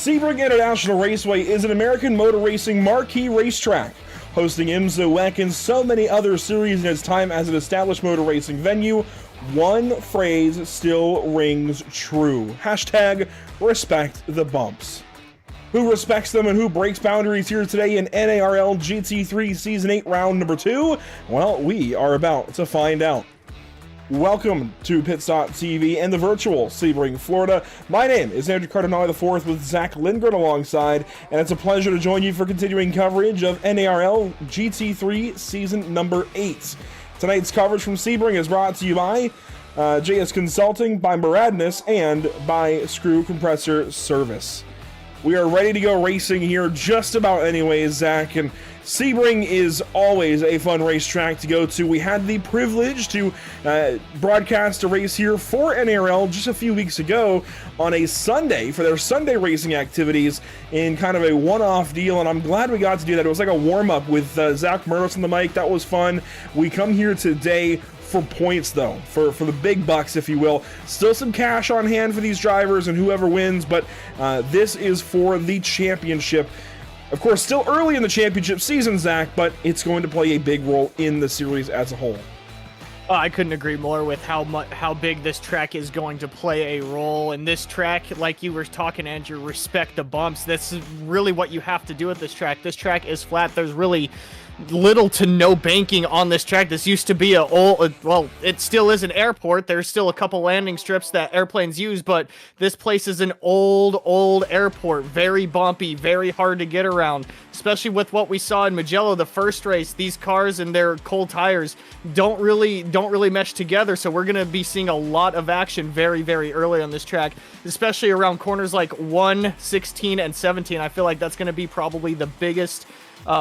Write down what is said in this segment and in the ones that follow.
Sebring International Raceway is an American motor racing marquee racetrack, hosting IMSA, WEC, and so many other series in its time as an established motor racing venue. One phrase still rings true. Hashtag respect the bumps. Who respects them and who breaks boundaries here today in NARL GT3 Season 8 Round Number 2? Well, we are about to find out. Welcome to Pitstop TV and the virtual Sebring, Florida. My name is Andrew Cardinale IV with Zach Lindgren alongside, and it's a pleasure to join you for continuing coverage of NARL GT3 Season Number 8. Tonight's coverage from Sebring is brought to you by JS Consulting, by Muradness, and by Screw Compressor Service. We are ready to go racing here just about anyways, Zach, and Sebring is always a fun racetrack to go to. We had the privilege to broadcast a race here for NARL just a few weeks ago on a Sunday for their Sunday racing activities in kind of a one-off deal, and I'm glad we got to do that. It was like a warm-up with Zach Murdos on the mic. That was fun. We come here today for points, though, for the big bucks, if you will. Still some cash on hand for these drivers and whoever wins, but this is for the championship. Of course, still early in the championship season, Zach, but it's going to play a big role in the series as a whole. I couldn't agree more with how big this track is going to play a role. And this track, like you were talking, Andrew, respect the bumps. That's really what you have to do at this track. This track is flat. There's really little to no banking on this track. This used to be well, it still is an airport. There's still a couple landing strips that airplanes use, but this place is an old airport. Very bumpy, very hard to get around, especially with what we saw in Mugello the first race. These cars and their cold tires don't really mesh together, so we're going to be seeing a lot of action very early on this track, especially around corners like 1, 16, and 17. I feel like that's going to be probably the biggest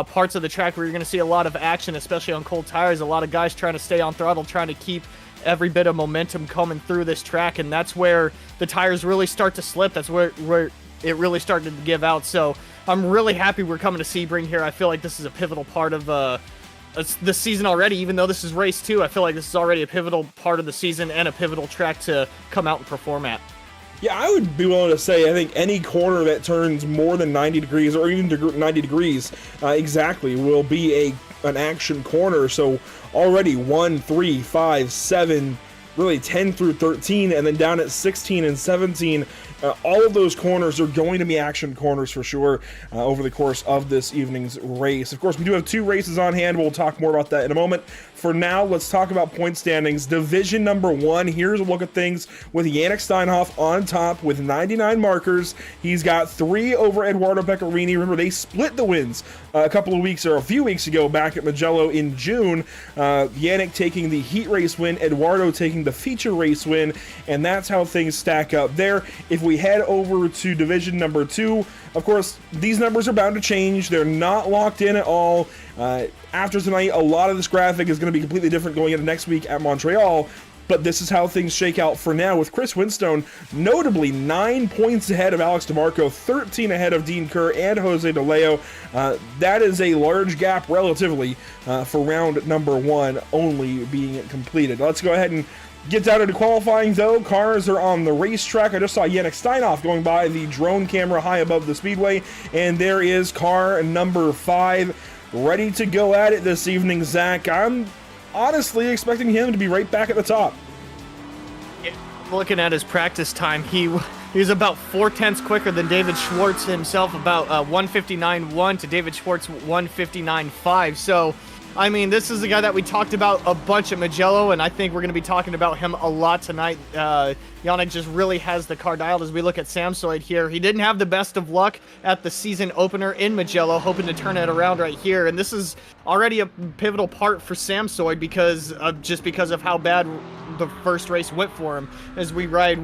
parts of the track where you're going to see a lot of action, especially on cold tires. A lot of guys trying to stay on throttle, trying to keep every bit of momentum coming through this track, and that's where the tires really start to slip. That's where it really started to give out. So I'm really happy we're coming to Sebring here. I feel like this is a pivotal part of the season already. Even though this is race 2, I feel like this is already a pivotal part of the season and a pivotal track to come out and perform at. Yeah, I would be willing to say I think any corner that turns more than 90 degrees or even 90 degrees exactly will be an action corner. So already 1, 3, 5, 7, really 10 through 13, and then down at 16 and 17, all of those corners are going to be action corners for sure over the course of this evening's race. Of course, we do have 2 races on hand. We'll talk more about that in a moment. For now, let's talk about point standings. Division number 1, here's a look at things with Yannick Steinhoff on top with 99 markers. He's got 3 over Eduardo Pecorini. Remember, they split the wins a few weeks ago back at Mugello in June. Yannick taking the heat race win, Eduardo taking the feature race win, and that's how things stack up there. If we head over to division number 2, of course, these numbers are bound to change. They're not locked in at all. After tonight, a lot of this graphic is going to be completely different going into next week at Montreal, but this is how things shake out for now, with Chris Winstone notably 9 points ahead of Alex DeMarco, 13 ahead of Dean Kerr and Jose DeLeo. That is a large gap relatively for round number 1 only being completed. Let's go ahead and get down into qualifying, though. Cars are on the racetrack. I just saw Yannick Steinhoff going by the drone camera high above the speedway, and there is car number 5 ready to go at it this evening, Zach. I'm honestly expecting him to be right back at the top. Yeah, looking at his practice time, he was about 4/10 quicker than David Schwartz himself, about 1:59.1 to David Schwartz 1:59.5. So, I mean, this is the guy that we talked about a bunch at Mugello, and I think we're going to be talking about him a lot tonight. Yannick just really has the car dialed as we look at Samsoid here. He didn't have the best of luck at the season opener in Mugello, hoping to turn it around right here. And this is already a pivotal part for Samsoid because of how bad the first race went for him. As we look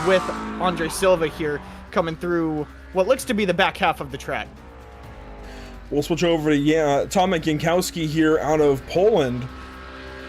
with Andre Silva here coming through what looks to be the back half of the track. We'll switch over to Tomek Jankowski here out of Poland.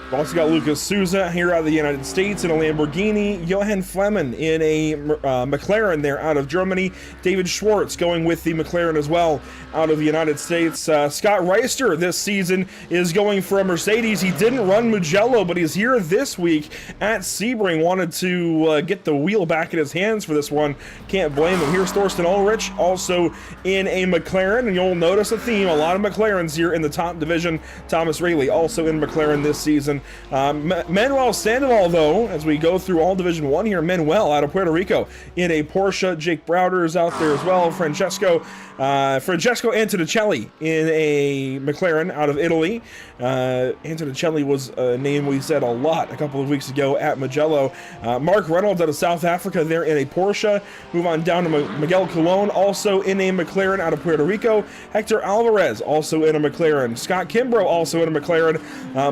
We've also got Lucas Souza here out of the United States in a Lamborghini. Johan Fleming in a McLaren there out of Germany. David Schwartz going with the McLaren as well out of the United States. Scott Reister this season is going for a Mercedes. He didn't run Mugello, but he's here this week at Sebring. Wanted to get the wheel back in his hands for this one. Can't blame him. Here's Thorsten Ulrich also in a McLaren, and you'll notice a theme. A lot of McLarens here in the top division. Thomas Rayleigh also in McLaren this season. Manuel Sandoval, though, as we go through all Division 1 here, Manuel out of Puerto Rico in a Porsche. Jake Browder is out there as well. Francesco Antonicelli in a McLaren out of Italy. Antonicelli was a name we said a lot a couple of weeks ago at Mugello. Mark Reynolds out of South Africa there in a Porsche. Move on down to Miguel Colon, also in a McLaren out of Puerto Rico. Hector Alvarez also in a McLaren. Scott Kimbrough also in a McLaren.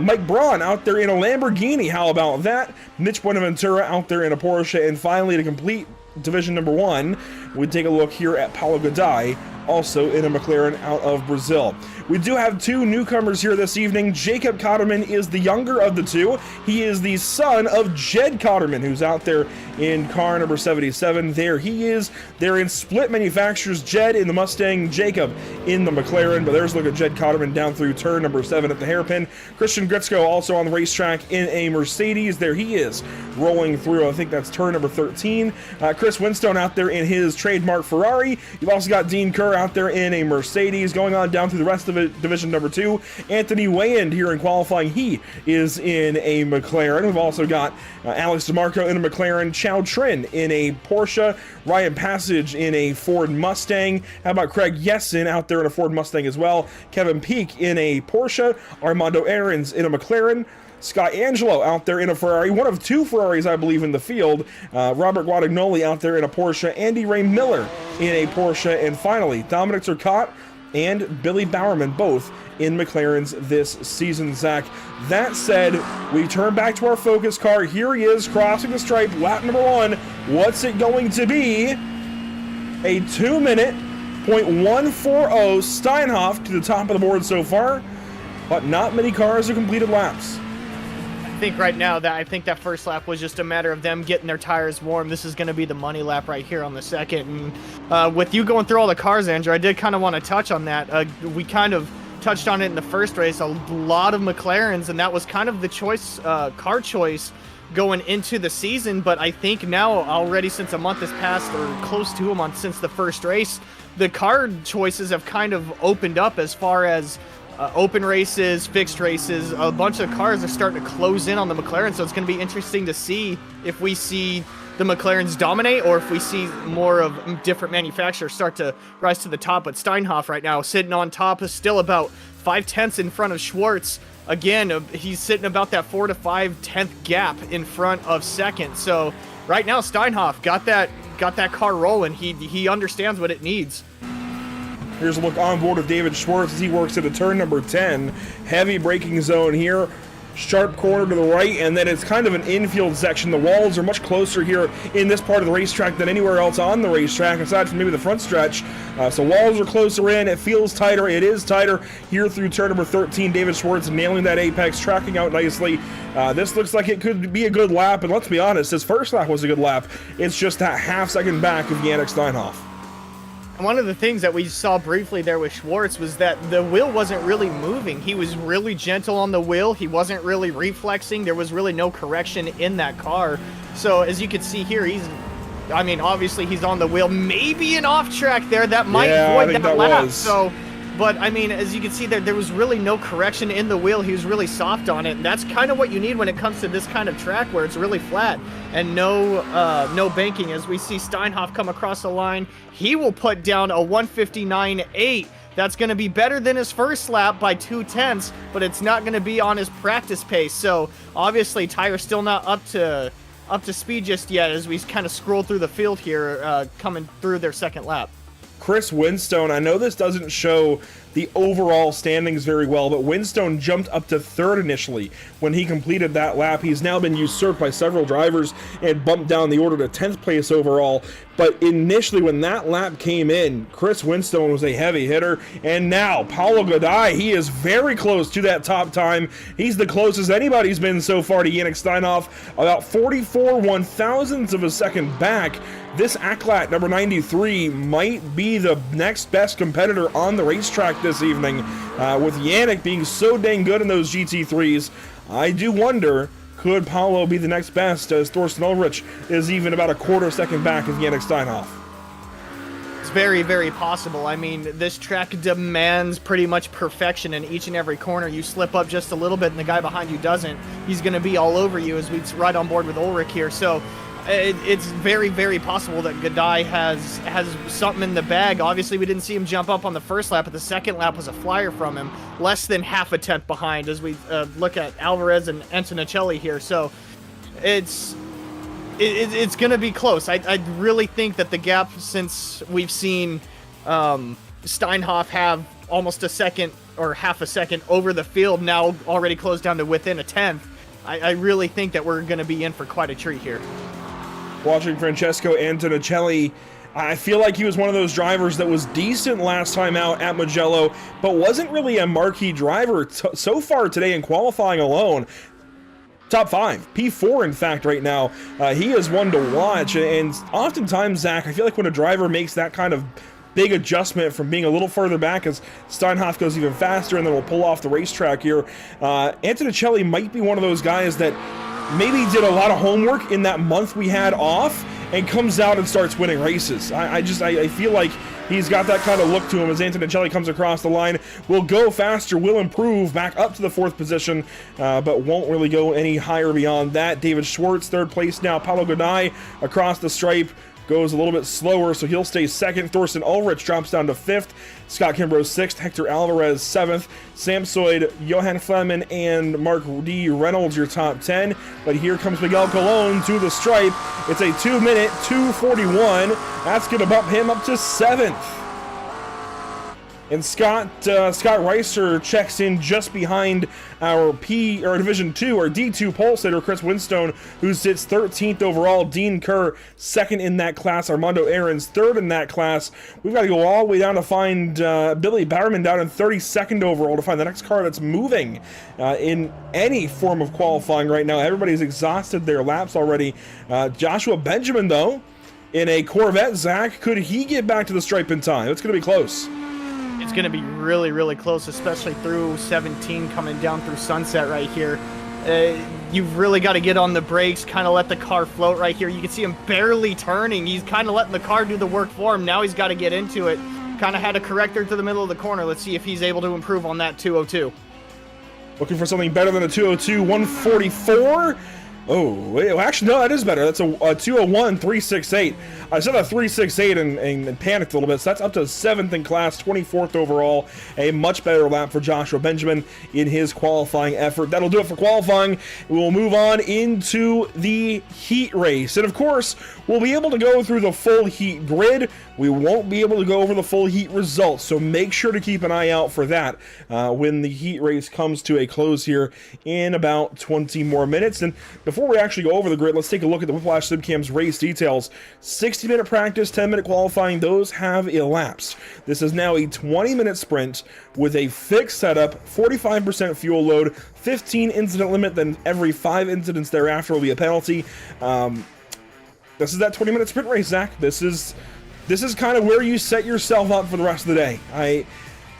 Mike Braun out there in a Lamborghini. How about that? Mitch Buenaventura out there in a Porsche. And finally, to complete Division number 1, we take a look here at Paulo Goddai, also in a McLaren out of Brazil. We do have 2 newcomers here this evening. Jacob Cotterman is the younger of the 2. He is the son of Jed Cotterman, who's out there in car number 77. There he is. They're in split manufacturers. Jed in the Mustang, Jacob in the McLaren. But there's a look at Jed Cotterman down through turn number 7 at the hairpin. Christian Gritzko also on the racetrack in a Mercedes. There he is, rolling through, I think that's turn number 13. Chris Winstone out there in his trademark Ferrari. You've also got Dean Kerr out there in a Mercedes. Going on down through the rest of it, Division number 2, Anthony Wayand here in qualifying. He is in a McLaren. We've also got Alex DeMarco in a McLaren, Chow Trin in a Porsche, Ryan Passage in a Ford Mustang. How about Craig Yesson out there in a Ford Mustang as well? Kevin Peake in a Porsche, Armando Aarons in a McLaren. Scott Angelo out there in a Ferrari, one of 2 Ferraris, I believe, in the field. Robert Guadagnoli out there in a Porsche. Andy Ray Miller in a Porsche. And finally, Dominic Turcotte and Billy Bowerman, both in McLarens this season, Zach. That said, we turn back to our focus car. Here he is, crossing the stripe, lap number 1. What's it going to be? A 2-minute .140 Steinhoff to the top of the board so far, but not many cars have completed laps. I think right now that first lap was just a matter of them getting their tires warm. This is going to be the money lap right here on the second. And with you going through all the cars, Andrew, I did kind of want to touch on that. We kind of touched on it in the first race, a lot of McLarens, and that was kind of the choice, car choice going into the season. But I think now already, since a month has passed, or close to a month since the first race, the car choices have kind of opened up as far as open races, fixed races. A bunch of cars are starting to close in on the McLaren, so it's going to be interesting to see if we see the McLarens dominate or if we see more of different manufacturers start to rise to the top. But Steinhoff right now sitting on top is still about 5/10 in front of Schwartz. Again, he's sitting about that 4 to 5/10 gap in front of second. So right now Steinhoff got that car rolling. He understands what it needs. Here's a look on board of David Schwartz as he works into turn number 10. Heavy braking zone here. Sharp corner to the right, and then it's kind of an infield section. The walls are much closer here in this part of the racetrack than anywhere else on the racetrack, aside from maybe the front stretch. So walls are closer in. It feels tighter. It is tighter here through turn number 13. David Schwartz nailing that apex, tracking out nicely. This looks like it could be a good lap, and let's be honest, his first lap was a good lap. It's just that half-second back of Yannick Steinhoff. One of the things that we saw briefly there with Schwartz was that the wheel wasn't really moving. He was really gentle on the wheel. He wasn't really reflexing. There was really no correction in that car. So as you can see here, obviously he's on the wheel. Maybe an off track there that might void that lap. So, but I mean, as you can see there was really no correction in the wheel. He was really soft on it. And that's kind of what you need when it comes to this kind of track where it's really flat and no banking. As we see Steinhoff come across the line, he will put down a 1:59.8. That's going to be better than his first lap by 0.2, but it's not going to be on his practice pace. So obviously tire's still not up to speed just yet as we kind of scroll through the field here, coming through their second lap. Chris Winstone, I know this doesn't show the overall standings very well, but Winstone jumped up to third initially when he completed that lap. He's now been usurped by several drivers and bumped down the order to 10th place overall. But initially, when that lap came in, Chris Winstone was a heavy hitter. And now, Paulo Goddai, he is very close to that top time. He's the closest anybody's been so far to Yannick Steinhoff, about 44 one-thousandths of a second back. This Aklat, number 93, might be the next best competitor on the racetrack this evening. With Yannick being so dang good in those GT3s, I do wonder, could Paulo be the next best, as Thorsten Ulrich is even about a quarter second back of Yannick Steinhoff? It's very, very possible. I mean, this track demands pretty much perfection in each and every corner. You slip up just a little bit and the guy behind you doesn't, he's going to be all over you, as we ride on board with Ulrich here. So it's very, very possible that Goddai has something in the bag. Obviously, we didn't see him jump up on the first lap, but the second lap was a flyer from him, less than half a tenth behind as we look at Alvarez and Antonelli here. So it's going to be close. I really think that the gap, since we've seen Steinhoff have almost a second or half a second over the field, now already closed down to within a tenth, I really think that we're going to be in for quite a treat here. Watching Francesco Antonelli, I feel like he was one of those drivers that was decent last time out at Mugello, but wasn't really a marquee driver so far today in qualifying alone. Top 5, P4 in fact right now. He is one to watch, and oftentimes, Zach, I feel like when a driver makes that kind of big adjustment from being a little further back as Steinhoff goes even faster and then will pull off the racetrack here, Antonelli might be one of those guys that maybe did a lot of homework in that month we had off and comes out and starts winning races. I feel like he's got that kind of look to him as Antonelli comes across the line. Will go faster, will improve back up to the 4th position, but won't really go any higher beyond that. David Schwartz, 3rd place now. Paulo Goddai across the stripe goes a little bit slower, so he'll stay 2nd. Thorsten Ulrich drops down to 5th. Scott Kimbrough 6th. Hector Alvarez 7th. Sam Soid, Johan Fleming, and Mark D. Reynolds your top 10. But here comes Miguel Colon to the stripe. It's a 2-minute 2:41. That's going to bump him up to 7th. And Scott Reiser checks in just behind our Division 2 or D2 pole sitter Chris Winstone, who sits 13th overall. Dean Kerr 2nd in that class. Armando Aarons 3rd in that class. We've got to go all the way down to find Billy Bowerman down in 32nd overall to find the next car that's moving in any form of qualifying right now. Everybody's exhausted their laps already. Joshua Benjamin, though, in a Corvette, Zach, could he get back to the stripe in time? It's going to be close. It's going to be really, really close, especially through 17 coming down through Sunset right here. You've really got to get on the brakes, kind of let the car float right here. You can see him barely turning. He's kind of letting the car do the work for him. Now he's got to get into it. Kind of had a corrector to the middle of the corner. Let's see if he's able to improve on that 202. Looking for something better than a 202, 144. Oh, wait, well, actually, no, that is better. That's a 201, 368. I said a 368 and panicked a little bit, so that's up to 7th in class, 24th overall. A much better lap for Joshua Benjamin in his qualifying effort. That'll do it for qualifying. We'll move on into the heat race. And, of course, we'll be able to go through the full heat grid. We won't be able to go over the full heat results, so make sure to keep an eye out for that when the heat race comes to a close here in about 20 more minutes. And before we actually go over the grid, let's take a look at the Whiplash SimCam's race details. 60-minute practice, 10-minute qualifying, those have elapsed. This is now a 20-minute sprint with a fixed setup, 45% fuel load, 15 incident limit, then every 5 incidents thereafter will be a penalty. This is that 20-minute sprint race, Zach. This is kind of where you set yourself up for the rest of the day.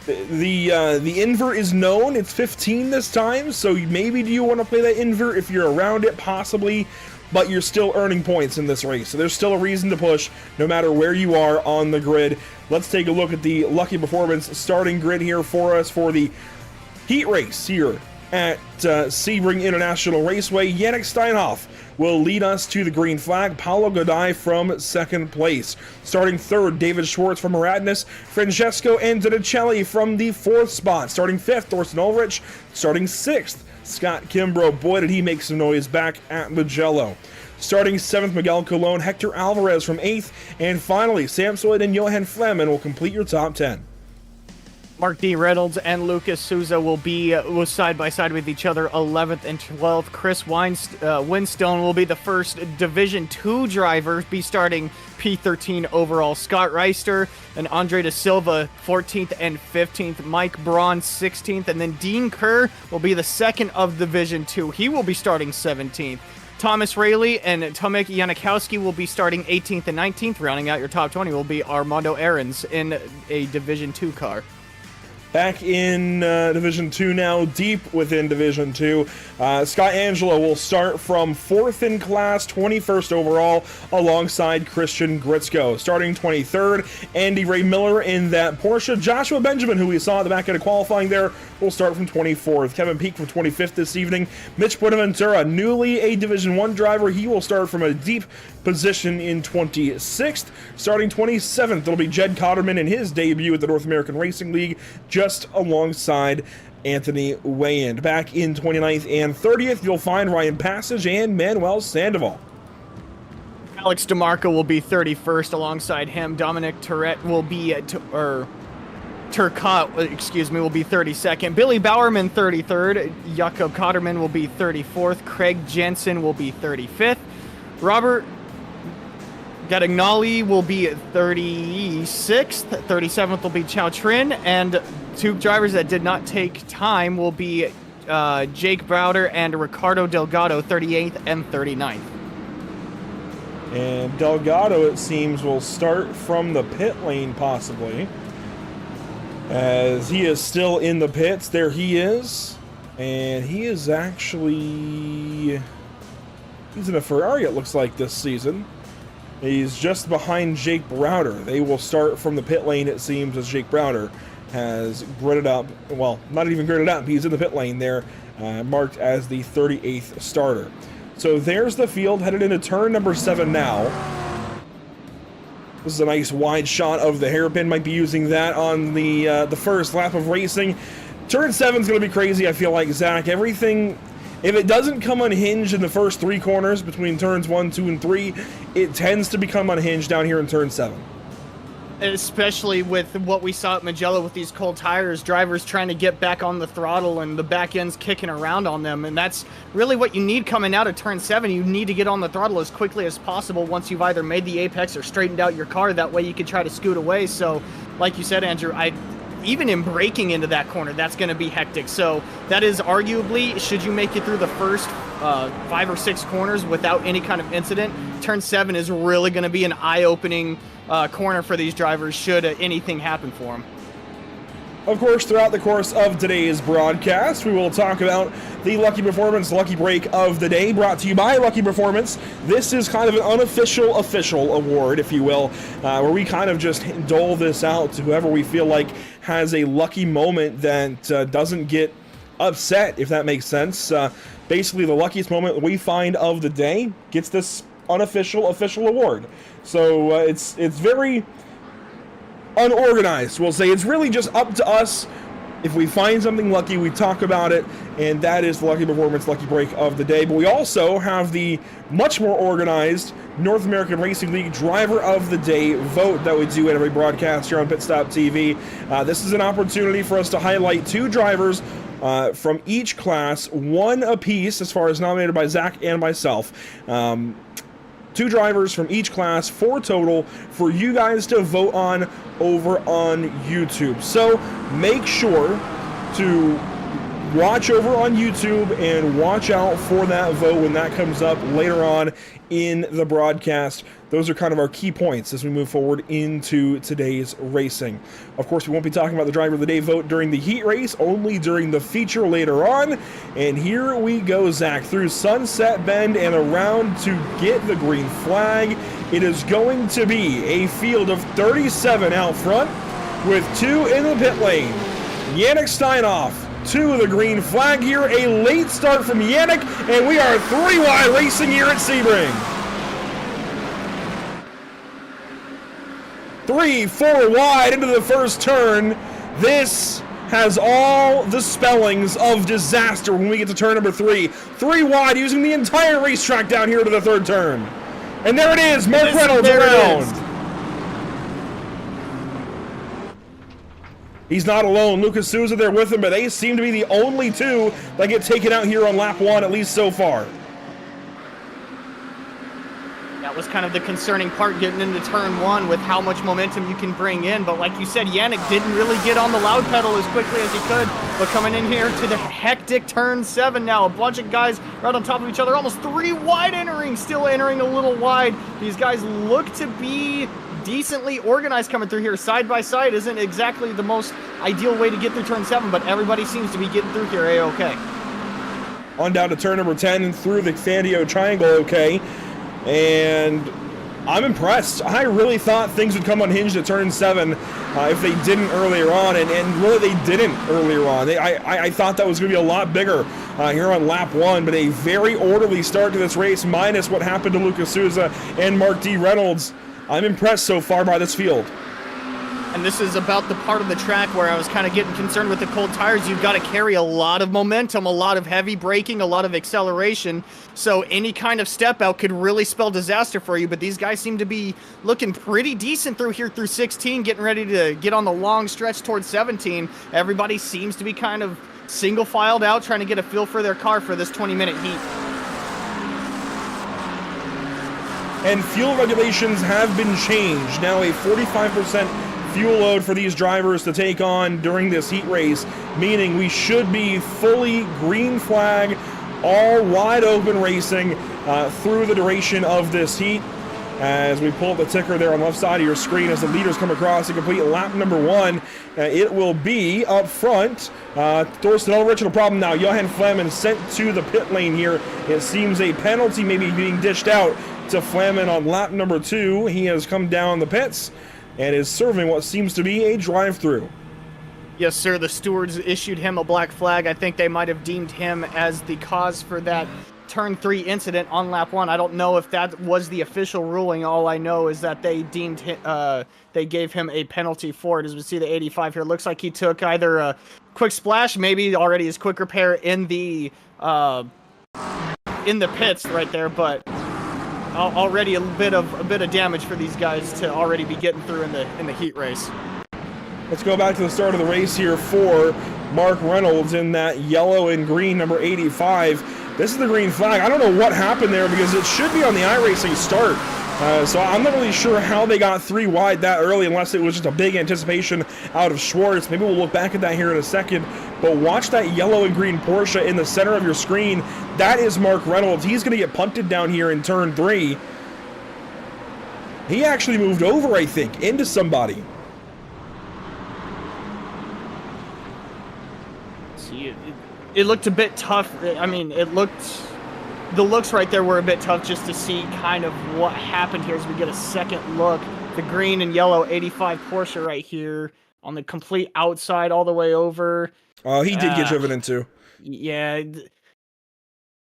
The invert is known. It's 15 this time, so maybe do you want to play that invert if you're around it, possibly, but you're still earning points in this race. So there's still a reason to push no matter where you are on the grid. Let's take a look at the Lucky Performance starting grid here for us for the heat race here at Sebring International Raceway. Yannick Steinhoff will lead us to the green flag. Paulo Goddai from 2nd place. Starting 3rd, David Schwartz from Radness. Francesco Antonelli from the 4th spot. Starting 5th, Thorsten Ulrich. Starting 6th, Scott Kimbrough. Boy, did he make some noise back at Mugello. Starting 7th, Miguel Colon. Hector Alvarez from 8th. And finally, Sam Soid and Johan Fleming will complete your top 10. Mark D. Reynolds and Lucas Souza will be side by side with each other, 11th and 12th. Chris Winstone will be the first Division II driver, be starting P13 overall. Scott Reister and Andre Da Silva, 14th and 15th. Mike Braun, 16th. And then Dean Kerr will be the second of Division II. He will be starting 17th. Thomas Rayleigh and Tomek Janikowski will be starting 18th and 19th. Rounding out your top 20 will be Armando Aarons in a Division II car. Back in Division 2 now, deep within Division 2. Scott Angelo will start from 4th in class, 21st overall, alongside Christian Gritzko. Starting 23rd, Andy Ray Miller in that Porsche. Joshua Benjamin, who we saw at the back end of qualifying there, will start from 24th. Kevin Peak from 25th this evening. Mitch Buenaventura, newly a Division 1 driver, he will start from a deep position in 26th. Starting 27th, it'll be Jed Cotterman in his debut at the North American Racing League, just alongside Anthony Wayand. Back in 29th and 30th, you'll find Ryan Passage and Manuel Sandoval. Alex DeMarco will be 31st alongside him. Dominic Tourette will be Turcotte, excuse me, will be 32nd. Billy Bowerman, 33rd. Jakob Cotterman will be 34th. Craig Jensen will be 35th. Robert Gadagnoli will be 36th. 37th will be Chao Trin. And two drivers that did not take time will be Jake Browder and Ricardo Delgado, 38th and 39th. And Delgado, it seems, will start from the pit lane, possibly, as he is still in the pits. There he is. And he is actually... he's in a Ferrari, it looks like, this season. He's just behind Jake Browder. They will start from the pit lane, it seems, as Jake Browder has gridded up. Well, not even gridded up. He's in the pit lane there, marked as the 38th starter. So there's the field headed into turn number 7 now. This is a nice wide shot of the hairpin. Might be using that on the first lap of racing. Turn 7 is going to be crazy, I feel like, Zach. Everything... if it doesn't come unhinged in the first 3 corners between turns 1, 2, and 3, it tends to become unhinged down here in turn 7. Especially with what we saw at Mugello with these cold tires, drivers trying to get back on the throttle and the back end's kicking around on them. And that's really what you need coming out of turn 7. You need to get on the throttle as quickly as possible once you've either made the apex or straightened out your car. That way you can try to scoot away. So, like you said, Andrew, even in braking into that corner, that's going to be hectic. So that is arguably, should you make it through the first 5 or 6 corners without any kind of incident, turn 7 is really going to be an eye-opening corner for these drivers should anything happen for them. Of course, throughout the course of today's broadcast, we will talk about the Lucky Performance Lucky Break of the Day, brought to you by Lucky Performance. This is kind of an unofficial official award, if you will, where we kind of just dole this out to whoever we feel like has a lucky moment that doesn't get upset, if that makes sense. Basically, the luckiest moment we find of the day gets this unofficial official award. So it's very unorganized, we'll say. It's really just up to us. If we find something lucky, we talk about it, and that is the Lucky Performance Lucky Break of the Day. But we also have the much more organized North American Racing League Driver of the Day vote that we do at every broadcast here on Pit Stop TV. This is an opportunity for us to highlight 2 drivers from each class, 1 apiece as far as nominated by Zach and myself. 2 drivers from each class, 4 total, for you guys to vote on over on YouTube. So make sure to watch over on YouTube and watch out for that vote when that comes up later on in the broadcast. Those are kind of our key points as we move forward into today's racing. Of course, we won't be talking about the Driver of the Day vote during the heat race, only during the feature later on. And here we go, Zach, through Sunset Bend and around to get the green flag. It is going to be a field of 37 out front with 2 in the pit lane. Yannick Steinhoff to the green flag here. A late start from Yannick, and we are 3 wide racing here at Sebring. 3-4 wide into the first turn. This has all the spellings of disaster when we get to turn number 3. 3 wide, using the entire racetrack down here to the 3rd turn. And there it is, Mark Reynolds around. He's not alone. Lucas Souza there with him, but they seem to be the only two that get taken out here on lap 1, at least so far. That was kind of the concerning part getting into turn 1 with how much momentum you can bring in. But like you said, Yannick didn't really get on the loud pedal as quickly as he could. But coming in here to the hectic turn 7 now, a bunch of guys right on top of each other, almost 3 wide entering, still entering a little wide. These guys look to be decently organized coming through here. Side by side isn't exactly the most ideal way to get through turn 7, but everybody seems to be getting through here a-okay. On down to turn number 10 and through the Fandio Triangle okay. And I'm impressed. I really thought things would come unhinged at turn 7 if they didn't earlier on, and really they didn't earlier on. I thought that was going to be a lot bigger here on lap 1, but a very orderly start to this race, minus what happened to Lucas Souza and Mark D. Reynolds. I'm impressed so far by this field. And this is about the part of the track where I was kind of getting concerned with the cold tires. You've got to carry a lot of momentum, a lot of heavy braking, a lot of acceleration. So any kind of step out could really spell disaster for you. But these guys seem to be looking pretty decent through here through 16, getting ready to get on the long stretch towards 17. Everybody seems to be kind of single filed out, trying to get a feel for their car for this 20-minute heat. And fuel regulations have been changed. Now a 45% fuel load for these drivers to take on during this heat race, meaning we should be fully green flag, all wide open racing through the duration of this heat. As we pull up the ticker there on the left side of your screen as the leaders come across to complete lap number 1, it will be up front. Thorsten Ulrich, no problem now. Johan Fleming sent to the pit lane here. It seems a penalty may be being dished out to Fleming on lap number 2. He has come down the pits and is serving what seems to be a drive-through. Yes, sir. The stewards issued him a black flag. I think they might have deemed him as the cause for that turn 3 incident on lap 1. I don't know if that was the official ruling. All I know is that they deemed they gave him a penalty for it. As we see the 85 here, looks like he took either a quick splash, maybe already his quick repair in the pits right there, but already a bit of damage for these guys to already be getting through in the heat race. Let's go back to the start of the race here for Mark Reynolds in that yellow and green number 85. This is the green flag. I don't know what happened there because it should be on the iRacing start. So I'm not really sure how they got 3 wide that early unless it was just a big anticipation out of Schwartz. Maybe we'll look back at that here in a second. But watch that yellow and green Porsche in the center of your screen. That is Mark Reynolds. He's going to get punted down here in turn 3. He actually moved over, I think, into somebody. See, it looked a bit tough. I mean, the looks right there were a bit tough just to see kind of what happened here as we get a second look. The green and yellow 85 Porsche right here on the complete outside all the way over. Oh, he did get driven into. Yeah.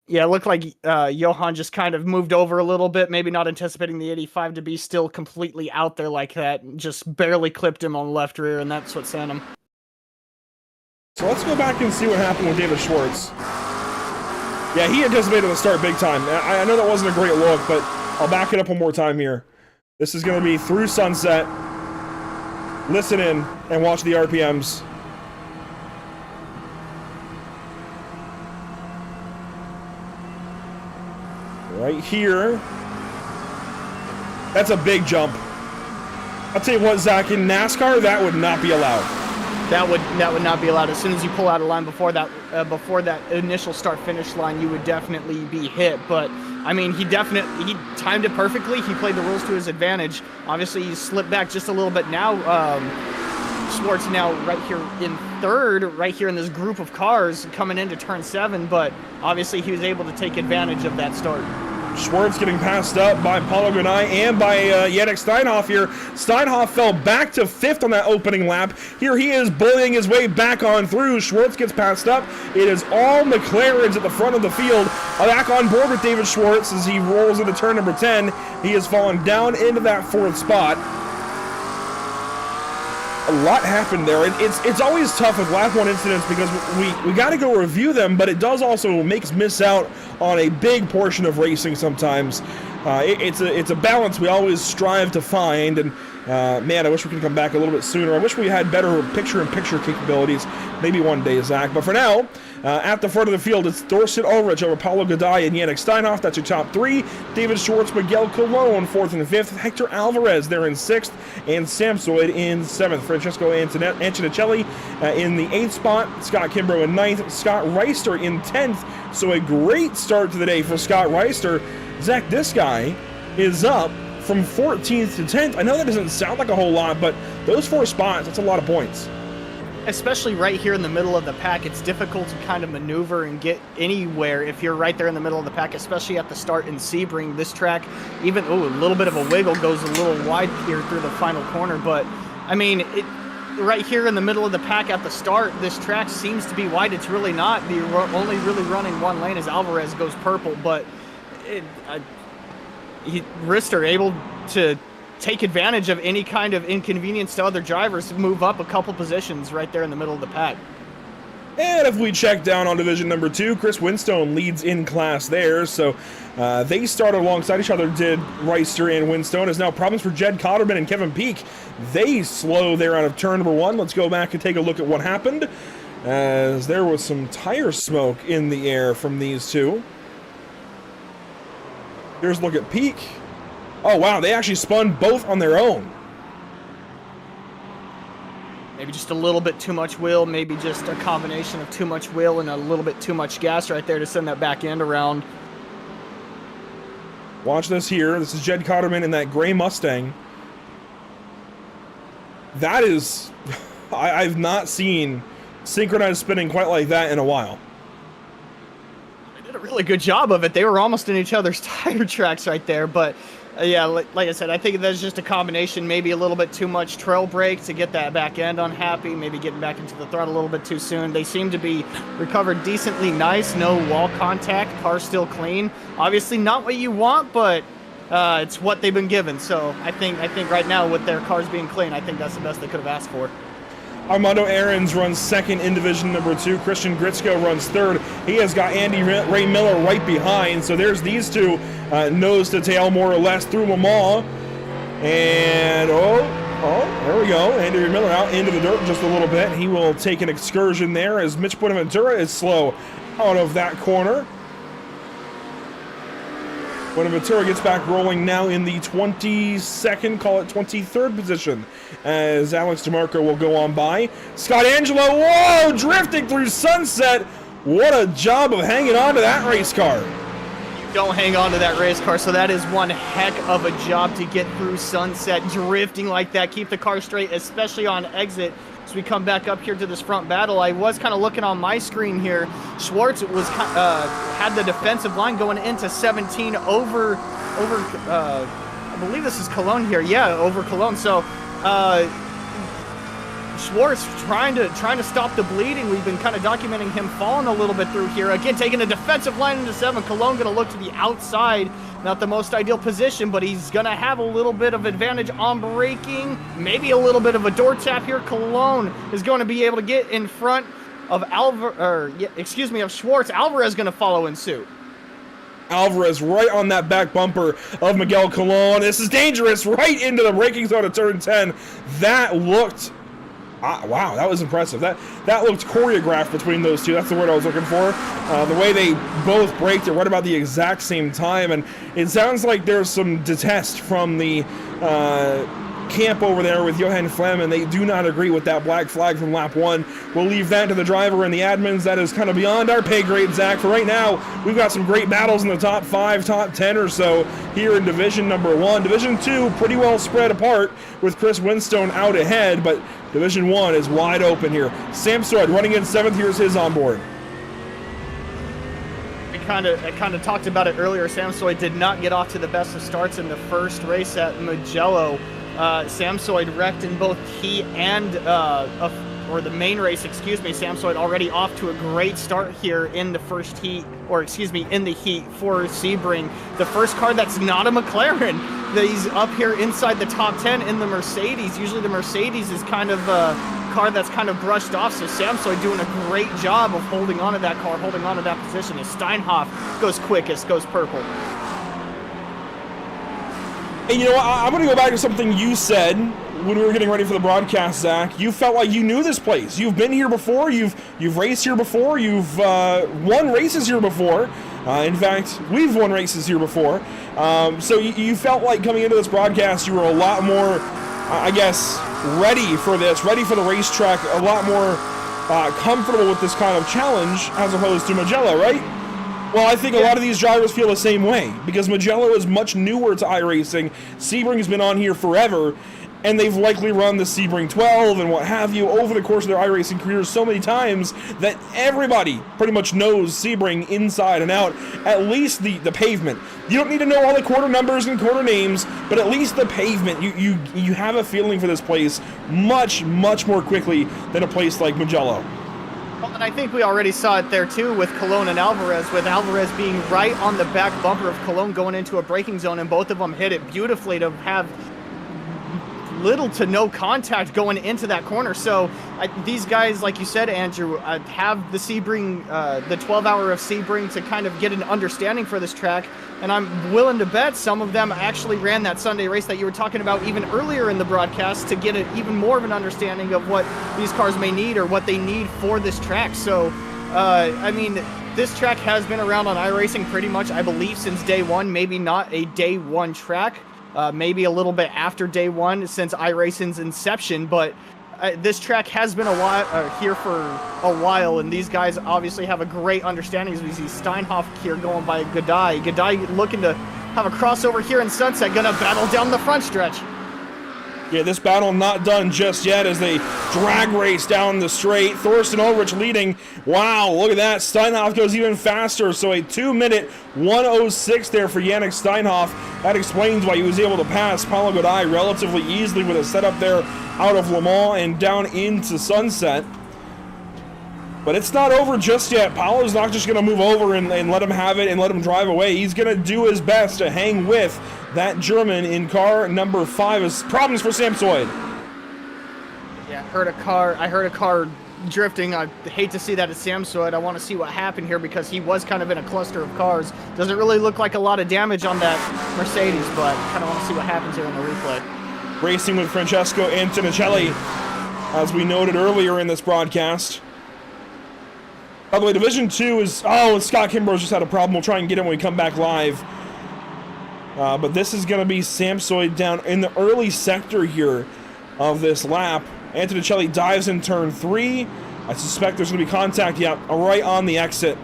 Yeah, it looked like Johan just kind of moved over a little bit, maybe not anticipating the 85 to be still completely out there like that, and just barely clipped him on the left rear, and that's what sent him. So let's go back and see what happened with David Schwartz. Yeah, he anticipated the start big time. I know that wasn't a great look, but I'll back it up one more time here. This is going to be through sunset. Listen in and watch the RPMs. Right here. That's a big jump. I'll tell you what, Zach, in NASCAR, that would not be allowed. That would not be allowed. As soon as you pull out of line before that initial start-finish line, you would definitely be hit. But I mean, he timed it perfectly. He played the rules to his advantage. Obviously, he slipped back just a little bit now. Schwartz now right here in third, right here in this group of cars coming into turn 7. But obviously, he was able to take advantage of that start. Schwartz getting passed up by Paulo Granay and by Yannick Steinhoff here. Steinhoff fell back to 5th on that opening lap. Here he is bullying his way back on through. Schwartz gets passed up. It is all McLarens at the front of the field. Back on board with David Schwartz as he rolls into turn number 10. He has fallen down into that 4th spot. A lot happened there. It's always tough with lap 1 incidents because we got to go review them, but it does also make us miss out on a big portion of racing sometimes. It's a balance we always strive to find, and Man, I wish we could come back a little bit sooner. I wish we had better picture-in-picture capabilities. Maybe one day, Zach. But for now, at the front of the field, it's Dorset Ulrich over Paulo Gaday and Yannick Steinhoff. That's your top three. David Schwartz, Miguel Colon, 4th and 5th. Hector Alvarez there in 6th. And Samsoid in 7th. Francesco Antonicelli in the 8th spot. Scott Kimbrough in 9th. Scott Reister in 10th. So a great start to the day for Scott Reister. Zach, this guy is up from 14th to 10th. I know that doesn't sound like a whole lot, but those 4 spots, that's a lot of points. Especially right here in the middle of the pack, it's difficult to kind of maneuver and get anywhere if you're right there in the middle of the pack, especially at the start in Sebring. This track, even, a little bit of a wiggle, goes a little wide here through the final corner, but, I mean, right here in the middle of the pack at the start, this track seems to be wide. It's really not. The only really running one lane as Alvarez goes purple, but Rister able to take advantage of any kind of inconvenience to other drivers to move up a couple positions right there in the middle of the pack. And if we check down on division number 2, Chris Winstone leads in class there. So they started alongside each other, did Reister and Winstone. It's now problems for Jed Cotterman and Kevin Peak. They slow there out of turn number 1. Let's go back and take a look at what happened, as there was some tire smoke in the air from these two. Here's a look at Peak. Oh, wow, they actually spun both on their own. Maybe just a little bit too much wheel, maybe just a combination of too much wheel and a little bit too much gas right there to send that back end around. Watch this here. This is Jed Cotterman in that gray Mustang. That is... I've not seen synchronized spinning quite like that in a while. They did a really good job of it. They were almost in each other's tire tracks right there, but... yeah, like I said, I think that's just a combination, maybe a little bit too much trail brake to get that back end unhappy, maybe getting back into the throttle a little bit too soon. They seem to be recovered decently nice, no wall contact, car still clean. Obviously not what you want, but it's what they've been given. So I think right now with their cars being clean, I think that's the best they could have asked for. Armando Aarons runs 2nd in division number 2. Christian Gritzko runs 3rd. He has got Andy Ray Miller right behind. So there's these two nose to tail more or less through Le Mans. And there we go. Andy Ray Miller out into the dirt just a little bit. He will take an excursion there as Mitch Buenaventura is slow out of that corner. Buenaventura gets back rolling now in the 22nd, call it 23rd position, as Alex DeMarco will go on by. Scott Angelo, whoa, drifting through Sunset. What a job of hanging on to that race car. You don't hang on to that race car, so that is one heck of a job to get through Sunset, drifting like that, keep the car straight, especially on exit. As we come back up here to this front battle, I was kind of looking on my screen here. Schwartz was had the defensive line going into 17 over I believe this is Cologne here. Yeah, over Cologne. So Schwartz trying to stop the bleeding. We've been kind of documenting him falling a little bit through here. Again, taking a defensive line into 7. Cologne going to look to the outside. Not the most ideal position, but he's going to have a little bit of advantage on braking. Maybe a little bit of a door tap here. Cologne is going to be able to get in front of Schwartz. Alvarez going to follow in suit. Alvarez right on that back bumper of Miguel Colon. This is dangerous, right into the braking zone of turn 10. That looked... wow, that was impressive. That looked choreographed between those two. That's the word I was looking for. The way they both braked it right about the exact same time, and it sounds like there's some detest from the camp over there with Johan Flem, and they do not agree with that black flag from lap 1. We'll leave that to the driver and the admins. That is kind of beyond our pay grade, Zach. For right now, we've got some great battles in the top 5, top 10 or so here in division number 1. Division 2, pretty well spread apart with Chris Winstone out ahead, but Division 1 is wide open here. Sam Stroud running in 7th. Here's his onboard. I kind of talked about it earlier. Samsoid did not get off to the best of starts in the first race at Mugello. Samsoid wrecked in both heat and the main race, Samsoid already off to a great start here in the first heat, in the heat for Sebring. The first car that's not a McLaren. He's up here inside the top 10 in the Mercedes. Usually the Mercedes is kind of a car that's kind of brushed off, so Samsoid doing a great job of holding onto that car, holding onto that position as Steinhoff goes quickest, goes purple. And you know what? I'm going to go back to something you said when we were getting ready for the broadcast, Zach. You felt like you knew this place. You've been here before. You've raced here before. You've won races here before. In fact, we've won races here before. So you felt like coming into this broadcast, you were a lot more, I guess, ready for this, ready for the racetrack, a lot more comfortable with this kind of challenge as opposed to Mugello, right? Well, I think a lot of these drivers feel the same way because Mugello is much newer to iRacing. Sebring has been on here forever, and they've likely run the Sebring 12 and what have you over the course of their iRacing careers so many times that everybody pretty much knows Sebring inside and out, at least the pavement. You don't need to know all the quarter numbers and quarter names, but at least the pavement. You have a feeling for this place much, much more quickly than a place like Mugello. Well, and I think we already saw it there too with Colon and Alvarez, with Alvarez being right on the back bumper of Colon going into a braking zone, and both of them hit it beautifully to have little to no contact going into that corner. So these guys, like you said, Andrew, have the Sebring, the 12 hour of Sebring to kind of get an understanding for this track. And I'm willing to bet some of them actually ran that Sunday race that you were talking about even earlier in the broadcast to get even more of an understanding of what these cars may need or what they need for this track. So, I mean, this track has been around on iRacing pretty much, I believe, since day one. Maybe not a day one track. Maybe a little bit after day one since iRacing's inception, but this track has been here for a while, and these guys obviously have a great understanding. As we see Steinhoff here going by G'day. G'day looking to have a crossover here in Sunset, gonna battle down the front stretch. Yeah, this battle not done just yet as they drag race down the straight. Thorsten Ulrich leading. Wow, look at that. Steinhoff goes even faster. So a 2-minute 1:06 there for Yannick Steinhoff. That explains why he was able to pass Paulo G'day relatively easily with a setup there out of Le Mans and down into Sunset. But it's not over just yet. Paulo's not just going to move over and let him have it and let him drive away. He's going to do his best to hang with that German in car number 5. Is problems for Sam Soid. Yeah, I heard a car drifting. I hate to see that at Sam Soid. I want to see what happened here because he was kind of in a cluster of cars. Doesn't really look like a lot of damage on that Mercedes, but kind of want to see what happens here in the replay. Racing with Francesco Antonicelli, as we noted earlier in this broadcast. By the way, Division 2 is... Oh, Scott Kimbrough's just had a problem. We'll try and get him when we come back live. But this is going to be Sam Soid down in the early sector here of this lap. Antonicelli dives in turn 3. I suspect there's going to be contact, right on the exit.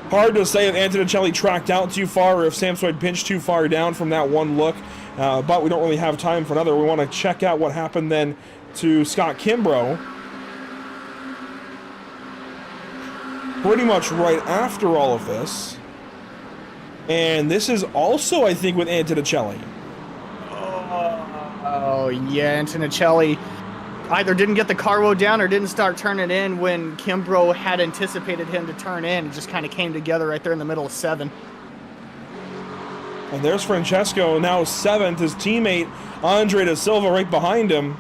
Hard to say if Antonicelli tracked out too far or if Sam Soid pinched too far down from that one look. But we don't really have time for another. We want to check out what happened then to Scott Kimbrough. Pretty much right after all of this. And this is also, I think, with Antonicelli. Oh, yeah, Antonicelli either didn't get the carbo down or didn't start turning in when Kimbrough had anticipated him to turn in. It just kind of came together right there in the middle of 7. And there's Francesco, now 7th. His teammate, Andre Da Silva, right behind him.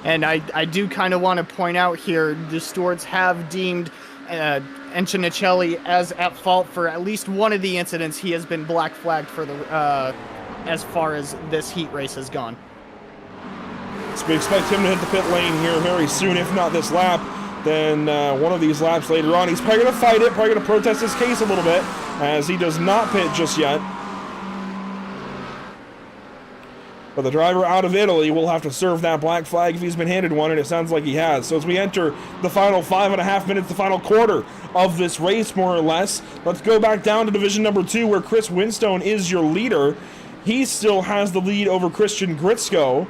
And I do kind of want to point out here, the stewards have deemed Antonicelli as at fault for at least one of the incidents. He has been black flagged for the as far as this heat race has gone. So we expect him to hit the pit lane here very soon, if not this lap, then one of these laps later on. He's probably going to fight it, probably going to protest his case a little bit, as he does not pit just yet. But the driver out of Italy will have to serve that black flag if he's been handed one, and it sounds like he has. So as we enter the final 5.5 minutes, the final quarter of this race, more or less, let's go back down to Division number 2, where Chris Winstone is your leader. He still has the lead over Christian Gritzko.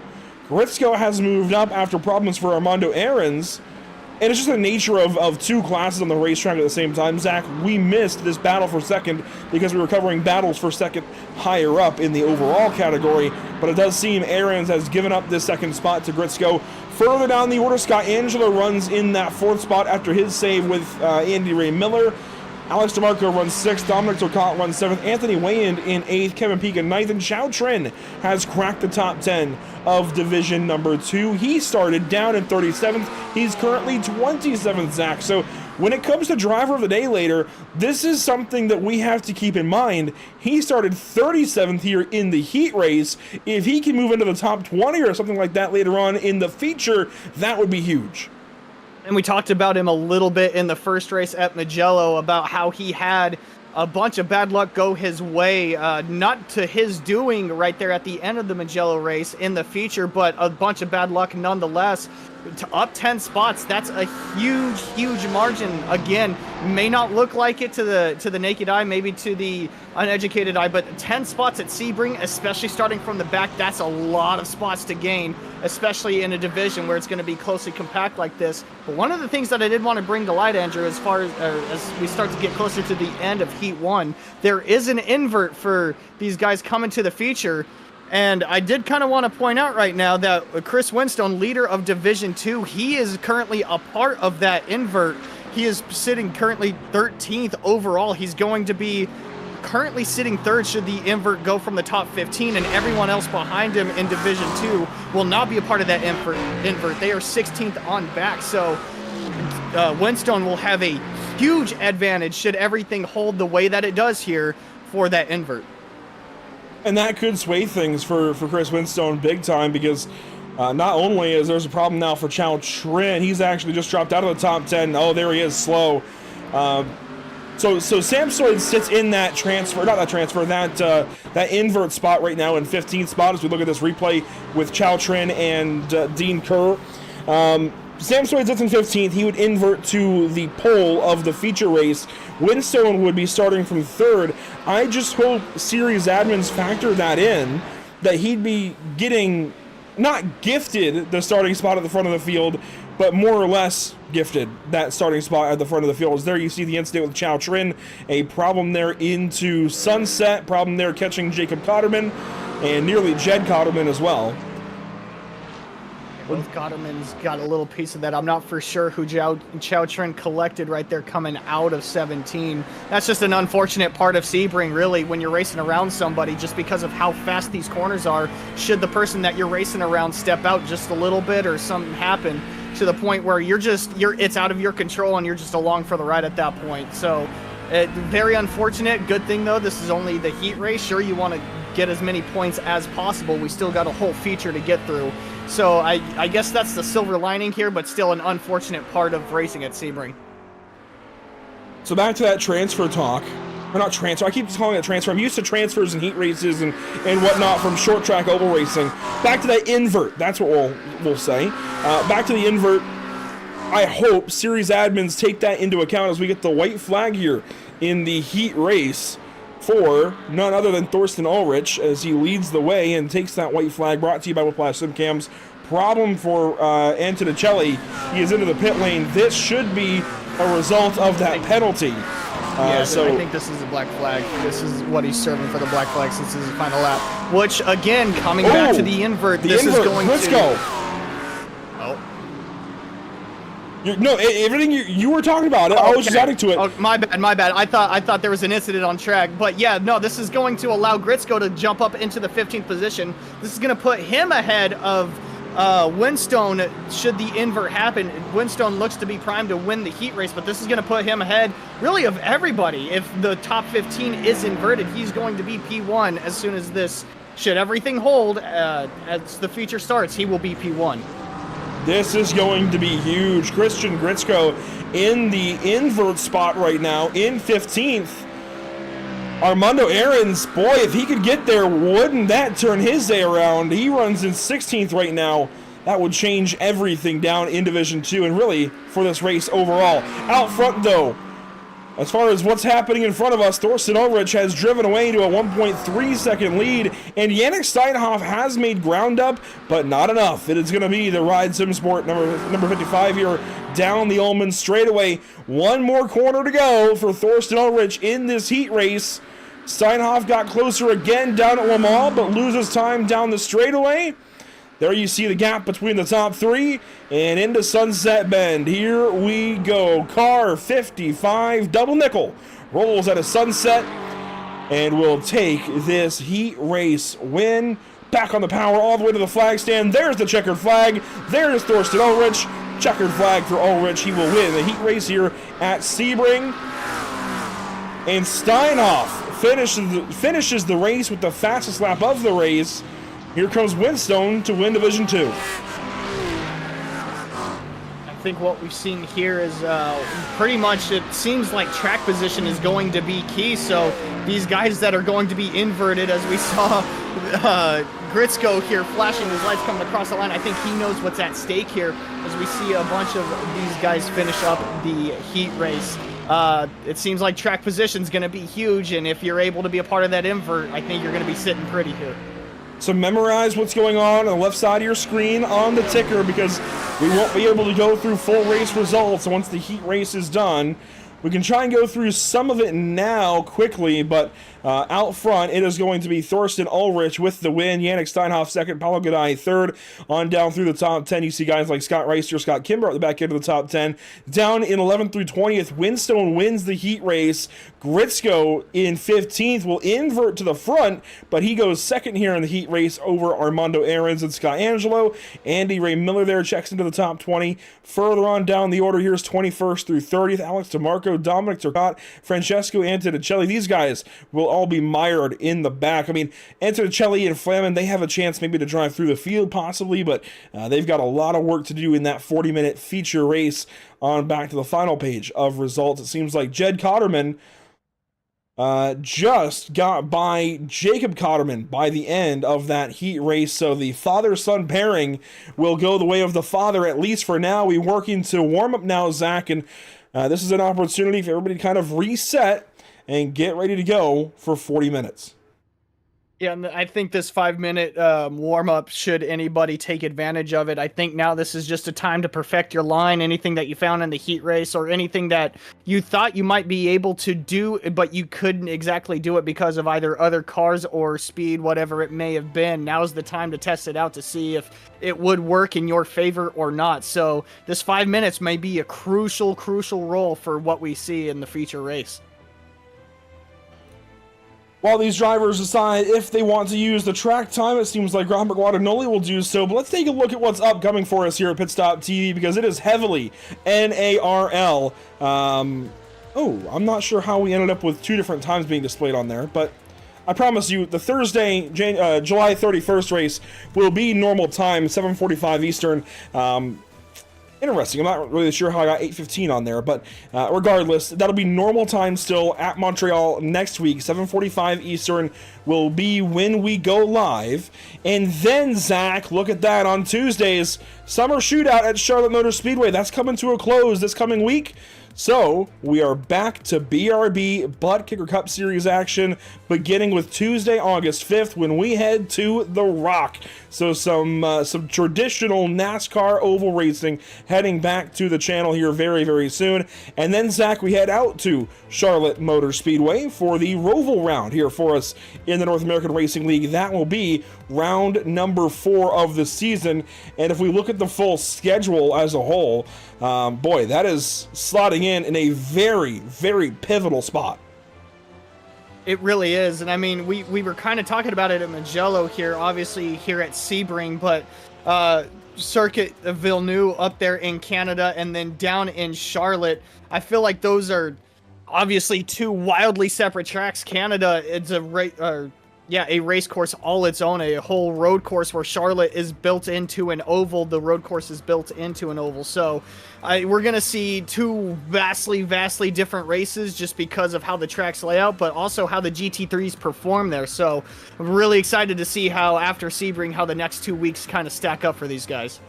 Gritzko has moved up after problems for Armando Aarons. And it's just the nature of two classes on the racetrack at the same time. Zach, we missed this battle for second because we were covering battles for second higher up in the overall category. But it does seem Aarons has given up this second spot to Gritzko. Further down the order, Scott Angelo runs in that 4th spot after his save with Andy Ray Miller. Alex DeMarco runs 6th, Dominic Turcotte runs 7th, Anthony Wayand in 8th, Kevin Peak in 9th, and Xiao Trin has cracked the top 10 of Division number 2. He started down in 37th. He's currently 27th, Zach. So when it comes to driver of the day later, this is something that we have to keep in mind. He started 37th here in the heat race. If he can move into the top 20 or something like that later on in the feature, that would be huge. And we talked about him a little bit in the first race at Mugello about how he had a bunch of bad luck go his way, not to his doing right there at the end of the Mugello race in the feature, but a bunch of bad luck nonetheless. To up 10 spots, that's a huge margin. Again, may not look like it to the naked eye, maybe to the uneducated eye, but 10 spots at Sebring, especially starting from the back, that's a lot of spots to gain, especially in a division where it's going to be closely compact like this. But one of the things that I did want to bring to light, Andrew, as far as we start to get closer to the end of Heat 1, there is an invert for these guys coming to the feature. And I did kind of want to point out right now that Chris Winstone, leader of Division 2, he is currently a part of that invert. He is sitting currently 13th overall. He's going to be currently sitting third should the invert go from the top 15, and everyone else behind him in Division 2 will not be a part of that invert. They are 16th on back, so Winstone will have a huge advantage should everything hold the way that it does here for that invert. And that could sway things for Chris Winstone big time, because not only is there's a problem now for Chow Trin, he's actually just dropped out of the top 10. Oh, there he is, slow. So Samsoid sits in that that invert spot right now in 15th spot as we look at this replay with Chow Trin and Dean Kerr. Samsoid sits in 15th. He would invert to the pole of the feature race. Winstone would be starting from third. I just hope series admins factor that in, that he'd be getting, not gifted the starting spot at the front of the field, but more or less gifted that starting spot at the front of the field. As there you see the incident with Chow Trin, a problem there into Sunset, problem there catching Jacob Cotterman, and nearly Jed Cotterman as well. Both Cotterman's got a little piece of that. I'm not for sure who Chow Trin collected right there coming out of 17. That's just an unfortunate part of Sebring, really, when you're racing around somebody, just because of how fast these corners are. Should the person that you're racing around step out just a little bit or something happen to the point where it's out of your control and you're just along for the ride at that point. So very unfortunate. Good thing, though, this is only the heat race. Sure, you want to get as many points as possible. We still got a whole feature to get through. So I guess that's the silver lining here, but still an unfortunate part of racing at Sebring. So back to that transfer talk. Or not transfer, I keep calling it transfer. I'm used to transfers and heat races and whatnot from short track oval racing. Back to that invert, that's what we'll say. Back to the invert. I hope series admins take that into account as we get the white flag here in the heat race for none other than Thorsten Ulrich, as he leads the way and takes that white flag, brought to you by Whiplash Simcams. Problem for Antonicelli. He is into the pit lane. This should be a result of that penalty. Yeah, so I think this is a black flag. This is what he's serving for the black flag since this is the final lap. Which, again, coming back to the invert, this is going Let's to... go. Oh. No, everything you were talking about, I was just adding to it. Oh, my bad. I thought there was an incident on track. But yeah, no, this is going to allow Gritzko to jump up into the 15th position. This is going to put him ahead of Winstone should the invert happen. Winstone looks to be primed to win the heat race, but this is going to put him ahead really of everybody. If the top 15 is inverted, he's going to be P1 as soon as this, should everything hold as the feature starts, he will be P1. This is going to be huge. Christian Gritzko in the invert spot right now in 15th. Armando Aarons, boy, if he could get there, wouldn't that turn his day around? He runs in 16th right now. That would change everything down in Division 2 and really for this race overall. Out front, though, as far as what's happening in front of us, Thorsten Ulrich has driven away to a 1.3 second lead, and Yannick Steinhoff has made ground up, but not enough. It is going to be the Ride Sim Sport number 55 here down the Ullman straightaway. One more corner to go for Thorsten Ulrich in this heat race. Steinhoff got closer again down at Le Mans, but loses time down the straightaway. There you see the gap between the top three and into Sunset Bend. Here we go. Car 55 double nickel rolls out of Sunset and will take this heat race win. Back on the power all the way to the flag stand. There's the checkered flag. There's Thorsten Ulrich. checkered flag for Ulrich. He will win the heat race here at Sebring. And Steinhoff finishes the race with the fastest lap of the race. Here comes Winstone to win Division 2. I think what we've seen here is pretty much, it seems like track position is going to be key. So these guys that are going to be inverted, as we saw Gritzko here flashing his lights coming across the line, I think he knows what's at stake here as we see a bunch of these guys finish up the heat race. It seems like track position is going to be huge, and if you're able to be a part of that invert, I think you're going to be sitting pretty here. So memorize what's going on the left side of your screen on the ticker, because we won't be able to go through full race results once the heat race is done. We can try and go through some of it now quickly, but out front, it is going to be Thorsten Ulrich with the win, Yannick Steinhoff second, Paulo Godai third. On down through the top 10, you see guys like Scott Reister, Scott Kimber at the back end of the top 10. Down in 11th through 20th, Winstone wins the heat race. Gritzko in 15th will invert to the front, but he goes second here in the heat race over Armando Aarons and Scott Angelo. Andy Ray Miller there checks into the top 20. Further on down the order, here's 21st through 30th, Alex DeMarco, Dominic Turcotte, Francesco Antonicelli. These guys will all be mired in the back. I mean, Antonicelli and Flamen, they have a chance maybe to drive through the field possibly, but they've got a lot of work to do in that 40-minute feature race. On back to the final page of results, it seems like Jed Cotterman just got by Jacob Cotterman by the end of that heat race, so the father-son pairing will go the way of the father, at least for now. We're working to warm up now, Zach, and this is an opportunity for everybody to kind of reset and get ready to go for 40 minutes. Yeah, and I think this 5-minute warm-up, should anybody take advantage of it, I think now this is just a time to perfect your line. Anything that you found in the heat race or anything that you thought you might be able to do, but you couldn't exactly do it because of either other cars or speed, whatever it may have been, now's the time to test it out to see if it would work in your favor or not. So this 5 minutes may be a crucial role for what we see in the feature race. While these drivers decide if they want to use the track time, it seems like Robert Guadagnoli will do so. But let's take a look at what's upcoming for us here at Pit Stop TV, because it is heavily NARL. I'm not sure how we ended up with two different times being displayed on there, but I promise you the Thursday, July 31st race will be normal time, 7:45 Eastern. Interesting. I'm not really sure how I got 8:15 on there, but regardless, that'll be normal time still at Montreal next week. 7:45 Eastern will be when we go live. And then, Zach, look at that, on Tuesdays, Summer Shootout at Charlotte Motor Speedway. That's coming to a close this coming week. So we are back to BRB Butt Kicker Cup Series action, beginning with Tuesday, August 5th, when we head to The Rock. So some traditional NASCAR oval racing heading back to the channel here very, very soon. And then, Zach, we head out to Charlotte Motor Speedway for the Roval round here for us in the North American Racing League. That will be round number 4 of the season. And if we look at the full schedule as a whole, boy, that is slotting in a very, very pivotal spot. It really is. And I mean, we were kind of talking about it at Magello here, obviously here at Sebring, but Circuit of Villeneuve up there in Canada and then down in Charlotte, I feel like those are obviously two wildly separate tracks. Canada, it's a race course all its own, a whole road course, where Charlotte is built into an oval. The road course is built into an oval. So we're going to see two vastly different races just because of how the tracks lay out, but also how the GT3s perform there. So I'm really excited to see how, after Sebring, how the next 2 weeks kind of stack up for these guys.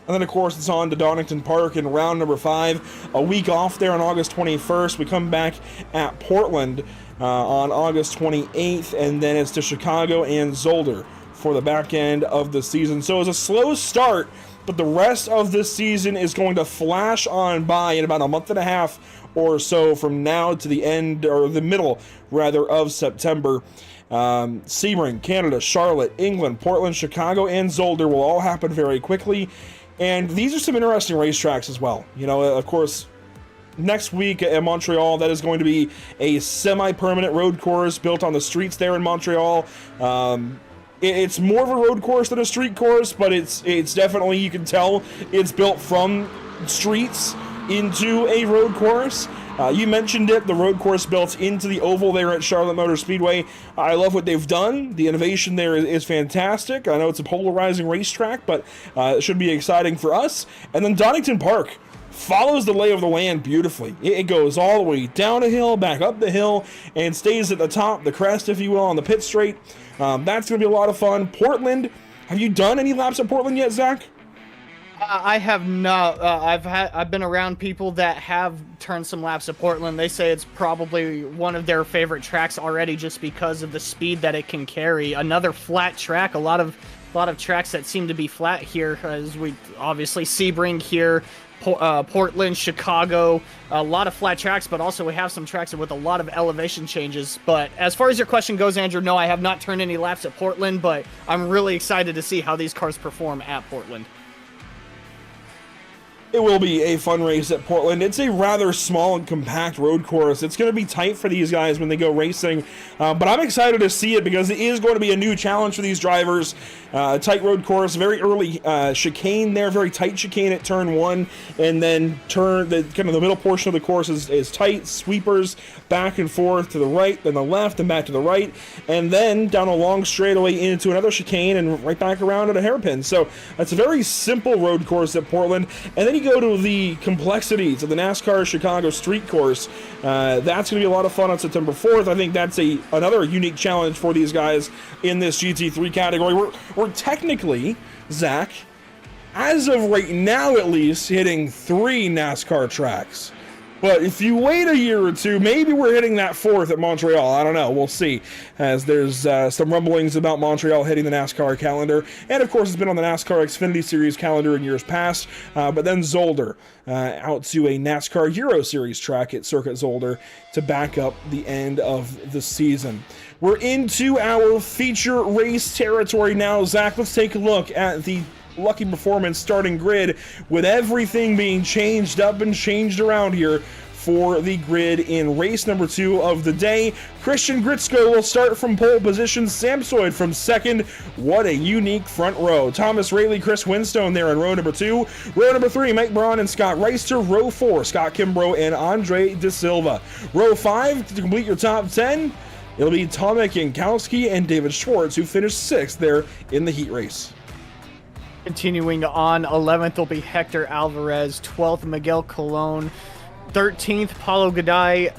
And then, of course, it's on to Donington Park in round number 5. A week off there on August 21st. We come back at Portland on August 28th, and then it's to Chicago and Zolder for the back end of the season. So it's a slow start, but the rest of this season is going to flash on by in about a month and a half or so from now to the end, or the middle, rather, of September. Sebring, Canada, Charlotte, England, Portland, Chicago, and Zolder will all happen very quickly. And these are some interesting racetracks as well. You know, of course, next week at Montreal, that is going to be a semi-permanent road course built on the streets there in Montreal. It's more of a road course than a street course, but it's definitely, you can tell it's built from streets into a road course. You mentioned it, the road course built into the oval there at Charlotte Motor Speedway. I love what they've done. The innovation there is fantastic. I know it's a polarizing racetrack, but it should be exciting for us. And then Donington Park follows the lay of the land beautifully. It goes all the way down a hill, back up the hill, and stays at the top, the crest, if you will, on the pit straight. That's going to be a lot of fun. Portland, have you done any laps at Portland yet, Zach? I have not. I've been around people that have turned some laps at Portland. They say it's probably one of their favorite tracks already, just because of the speed that it can carry. Another flat track. A lot of tracks that seem to be flat here, as we obviously Sebring here. Portland, Chicago, a lot of flat tracks, but also we have some tracks with a lot of elevation changes. But as far as your question goes, Andrew, no, I have not turned any laps at Portland, but I'm really excited to see how these cars perform at Portland. It will be a fun race at Portland. It's a rather small and compact road course. It's going to be tight for these guys when they go racing, but I'm excited to see it because it is going to be a new challenge for these drivers. Tight road course, very early chicane there, very tight chicane at turn 1, and then the middle portion of the course is tight, sweepers back and forth to the right, then the left, and back to the right, and then down a long straightaway into another chicane and right back around at a hairpin. So it's a very simple road course at Portland, and then you go to the complexities of the NASCAR Chicago street course. That's going to be a lot of fun on September 4th. I think that's another unique challenge for these guys in this GT3 category. We're technically, Zach, as of right now at least, hitting 3 NASCAR tracks. But if you wait a year or two, maybe we're hitting that 4th at Montreal. I don't know. We'll see, as there's some rumblings about Montreal hitting the NASCAR calendar. And, of course, it's been on the NASCAR Xfinity Series calendar in years past. But then Zolder out to a NASCAR Euro Series track at Circuit Zolder to back up the end of the season. We're into our feature race territory now. Zach, let's take a look at the Lucky Performance starting grid, with everything being changed up and changed around here for the grid in race number 2 of the day. Christian Gritsko will start from pole position, Samsoid from second. What a unique front row. Thomas Rayleigh, Chris Winstone there in row number 2. Row number 3, Mike Braun and Scott Reister. Row 4, Scott Kimbrough and Andre De Silva. Row 5, to complete your top 10, it'll be Tomek Jankowski and David Schwartz, who finished 6th there in the heat race. Continuing on, 11th will be Hector Alvarez, 12th Miguel Colon, 13th Paulo Gadai,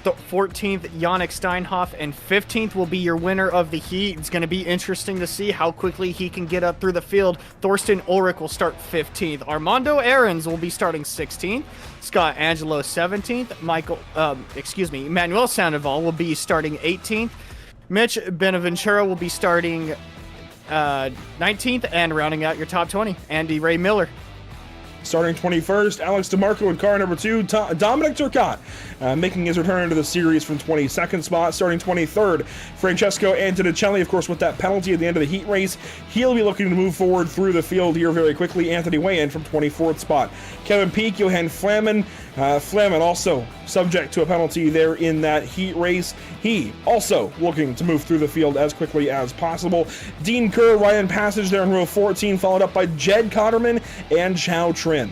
14th Yannick Steinhoff, and 15th will be your winner of the heat. It's going to be interesting to see how quickly he can get up through the field. Thorsten Ulrich will start 15th. Armando Aarons will be starting 16th. Scott Angelo 17th. Emmanuel Sandoval will be starting 18th. Mitch Benaventura will be starting 19th, and rounding out your top 20, Andy Ray Miller. Starting 21st, Alex DeMarco in car number 2. Dominic Turcotte making his return into the series from 22nd spot. Starting 23rd, Francesco Antonicelli, of course, with that penalty at the end of the heat race. He'll be looking to move forward through the field here very quickly. Anthony Wayan from 24th spot. Kevin Peake, Johan Flamen. Flamen also subject to a penalty there in that heat race. He also looking to move through the field as quickly as possible. Dean Kerr, Ryan Passage there in row 14, followed up by Jed Cotterman and Chow Trin.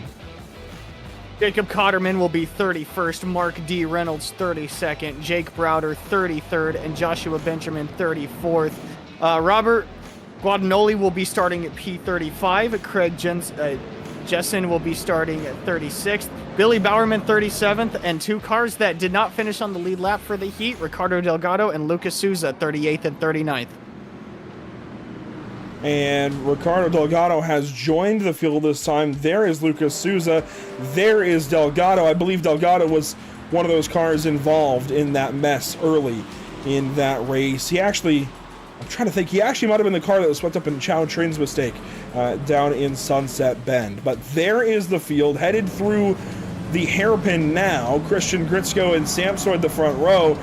Jacob Cotterman will be 31st, Mark D. Reynolds 32nd, Jake Browder 33rd, and Joshua Benjamin 34th. Robert Guadagnoli will be starting at P35, Craig Jessen will be starting at 36th, Billy Bowerman 37th, and 2 cars that did not finish on the lead lap for the heat, Ricardo Delgado and Lucas Souza 38th and 39th. And Ricardo Delgado has joined the field this time. There is Lucas Souza. There is Delgado. I believe Delgado was one of those cars involved in that mess early in that race. He actually might have been the car that was swept up in Chow Trin's mistake down in Sunset Bend. But there is the field, headed through the hairpin now. Christian Gritsko and Samsoid the front row.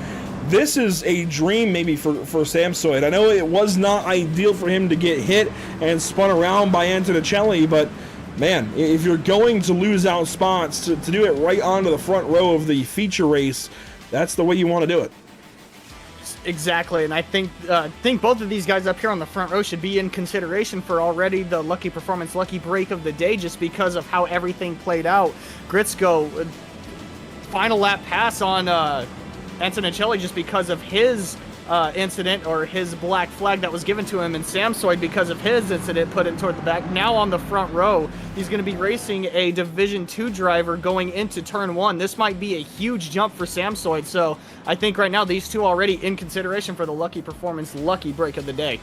This is a dream maybe for Samsoid. I know it was not ideal for him to get hit and spun around by Antonicelli, but man, if you're going to lose out spots, to do it right onto the front row of the feature race, that's the way you want to do it. Exactly, and I think both of these guys up here on the front row should be in consideration for already the lucky performance, lucky break of the day, just because of how everything played out. Gritzko, final lap pass on Antonelli just because of his incident, or his black flag that was given to him, and Samsoid, because of his incident, put it toward the back. Now on the front row, he's going to be racing a Division 2 driver going into turn 1. This might be a huge jump for Samsoid, so I think right now these two already in consideration for the lucky performance, lucky break of the day.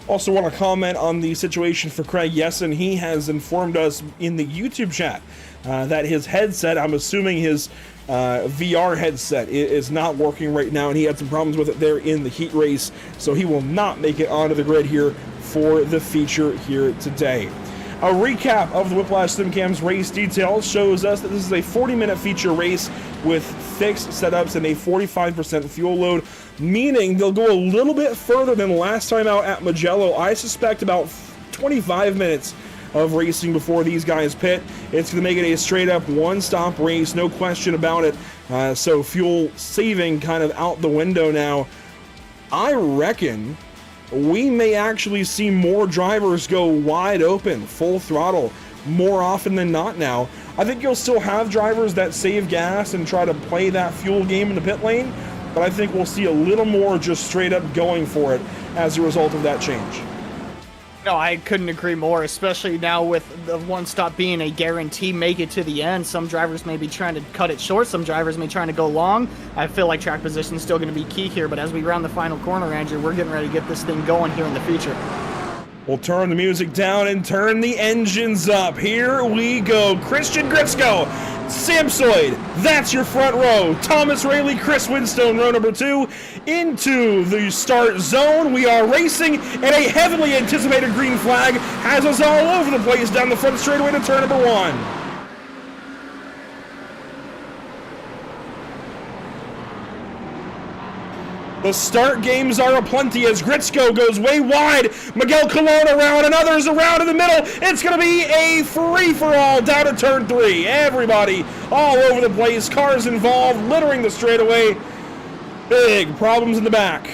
Also want to comment on the situation for Craig Yessen. He has informed us in the YouTube chat that his headset, I'm assuming his VR headset, is not working right now, and he had some problems with it there in the heat race, so he will not make it onto the grid here for the feature here today. A recap of the Whiplash SimCam's race details shows us that this is a 40-minute feature race with fixed setups and a 45% fuel load, meaning they'll go a little bit further than last time out at Mugello. I suspect about 25 minutes of racing before these guys pit. It's going to make it a straight-up one-stop race, no question about it. So fuel saving kind of out the window now. I reckon we may actually see more drivers go wide open, full throttle, more often than not now. I think you'll still have drivers that save gas and try to play that fuel game in the pit lane, but I think we'll see a little more just straight up going for it as a result of that change. No, I couldn't agree more, especially now with the one stop being a guarantee, make it to the end. Some drivers may be trying to cut it short, some drivers may be trying to go long. I feel like track position is still going to be key here, but as we round the final corner, Andrew, we're getting ready to get this thing going here in the future. We'll turn the music down and turn the engines up. Here we go. Christian Gritzko, Samsoid, that's your front row. Thomas Rayleigh, Chris Winstone, row number 2. Into the start zone. We are racing, and a heavily anticipated green flag has us all over the place down the front straightaway to turn number 1. The start games are aplenty as Gritzko goes way wide. Miguel Colon around and others around in the middle. It's going to be a free-for-all down to turn 3. Everybody all over the place. Cars involved, littering the straightaway. Big problems in the back.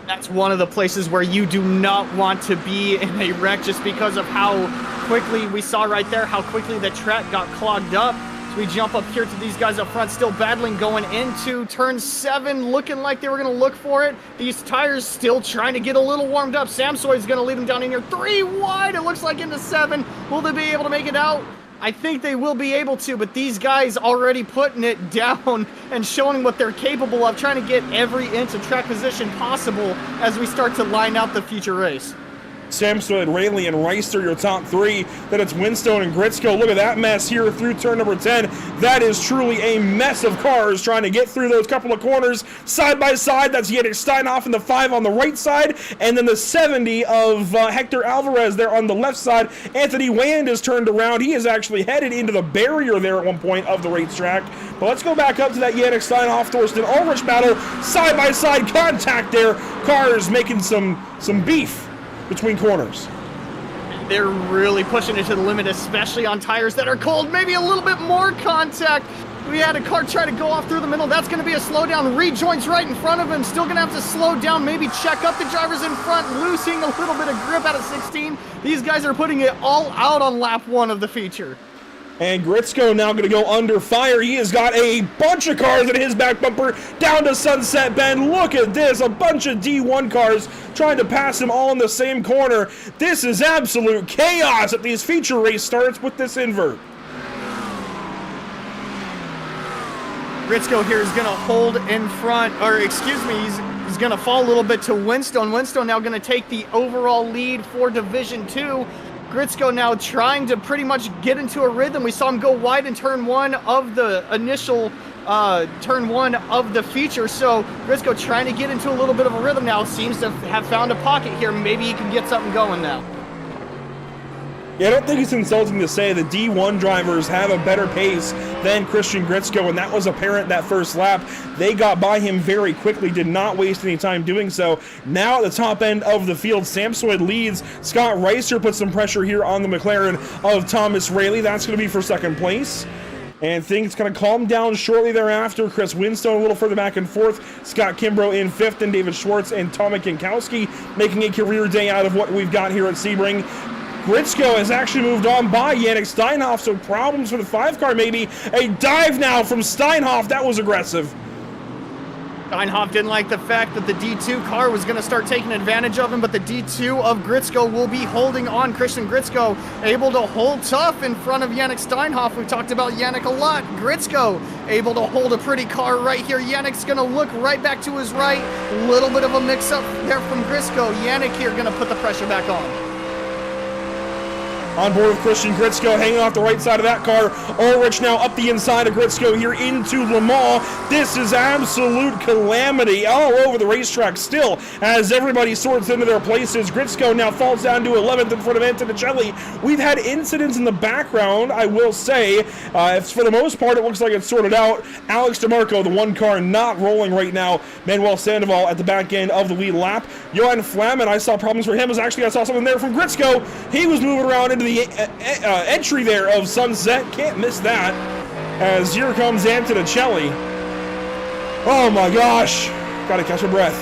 That's one of the places where you do not want to be in a wreck, just because of how quickly we saw right there, how quickly the track got clogged up. We jump up here to these guys up front, still battling going into turn 7, looking like they were going to look for it. These tires still trying to get a little warmed up. Samsoid's going to lead them down in here 3 wide, it looks like, into 7. Will they be able to make it out? I think they will be able to, but these guys already putting it down and showing what they're capable of, trying to get every inch of track position possible as we start to line out the future race. Samsoid, Rayleigh, and Reister, your top 3. Then it's Winstone and Gritzko. Look at that mess here through turn number 10. That is truly a mess of cars trying to get through those couple of corners side by side. That's Yannick Steinhoff in the 5 on the right side, and then the 70 of Hector Alvarez there on the left side. Anthony Wand is turned around. He is actually headed into the barrier there at one point of the racetrack. But let's go back up to that Yannick Steinhoff, Thorsten Ulrich battle. Side by side contact there. Cars making some beef between corners. They're really pushing it to the limit, especially on tires that are cold. Maybe a little bit more contact. We had a car try to go off through the middle. That's going to be a slowdown. Rejoins right in front of him. Still going to have to slow down, maybe check up the drivers in front, losing a little bit of grip out of 16. These guys are putting it all out on lap 1 of the feature. And Gritzko now going to go under fire. He has got a bunch of cars in his back bumper down to Sunset Bend. Look at this, a bunch of D1 cars trying to pass him all in the same corner. This is absolute chaos at these feature race starts with this invert. Gritzko here is going to hold in front, or excuse me, he's going to fall a little bit to Winstone. Winstone now going to take the overall lead for Division 2. Gritzko now trying to pretty much get into a rhythm. We saw him go wide in turn 1 of the initial turn 1 of the feature. So Gritzko trying to get into a little bit of a rhythm now. Seems to have found a pocket here. Maybe he can get something going now. Yeah, I don't think it's insulting to say the D1 drivers have a better pace than Christian Gritzko, and that was apparent that first lap. They got by him very quickly, did not waste any time doing so. Now at the top end of the field, Samsoid leads. Scott Reister puts some pressure here on the McLaren of Thomas Rayleigh. That's going to be for second place. And things kind of calmed down shortly thereafter. Chris Winstone a little further back and forth. Scott Kimbrough in 5th, and David Schwartz and Tomek Jankowski making a career day out of what we've got here at Sebring. Gritsko has actually moved on by Yannick Steinhoff, so problems for the 5 car maybe. A dive now from Steinhoff. That was aggressive. Steinhoff didn't like the fact that the D2 car was going to start taking advantage of him, but the D2 of Gritsko will be holding on. Christian Gritsko able to hold tough in front of Yannick Steinhoff. We talked about Yannick a lot. Gritsko able to hold a pretty car right here. Yannick's going to look right back to his right. Little bit of a mix-up there from Gritsko. Yannick here going to put the pressure back on. On board with Christian Gritsko, hanging off the right side of that car. Ulrich now up the inside of Gritsko here into Le Mans. This is absolute calamity all over the racetrack still as everybody sorts into their places. Gritsko now falls down to 11th in front of Antonelli. We've had incidents in the background, I will say. For the most part, it looks like it's sorted out. Alex DeMarco, the 1 car, not rolling right now. Manuel Sandoval at the back end of the lead lap. Johan Flamen, I saw problems for him. Actually, I saw something there from Gritsko. He was moving around into the entry there of Sunset. Can't miss that. As here comes Antonelli. Oh my gosh. Gotta catch a breath.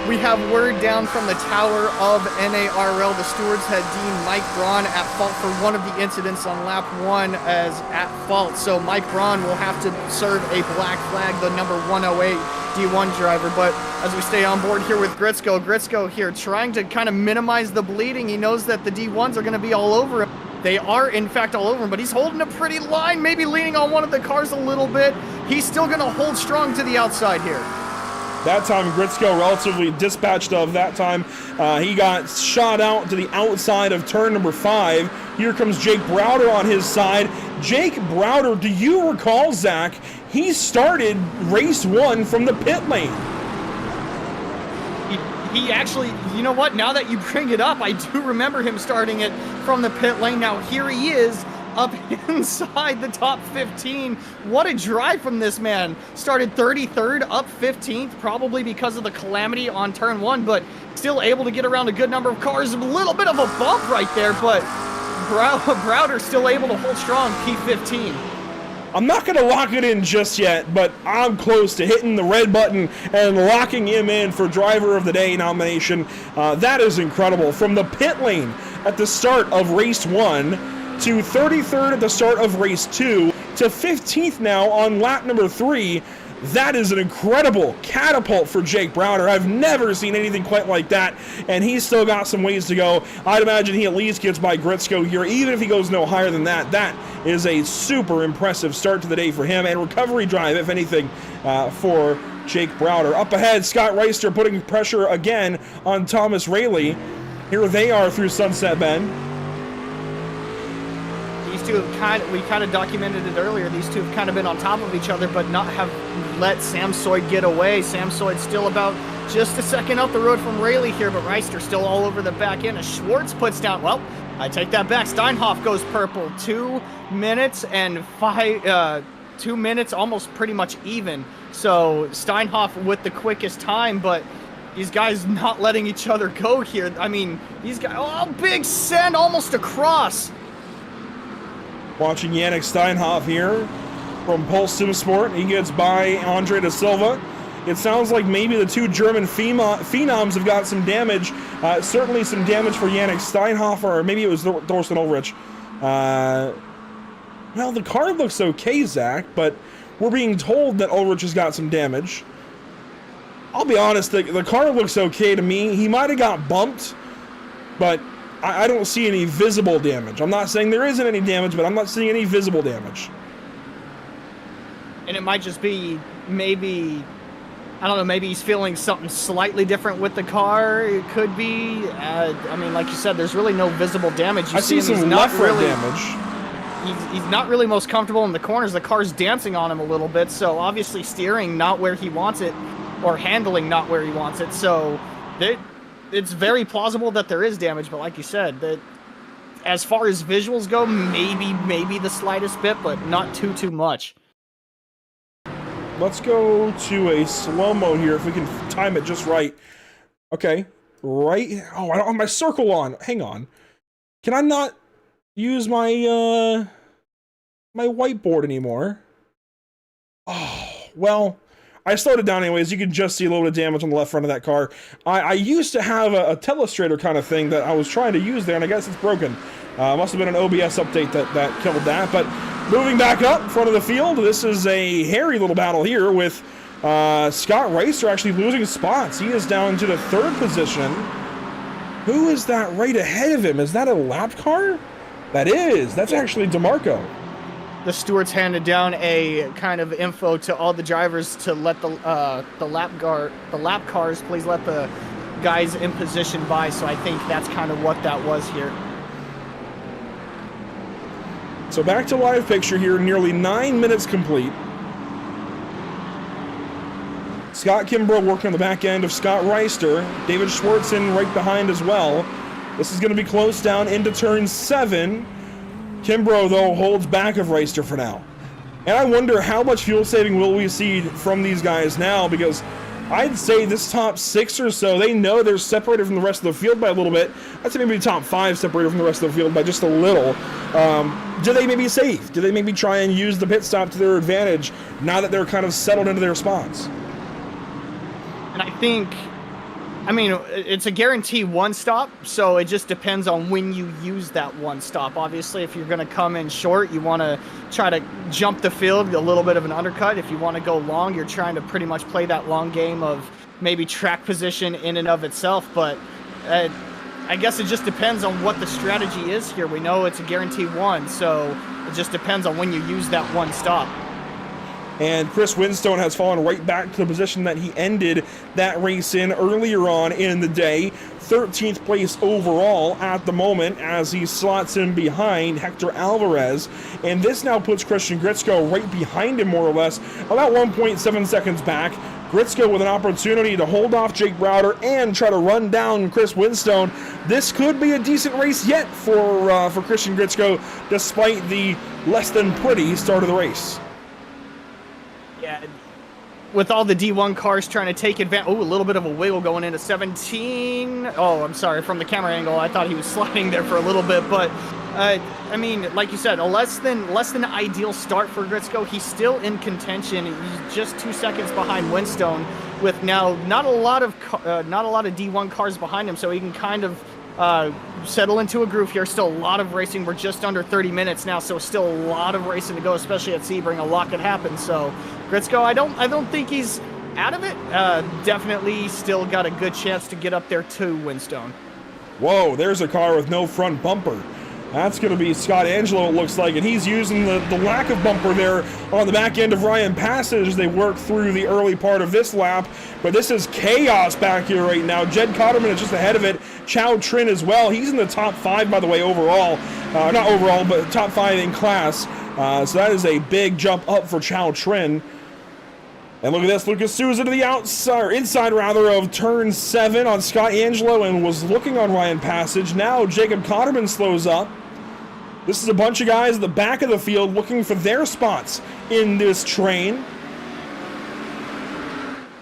We have word down from the tower of NARL. The stewards had deemed Mike Braun at fault for one of the incidents on lap 1 as at fault. So Mike Braun will have to serve a black flag, the number 108 D1 driver. But as we stay on board here with Gritsko here trying to kind of minimize the bleeding. He knows that the D1s are going to be all over him. They are, in fact, all over him, but he's holding a pretty line, maybe leaning on one of the cars a little bit. He's still going to hold strong to the outside here. That time, Gritsko relatively dispatched of that time. He got shot out to the outside of turn number 5. Here comes Jake Browder on his side. Jake Browder, do you recall, Zach, he started race 1 from the pit lane. He actually, you know what, now that you bring it up, I do remember him starting it from the pit lane. Now here he is up inside the top 15. What a drive from this man. Started 33rd, up 15th, probably because of the calamity on turn 1, but still able to get around a good number of cars. A little bit of a bump right there, but Browder still able to hold strong, P15. I'm not going to lock it in just yet, but I'm close to hitting the red button and locking him in for Driver of the Day nomination. That is incredible. From the pit lane at the start of race 1 to 33rd at the start of race 2 to 15th now on lap number 3. That is an incredible catapult for Jake Browder. I've never seen anything quite like that, and he's still got some ways to go. I'd imagine he at least gets by Gritsko here, even if he goes no higher than that. That is a super impressive start to the day for him, and recovery drive, if anything, for Jake Browder. Up ahead, Scott Reister putting pressure again on Thomas Rayleigh. Here they are through Sunset Bend. These two have we kind of documented it earlier. These two have kind of been on top of each other, but not have let Sam Soyd get away. Sam Soyd still about just a second up the road from Rayleigh here, but Reister still all over the back end. As Schwartz puts down, well, I take that back. Steinhoff goes purple. 2 minutes and 2 minutes, almost pretty much even. So Steinhoff with the quickest time, but these guys not letting each other go here. I mean, these guys, oh, big send almost across. Watching Yannick Steinhoff here from Pulse Sim Sport. He gets by Andre da Silva. It sounds like maybe the 2 German phenoms have got some damage. Certainly some damage for Yannick Steinhoff, or maybe it was Thorsten Ulrich. Well, the car looks okay, Zach, but we're being told that Ulrich has got some damage. I'll be honest, the car looks okay to me. He might have got bumped, but I don't see any visible damage. I'm not saying there isn't any damage, but I'm not seeing any visible damage. And it might just be maybe, I don't know, maybe he's feeling something slightly different with the car. It could be. I mean, like you said, there's really no visible damage. I see some left foot damage. He's not really most comfortable in the corners. The car's dancing on him a little bit, so obviously steering not where he wants it, or handling not where he wants it. So it's very plausible that there is damage, but like you said, that as far as visuals go, maybe the slightest bit, but not too much. Let's go to a slow-mo here if we can time it just right. Okay, right. Oh, I don't have my circle on. Hang on. Can I not use my my whiteboard anymore. Oh, well, I slowed it down anyways. You can just see a little bit of damage on the left front of that car. I used to have a telestrator kind of thing that I was trying to use there, and I guess it's broken. Must have been an OBS update that killed that. But moving back up front of the field, this is a hairy little battle here with Scott Reister actually losing spots. He is down to the 3rd position. Who is that right ahead of him? Is that a lap car? That is. That's actually DeMarco. The stewards handed down a kind of info to all the drivers to let the lap cars please let the guys in position by. So I think that's kind of what that was here. So back to live picture here, nearly 9 minutes complete. Scott Kimbrough working on the back end of Scott Reister. David Schwartzen right behind as well. This is going to be close down into turn 7. Kimbrough, though, holds back of Reister for now. And I wonder how much fuel saving will we see from these guys now, because I'd say this top 6 or so, they know they're separated from the rest of the field by a little bit. I'd say maybe top 5 separated from the rest of the field by just a little. Do they maybe save? Do they maybe try and use the pit stop to their advantage now that they're kind of settled into their spots? And I think, I mean, it's a guarantee 1 stop, so it just depends on when you use that 1 stop. Obviously, if you're going to come in short, you want to try to jump the field, a little bit of an undercut. If you want to go long, you're trying to pretty much play that long game of maybe track position in and of itself. But I guess it just depends on what the strategy is here. We know it's a guarantee 1, so it just depends on when you use that 1 stop. And Chris Winstone has fallen right back to the position that he ended that race in earlier on in the day. 13th place overall at the moment as he slots in behind Hector Alvarez. And this now puts Christian Gritzko right behind him more or less, about 1.7 seconds back. Gritzko with an opportunity to hold off Jake Browder and try to run down Chris Winstone. This could be a decent race yet for Christian Gritzko, despite the less than pretty start of the race. Yeah, with all the D1 cars trying to take advantage. Oh, a little bit of a wiggle going into 17. Oh, I'm sorry, from the camera angle, I thought he was sliding there for a little bit, but I mean, like you said, a less than ideal start for Gritzko. He's still in contention. He's just 2 seconds behind Winstone, with now not a lot of D1 cars behind him, so he can kind of settle into a groove here. Still a lot of racing. We're just under 30 minutes now, so still a lot of racing to go, especially at Sebring. A lot could happen. So Gritzko, I don't think he's out of it. Definitely still got a good chance to get up there to Winstone. Whoa, there's a car with no front bumper. That's going to be Scott Angelo, it looks like, and he's using the lack of bumper there on the back end of Ryan Passage as they work through the early part of this lap. But this is chaos back here right now. Jed Cotterman is just ahead of it. Chow Trin as well. He's in the top 5, by the way, overall. Not overall, but top 5 in class. So that is a big jump up for Chow Trin. And look at this, Lucas Souza to the outside, or inside rather, of turn 7 on Scott Angelo and was looking on Ryan Passage. Now Jacob Cotterman slows up. This is a bunch of guys at the back of the field looking for their spots in this train.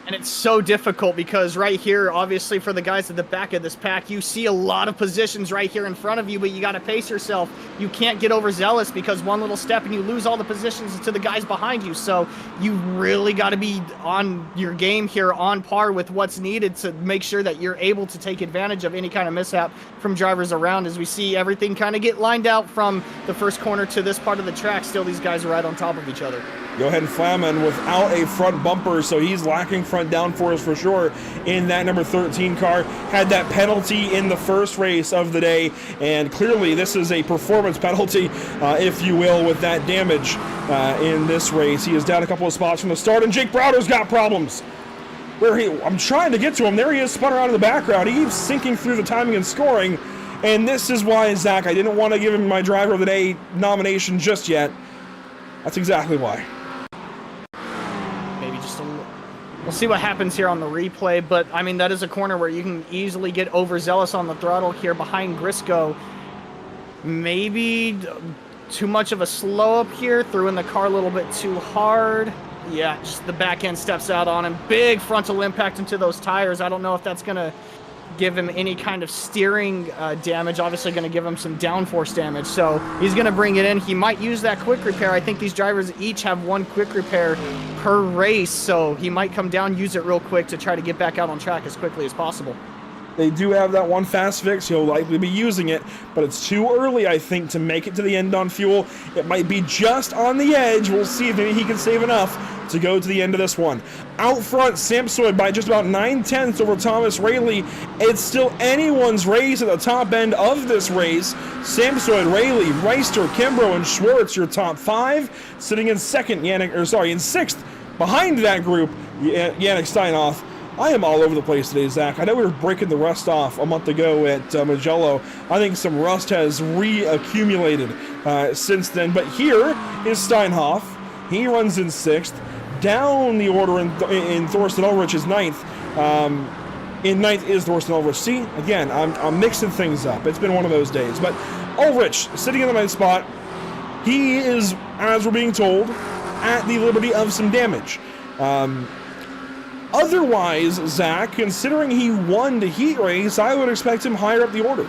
And it's so difficult because right here, obviously for the guys at the back of this pack, you see a lot of positions right here in front of you, but you got to pace yourself. You can't get overzealous because one little step and you lose all the positions to the guys behind you. So you really got to be on your game here, on par with what's needed to make sure that you're able to take advantage of any kind of mishap from drivers around. As we see everything kind of get lined out from the first corner to this part of the track, still these guys are right on top of each other. Johan Flaman without a front bumper, so he's lacking front downforce for sure in that number 13 car. Had that penalty in the first race of the day, and clearly this is a performance penalty, if you will, with that damage in this race. He is down a couple of spots from the start, and Jake Browder's got problems. I'm trying to get to him. There he is, spun around in the background. He keeps sinking through the timing and scoring, and this is why, Zach, I didn't want to give him my Driver of the Day nomination just yet. That's exactly why. We'll see what happens here on the replay, but I mean, that is a corner where you can easily get overzealous on the throttle here behind Gritzko. Maybe too much of a slow up here, threw in the car a little bit too hard. Yeah, just the back end steps out on him. Big frontal impact into those tires. I don't know if that's going to give him any kind of steering damage. Obviously going to give him some downforce damage. So he's going to bring it in. He might use that quick repair. I think these drivers each have 1 quick repair per race. So he might come down, use it real quick to try to get back out on track as quickly as possible. They do have that 1 fast fix. He'll likely be using it, but it's too early, I think, to make it to the end on fuel. It might be just on the edge. We'll see if maybe he can save enough to go to the end of this one. Out front, Samsoid by just about 9/10 over Thomas Rayleigh. It's still anyone's race at the top end of this race. Samsoid, Rayleigh, Reister, Kimbrough, and Schwartz, your top 5. Sitting in in 6th, behind that group, Yannick Steinhoff. I am all over the place today, Zach. I know we were breaking the rust off a month ago at Mugello. I think some rust has reaccumulated since then. But here is Steinhoff. He runs in 6th. Down the order in Thorsten Ulrich is 9th. In 9th is Thorsten Ulrich. See, again, I'm mixing things up. It's been one of those days. But Ulrich, sitting in the 9th spot, he is, as we're being told, at the liberty of some damage. Otherwise, Zach, considering he won the heat race, I would expect him higher up the order.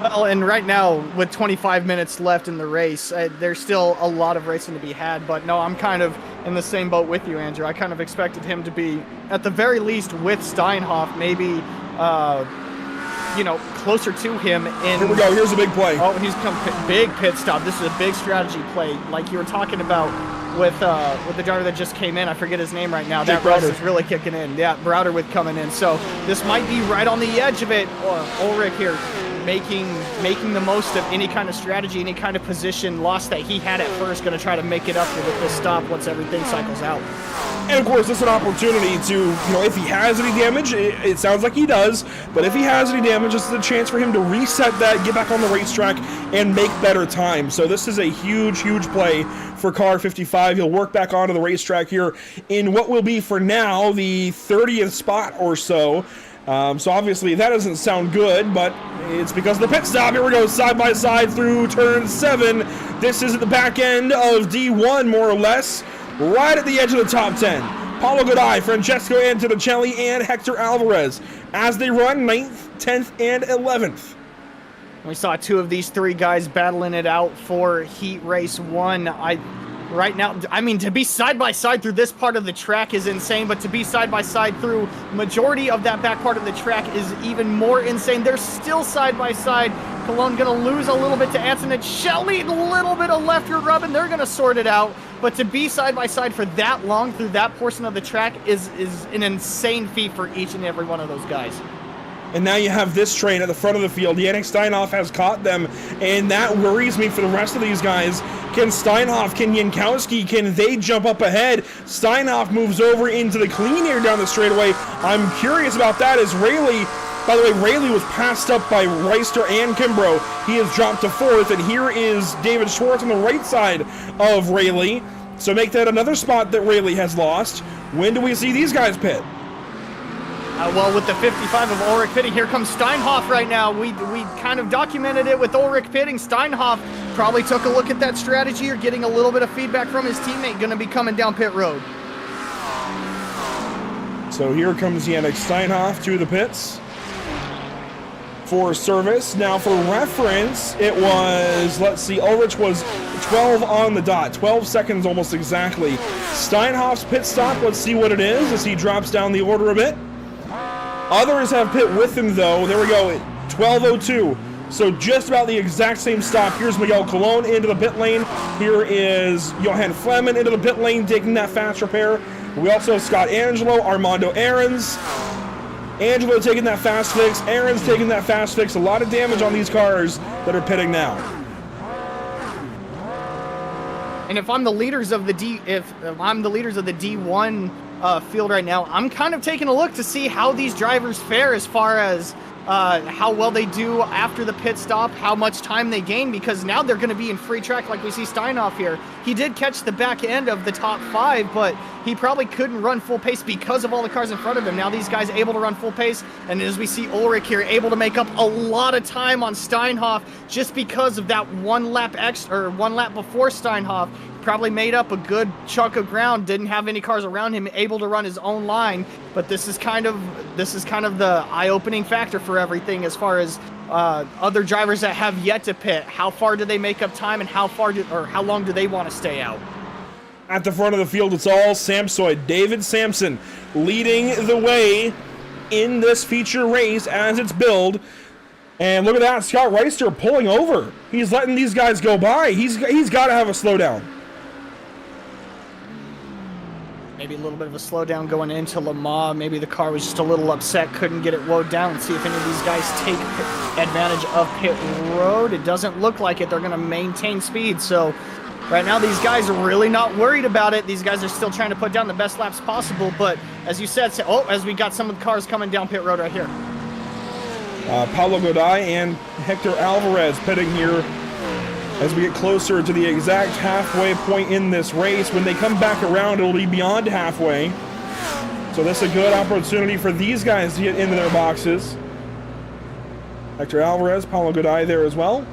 Well, and right now, with 25 minutes left in the race, there's still a lot of racing to be had. But no, I'm kind of in the same boat with you, Andrew. I kind of expected him to be, at the very least, with Steinhoff, maybe, closer to him. Here we go. Here's a big play. Oh, he's come big pit stop. This is a big strategy play, like you were talking about with the driver that just came in. I forget his name right now. That rust is really kicking in. Yeah, Browder with coming in. So this might be right on the edge of it. Ulrich here making the most of any kind of strategy, any kind of position loss that he had at first, going to try to make it up with this stop once everything cycles out. And of course, this is an opportunity to, if he has any damage, it sounds like he does, but if he has any damage, this is a chance for him to reset that, get back on the racetrack, and make better time. So this is a huge, huge play for car 55. He'll work back onto the racetrack here in what will be, for now, the 30th spot or so. So obviously that doesn't sound good, but it's because of the pit stop. Here we go, side by side through turn 7. This is at the back end of D1, more or less, right at the edge of the top 10. Paulo Godoy, Francesco Antonelli, and Hector Alvarez as they run 9th, 10th, and 11th. We saw 2 of these 3 guys battling it out for Heat Race 1. Right now, I mean, to be side-by-side through this part of the track is insane, but to be side-by-side through majority of that back part of the track is even more insane. They're still side-by-side. Cologne going to lose a little bit to Antonin. Shelley, a little bit of left rear rub, and they're going to sort it out. But to be side-by-side for that long through that portion of the track is an insane feat for each and every one of those guys. And now you have this train at the front of the field. Yannick Steinhoff has caught them, and that worries me for the rest of these guys. Can Steinhoff, can Jankowski, can they jump up ahead? Steinhoff moves over into the clean air down the straightaway. I'm curious about that as Rayleigh, by the way, Rayleigh was passed up by Reister and Kimbrough. He has dropped to 4th, and here is David Schwartz on the right side of Rayleigh. So make that another spot that Rayleigh has lost. When do we see these guys pit? Well, with the 55 of Ulrich pitting, here comes Steinhoff right now. We kind of documented it with Ulrich pitting. Steinhoff probably took a look at that strategy or getting a little bit of feedback from his teammate. Going to be coming down pit road. So here comes Yannick Steinhoff to the pits for service. Now for reference, it was, let's see, Ulrich was 12 on the dot, 12 seconds almost exactly. Steinhoff's pit stop, let's see what it is as he drops down the order a bit. Others have pit with him, though. There we go, 12:02. So just about the exact same stop. Here's Miguel Colon into the pit lane. Here is Johan Fleming into the pit lane, taking that fast repair. We also have Scott Angelo, Armando Aarons. Angelo taking that fast fix. Aarons taking that fast fix. A lot of damage on these cars that are pitting now. And if I'm the leaders of the D1 field right now, I'm kind of taking a look to see how these drivers fare as far as how well they do after the pit stop, how much time they gain, because now they're going to be in free track like we see Steinhoff here. He did catch the back end of the top 5, but he probably couldn't run full pace because of all the cars in front of him. Now these guys able to run full pace, and as we see Ulrich here able to make up a lot of time on Steinhoff just because of that one lap before Steinhoff probably made up a good chunk of ground, didn't have any cars around him, able to run his own line. But this is kind of the eye-opening factor for everything as far as other drivers that have yet to pit. How far do they make up time, and how long do they want to stay out? At the front of the field, it's all Samsoid. David Sampson leading the way in this feature race as it's billed. And look at that, Scott Reister pulling over. He's letting these guys go by. He's got to have a slowdown. Maybe a little bit of a slowdown going into Le Mans. Maybe the car was just a little upset, couldn't get it woed down. Let's see if any of these guys take advantage of pit road. It doesn't look like it. They're going to maintain speed. So right now, these guys are really not worried about it. These guys are still trying to put down the best laps possible. But as you said, as we got some of the cars coming down pit road right here. Paulo Goday and Hector Alvarez pitting here as we get closer to the exact halfway point in this race. When they come back around, it'll be beyond halfway. So this is a good opportunity for these guys to get into their boxes. Hector Alvarez, Paulo Goday there as well.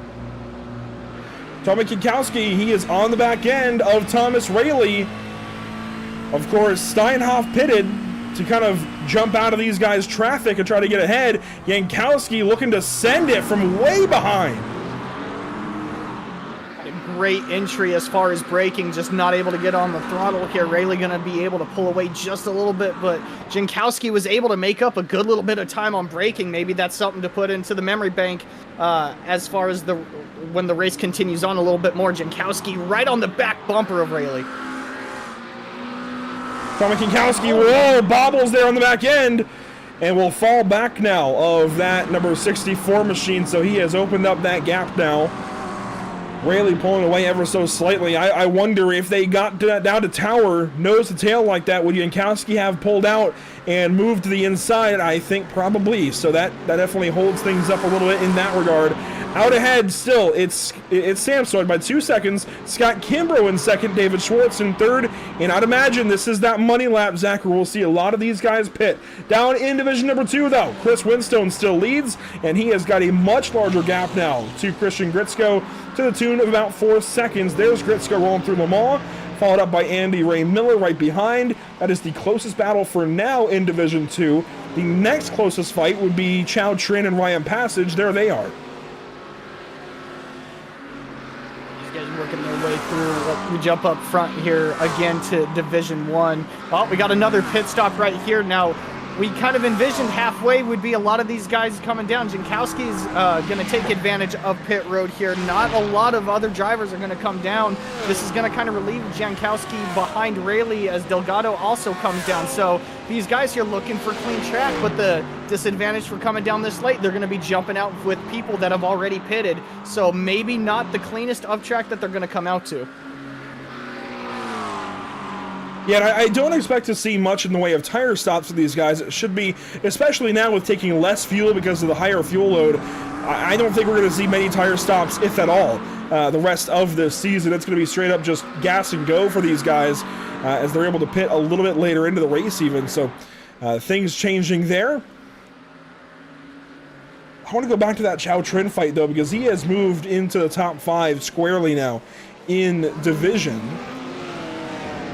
Tommy Kwiatkowski, he is on the back end of Thomas Rayleigh. Of course, Steinhoff pitted to kind of jump out of these guys' traffic and try to get ahead. Jankowski looking to send it from way behind. A great entry as far as braking, just not able to get on the throttle here. Rayleigh going to be able to pull away just a little bit, but Jankowski was able to make up a good little bit of time on braking. Maybe that's something to put into the memory bank as far as when the race continues on a little bit more. Jankowski right on the back bumper of Rayleigh. Tommy Kwiatkowski, whoa, bobbles there on the back end, and will fall back now of that number 64 machine, so he has opened up that gap now. Rayleigh pulling away ever so slightly. I wonder if they got down to tower, nose to tail like that, would Jankowski have pulled out and moved to the inside? I think probably. So that definitely holds things up a little bit in that regard. Out ahead still, it's Samsoid by 2 seconds. Scott Kimbrough in second, David Schwartz in third. And I'd imagine this is that money lap, Zach, where we'll see a lot of these guys pit. Down in division number 2, though, Chris Winstone still leads, and he has got a much larger gap now to Christian Gritzko to the tune of about 4 seconds. There's Gritzko rolling through Le Mans, followed up by Andy Ray Miller right behind. That is the closest battle for now in Division 2. The next closest fight would be Chao Trin and Ryan Passage. There they are. These guys working their way through. We jump up front here again to Division 1. Oh, we got another pit stop right here. Now, we kind of envisioned halfway would be a lot of these guys coming down. Jankowski's going to take advantage of pit road here. Not a lot of other drivers are going to come down. This is going to kind of relieve Jankowski behind Rayleigh as Delgado also comes down. So these guys here looking for clean track, but the disadvantage for coming down this late, they're going to be jumping out with people that have already pitted. So maybe not the cleanest of track that they're going to come out to. Yeah, I don't expect to see much in the way of tire stops for these guys. It should be, especially now with taking less fuel because of the higher fuel load, I don't think we're going to see many tire stops, if at all, the rest of this season. It's going to be straight up just gas and go for these guys as they're able to pit a little bit later into the race even. So things changing there. I want to go back to that Chao Trin fight, though, because he has moved into the top 5 squarely now in division.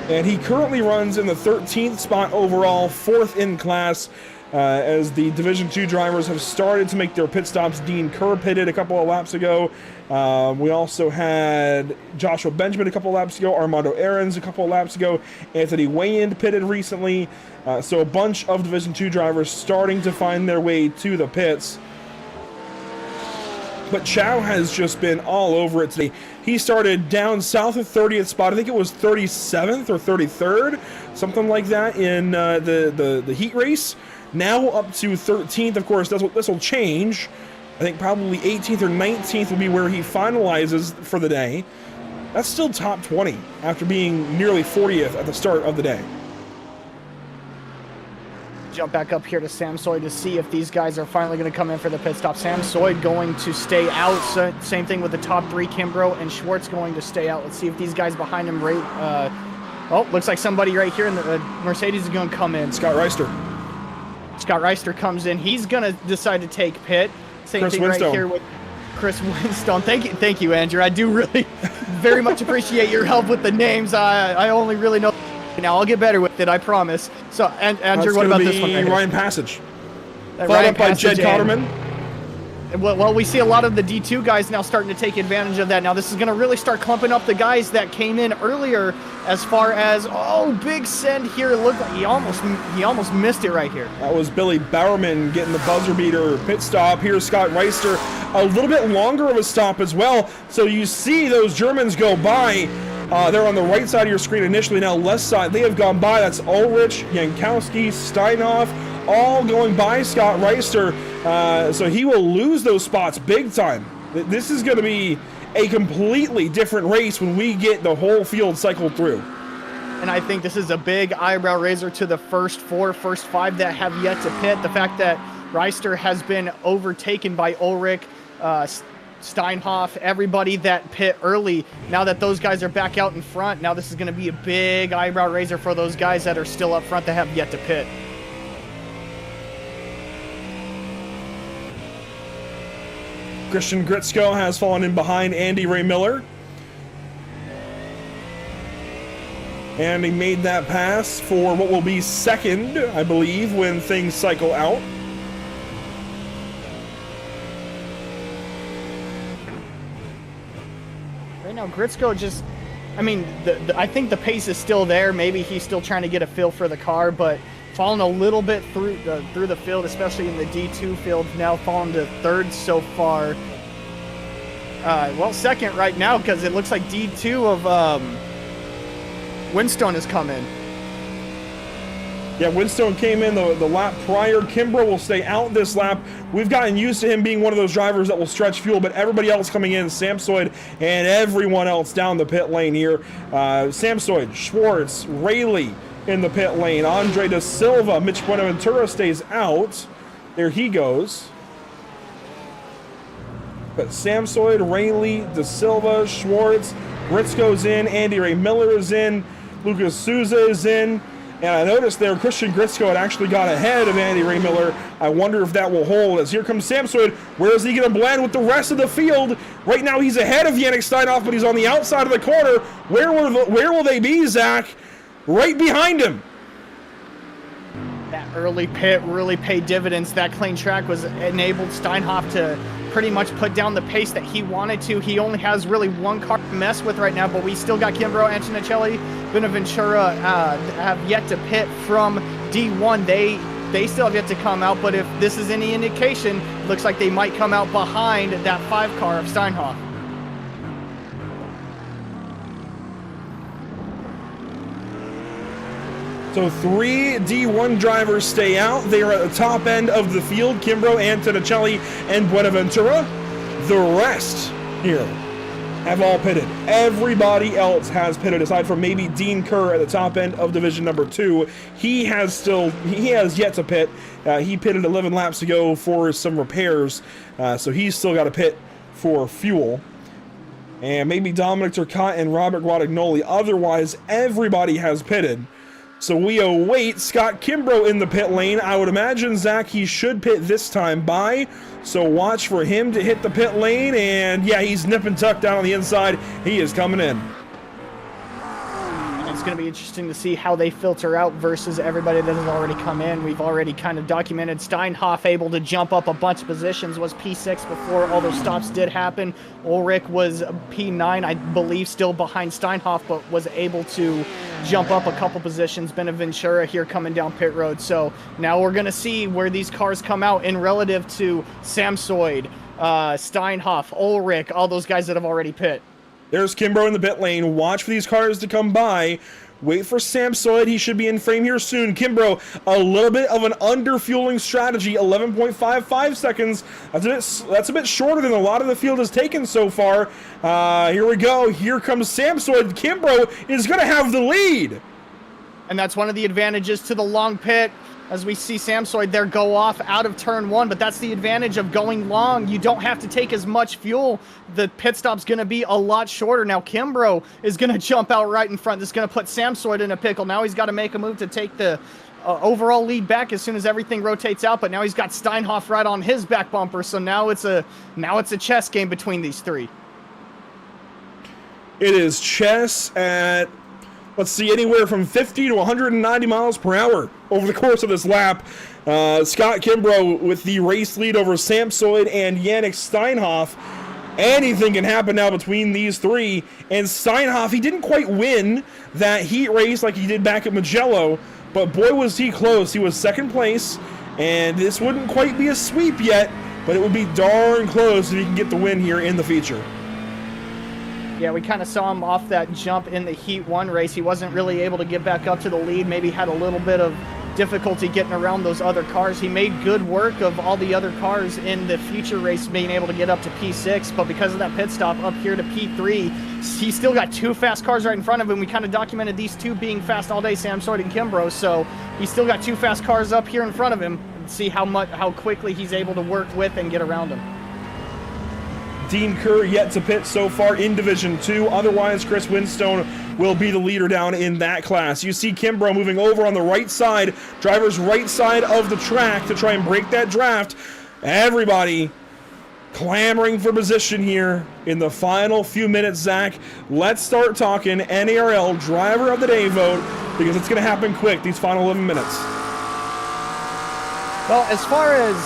And he currently runs in the 13th spot overall, 4th in class, as the Division 2 drivers have started to make their pit stops. Dean Kerr pitted a couple of laps ago. We also had Joshua Benjamin a couple of laps ago, Armando Aarons a couple of laps ago, Anthony Wayand pitted recently. So a bunch of Division 2 drivers starting to find their way to the pits. But Chao has just been all over it today. He started down south of 30th spot. I think it was 37th or 33rd, something like that in the heat race. Now up to 13th. Of course, this will change. I think probably 18th or 19th will be where he finalizes for the day. That's still top 20 after being nearly 40th at the start of the day. Jump back up here to Samsoid to see if these guys are finally going to come in for the pit stop. Samsoid going to stay out. So, same thing with the top 3, Kimbrough and Schwartz going to stay out. Let's see if these guys behind him rate. Oh, looks like somebody right here in the Mercedes is going to come in. Scott Reister. Scott Reister comes in. He's going to decide to take pit. Same Chris thing Winstone. Right here with Chris Winstone. Thank you, Andrew. I do really very much appreciate your help with the names. I only really know now. I'll get better with it, I promise. So, and Andrew, what about this one? Right Ryan Passage. Ryan Followed up by Passage Jed Cotterman. Well, we see a lot of the D2 guys now starting to take advantage of that. Now, this is going to really start clumping up the guys that came in earlier as far as, oh, big send here. Look like he almost missed it right here. That was Billy Bowerman getting the buzzer beater pit stop. Here's Scott Reister, a little bit longer of a stop as well. So you see those Germans go by. They're on the right side of your screen initially, now left side. They have gone by. That's Ulrich, Jankowski, Steinhoff, all going by Scott Reister. So he will lose those spots big time. This is going to be a completely different race when we get the whole field cycled through. And I think this is a big eyebrow raiser to the first five that have yet to pit. The fact that Reister has been overtaken by Ulrich, Steinhoff, everybody that pit early. Now that those guys are back out in front, now this is going to be a big eyebrow raiser for those guys that are still up front that have yet to pit. Christian Gritzko has fallen in behind Andy Ray Miller. And he made that pass for what will be second, I believe, when things cycle out. Right now, Gritzko just, I mean, I think the pace is still there. Maybe he's still trying to get a feel for the car, but falling a little bit through the field, especially in the D2 field, now falling to third so far. Well, second right now, because it looks like D2 of Winstone has come in. Yeah, Winstone came in the lap prior. Kimbrough will stay out this lap. We've gotten used to him being one of those drivers that will stretch fuel, but everybody else coming in, Samsoid and everyone else down the pit lane here. Samsoid, Schwartz, Rayleigh in the pit lane. Andre Da Silva, Mitch Buenaventura stays out. There he goes. But Samsoid, Rayleigh, Da Silva, Schwartz, Gritzko's in, Andy Ray Miller is in, Lucas Souza is in. And I noticed there Christian Gritzko had actually got ahead of Andy Ray Miller. I wonder if that will hold, as here comes Samsoid. Where is he going to blend with the rest of the field? Right now he's ahead of Yannick Steinhoff, but he's on the outside of the corner. Where will they be, Zach? Right behind him. That early pit really paid dividends. That clean track was enabled Steinhoff to pretty much put down the pace that he wanted to. He only has really one car to mess with right now, but we still got Kimbrough, Antonicelli, Bonaventura have yet to pit from D1. They still have yet to come out, but if this is any indication, it looks like they might come out behind that 5 car of Steinhoff. So 3 D1 drivers stay out. They are at the top end of the field. Kimbrough, Antonicelli, and Buenaventura. The rest here have all pitted. Everybody else has pitted, aside from maybe Dean Kerr at the top end of division number 2. He has yet to pit. He pitted 11 laps ago for some repairs, so he's still got to pit for fuel. And maybe Dominic Turcotte and Robert Guadagnoli. Otherwise, everybody has pitted. So we await Scott Kimbrough in the pit lane. I would imagine, Zach, he should pit this time by. So watch for him to hit the pit lane. And yeah, he's nip and tuck down on the inside. He is coming in. It's going to be interesting to see how they filter out versus everybody that has already come in. We've already kind of documented Steinhoff able to jump up a bunch of positions, was P6 before all those stops did happen. Ulrich was P9, I believe, still behind Steinhoff, but was able to jump up a couple positions. Bonaventura here coming down pit road. So now we're going to see where these cars come out in relative to Samsoid, Steinhoff, Ulrich, all those guys that have already pit. There's Kimbrough in the pit lane. Watch for these cars to come by. Wait for Samsoid. He should be in frame here soon. Kimbrough, a little bit of an under-fueling strategy. 11.55 seconds. That's a bit shorter than a lot of the field has taken so far. Here we go. Here comes Samsoid. Kimbrough is going to have the lead. And that's one of the advantages to the long pit. As we see Samsoid there go off out of turn 1, but that's the advantage of going long. You don't have to take as much fuel. The pit stop's going to be a lot shorter. Now Kimbrough is going to jump out right in front. This is going to put Samsoid in a pickle. Now he's got to make a move to take the overall lead back as soon as everything rotates out, but now he's got Steinhoff right on his back bumper, so now it's a chess game between these three. It is chess at, let's see, anywhere from 50 to 190 miles per hour over the course of this lap. Scott Kimbrough with the race lead over Samsoid and Yannick Steinhoff. Anything can happen now between these three. And Steinhoff, he didn't quite win that heat race like he did back at Mugello, but boy was he close. He was second place, and this wouldn't quite be a sweep yet, but it would be darn close if he can get the win here in the feature. Yeah, we kind of saw him off that jump in the Heat 1 race. He wasn't really able to get back up to the lead, maybe had a little bit of difficulty getting around those other cars. He made good work of all the other cars in the future race being able to get up to P6, but because of that pit stop up here to P3, he still got two fast cars right in front of him. We kind of documented these two being fast all day, Samsoid and Kimbrough, so he still got two fast cars up here in front of him. See how quickly he's able to work with and get around him. Dean Kerr yet to pit so far in Division 2. Otherwise, Chris Winstone will be the leader down in that class. You see Kimbrough moving over on the right side, driver's right side of the track to try and break that draft. Everybody clamoring for position here in the final few minutes, Zach. Let's start talking NARL Driver of the Day vote, because it's going to happen quick, these final 11 minutes. Well, as far as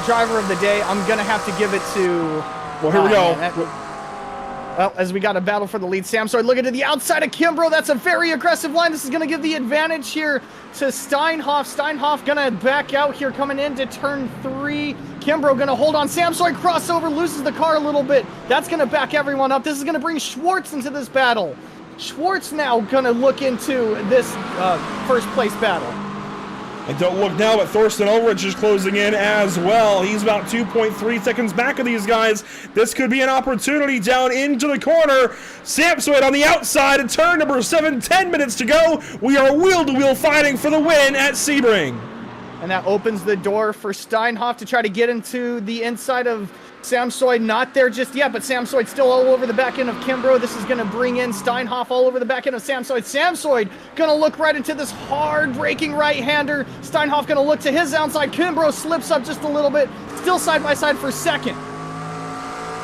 driver of the day, I'm going to have to give it to... Well, here we go. Well, as we got a battle for the lead, Samsoid looking to the outside of Kimbrough. That's a very aggressive line. This is going to give the advantage here to Steinhoff. Steinhoff going to back out here coming into turn 3. Kimbrough going to hold on. Samsoid crossover, loses the car a little bit. That's going to back everyone up. This is going to bring Schwartz into this battle. Schwartz now going to look into this first place battle. And don't look now, but Thorsten Ulrich is closing in as well. He's about 2.3 seconds back of these guys. This could be an opportunity down into the corner. Samsoid on the outside at turn number 7, 10 minutes to go. We are wheel-to-wheel fighting for the win at Sebring. And that opens the door for Steinhoff to try to get into the inside of Samsoid. Not there just yet, but Samsoid still all over the back end of Kimbrough. This is going to bring in Steinhoff all over the back end of Samsoid. Samsoid going to look right into this hard braking right-hander. Steinhoff going to look to his outside. Kimbrough slips up just a little bit. Still side by side for second.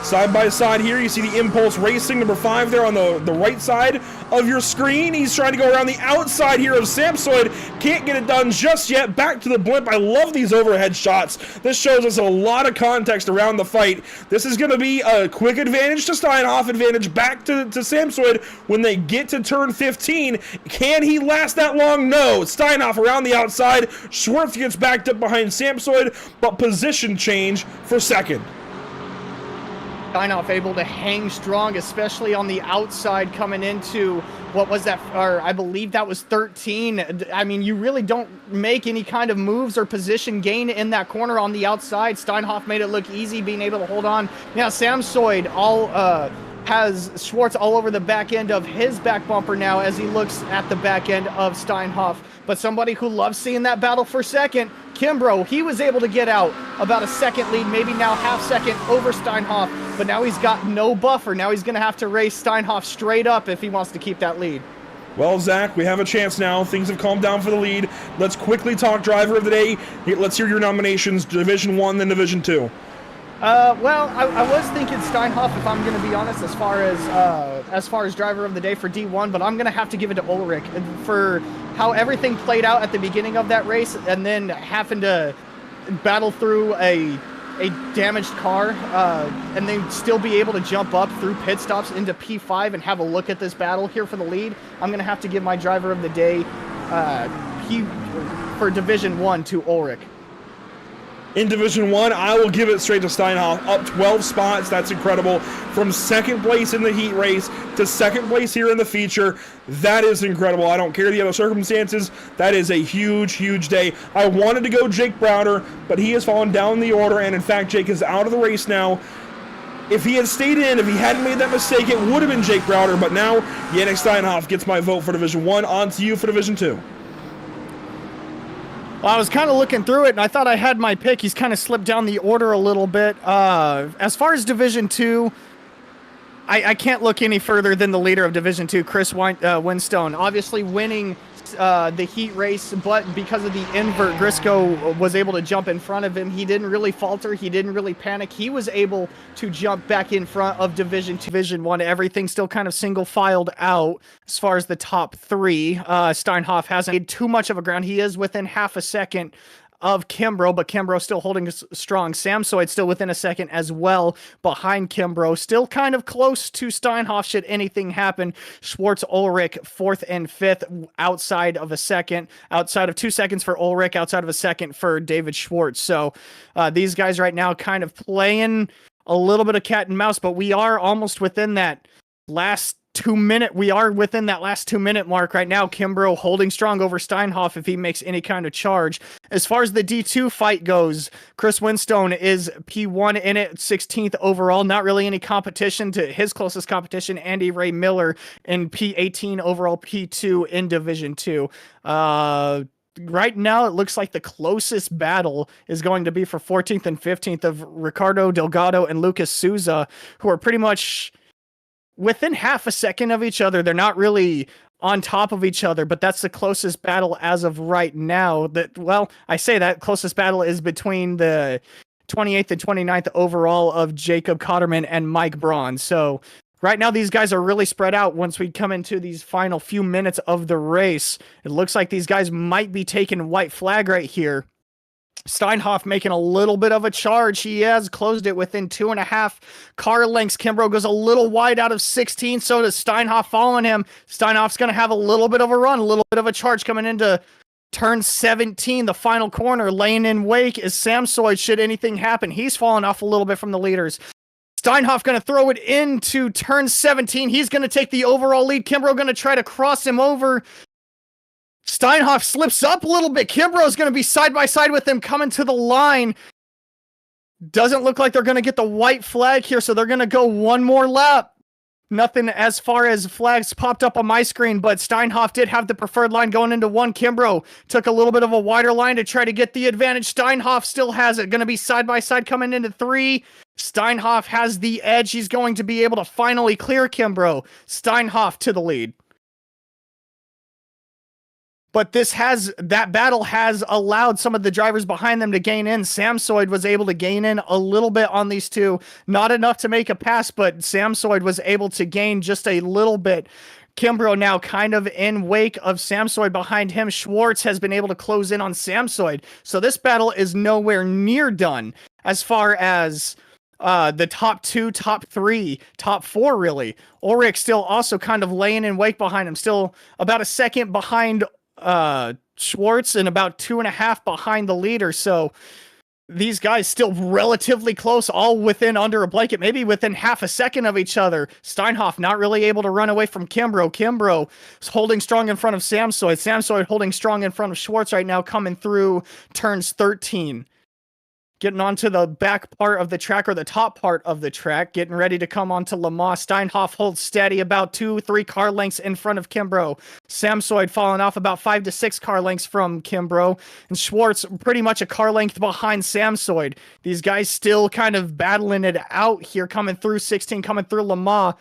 Side by side here, you see the Impulse Racing, number 5 there on the right side of your screen. He's trying to go around the outside here of Samsoid. Can't get it done just yet. Back to the blimp. I love these overhead shots. This shows us a lot of context around the fight. This is going to be a quick advantage to Steinhoff, advantage back to Samsoid when they get to turn 15. Can he last that long? No. Steinhoff around the outside. Schwartz gets backed up behind Samsoid, but position change for second. Steinhoff able to hang strong, especially on the outside coming into, what was that, or I believe that was 13. I mean, you really don't make any kind of moves or position gain in that corner on the outside. Steinhoff made it look easy, being able to hold on. Now, Samsoid has Schwartz all over the back end of his back bumper now as he looks at the back end of Steinhoff. But somebody who loves seeing that battle for second, Kimbrough, he was able to get out about a second lead, maybe now half second over Steinhoff, but now he's got no buffer. Now he's going to have to race Steinhoff straight up if he wants to keep that lead. Well, Zach, we have a chance now. Things have calmed down for the lead. Let's quickly talk driver of the day. Let's hear your nominations, Division 1, then Division 2. Well, I was thinking Steinhoff, if I'm going to be honest, as far as driver of the day for D1, but I'm going to have to give it to Ulrich for how everything played out at the beginning of that race, and then having to battle through a damaged car, and then still be able to jump up through pit stops into P5 and have a look at this battle here for the lead. I'm going to have to give my driver of the day for Division 1 to Ulrich. In Division 1, I will give it straight to Steinhoff. Up 12 spots, that's incredible. From second place in the heat race to second place here in the feature, that is incredible. I don't care the other circumstances. That is a huge, huge day. I wanted to go Jake Browder, but he has fallen down the order, and in fact, Jake is out of the race now. If he had stayed in, if he hadn't made that mistake, it would have been Jake Browder, but now Yannick Steinhoff gets my vote for Division 1. On to you for Division 2. Well, I was kind of looking through it, and I thought I had my pick. He's kind of slipped down the order a little bit. As far as Division 2, I can't look any further than the leader of Division 2, Chris Winstone, obviously winning the heat race, but because of the invert, Grisco was able to jump in front of him. He didn't really falter. He didn't really panic. He was able to jump back in front of Division 2. Division 1, everything still kind of single filed out as far as the top three. Steinhoff hasn't made too much of a ground. He is within half a second of Kimbrough, but Kimbrough still holding strong. Samsoid still within a second as well behind Kimbrough. Still kind of close to Steinhoff should anything happen. Schwartz, Ulrich, 4th and 5th outside of a second. Outside of 2 seconds for Ulrich, outside of a second for David Schwartz. So these guys right now kind of playing a little bit of cat and mouse, but we are almost within that last 2 minute. We are within that last 2 minute mark right now. Kimbrough holding strong over Steinhoff if he makes any kind of charge. As far as the D2 fight goes, Chris Winstone is P1 in it, 16th overall. Not really any competition to his closest competition, Andy Ray Miller, in P18 overall, P2 in Division 2. Right now, it looks like the closest battle is going to be for 14th and 15th of Ricardo Delgado and Lucas Souza, who are pretty much within half a second of each other. They're not really on top of each other, but that's the closest battle as of right now. I say that closest battle is between the 28th and 29th overall of Jacob Cotterman and Mike Braun. So right now, these guys are really spread out. Once we come into these final few minutes of the race, it looks like these guys might be taking white flag right here. Steinhoff making a little bit of a charge. He has closed it within 2.5 car lengths. Kimbrough goes a little wide out of 16. So does Steinhoff following him. Steinhoff's going to have a little bit of a run, a little bit of a charge coming into turn 17, the final corner. Laying in wake is Samsoid should anything happen. He's fallen off a little bit from the leaders. Steinhoff going to throw it into turn 17. He's going to take the overall lead. Kimbrough going to try to cross him over. Steinhoff slips up a little bit. Kimbrough is going to be side by side with him coming to the line. Doesn't look like they're going to get the white flag here, so they're going to go one more lap. Nothing as far as flags popped up on my screen, but Steinhoff did have the preferred line going into 1. Kimbrough took a little bit of a wider line to try to get the advantage. Steinhoff still has it. Going to be side by side coming into 3. Steinhoff has the edge. He's going to be able to finally clear Kimbrough. Steinhoff to the lead. But that battle has allowed some of the drivers behind them to gain in. Samsoid was able to gain in a little bit on these two. Not enough to make a pass, but Samsoid was able to gain just a little bit. Kimbrough now kind of in wake of Samsoid behind him. Schwartz has been able to close in on Samsoid. So this battle is nowhere near done as far as the top 2, top 3, top 4, really. Ulrich still also kind of laying in wake behind him. Still about a second behind Schwartz and about 2.5 behind the leader. So these guys still relatively close, all within under a blanket, maybe within half a second of each other. Steinhoff not really able to run away from Kimbrough. Kimbrough is holding strong in front of Samsoid. Samsoid holding strong in front of Schwartz right now, coming through turns 13. Getting onto the back part of the track, or the top part of the track, getting ready to come onto Le Mans. Steinhoff holds steady about 2-3 car lengths in front of Kimbrough. Samsoid falling off about 5 to 6 car lengths from Kimbrough. And Schwartz pretty much a car length behind Samsoid. These guys still kind of battling it out here, coming through 16, coming through Le Mans.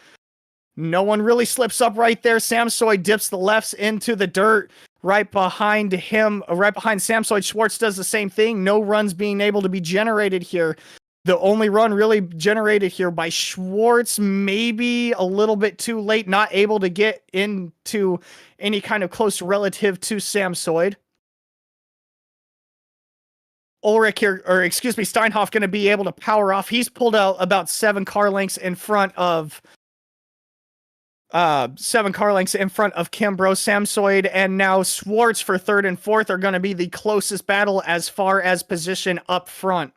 No one really slips up right there. Samsoid dips the lefts into the dirt. Right behind him, right behind Samsoid, Schwartz does the same thing. No runs being able to be generated here. The only run really generated here by Schwartz, maybe a little bit too late, not able to get into any kind of close relative to Samsoid. Ulrich here, or excuse me, Steinhoff going to be able to power off. He's pulled out about 7 car lengths in front of 7 car lengths in front of Kimbrough. Samsoid and now Schwartz for 3rd and 4th are going to be the closest battle as far as position up front.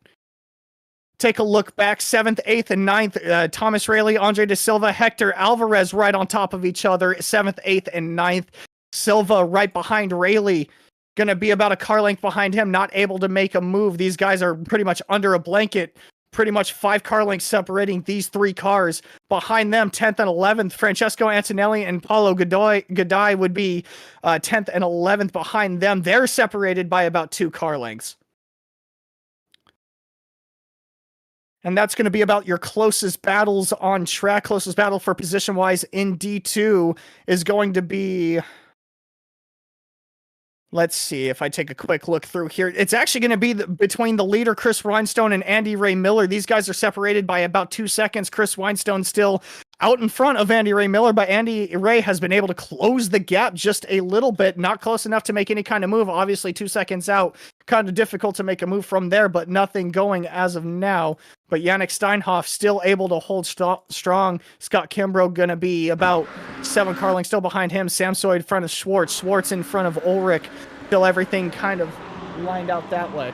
Take a look back, 7th, 8th, and 9th. Thomas Rayleigh, Andre De Silva, Hector Alvarez right on top of each other, 7th, 8th, and 9th. Silva right behind Rayleigh, going to be about a car length behind him, not able to make a move. These guys are pretty much under a blanket. Pretty much 5 car lengths separating these 3 cars. Behind them, 10th and 11th, Francesco Antonelli and Paulo Godoy would be 10th and 11th behind them. They're separated by about 2 car lengths. And that's going to be about your closest battles on track. Closest battle for position-wise in D2 is going to be... Let's see if I take a quick look through here. It's actually going to be between the leader, Chris Rhinestone, and Andy Ray Miller. These guys are separated by about 2 seconds. Chris Rhinestone still out in front of Andy Ray Miller, but Andy Ray has been able to close the gap just a little bit. Not close enough to make any kind of move. Obviously, 2 seconds out. Kind of difficult to make a move from there, but nothing going as of now. But Yannick Steinhoff still able to hold strong. Scott Kimbrough going to be about 7 car lengths still behind him. Samsoid in front of Schwartz. Schwartz in front of Ulrich. Still everything kind of lined out that way.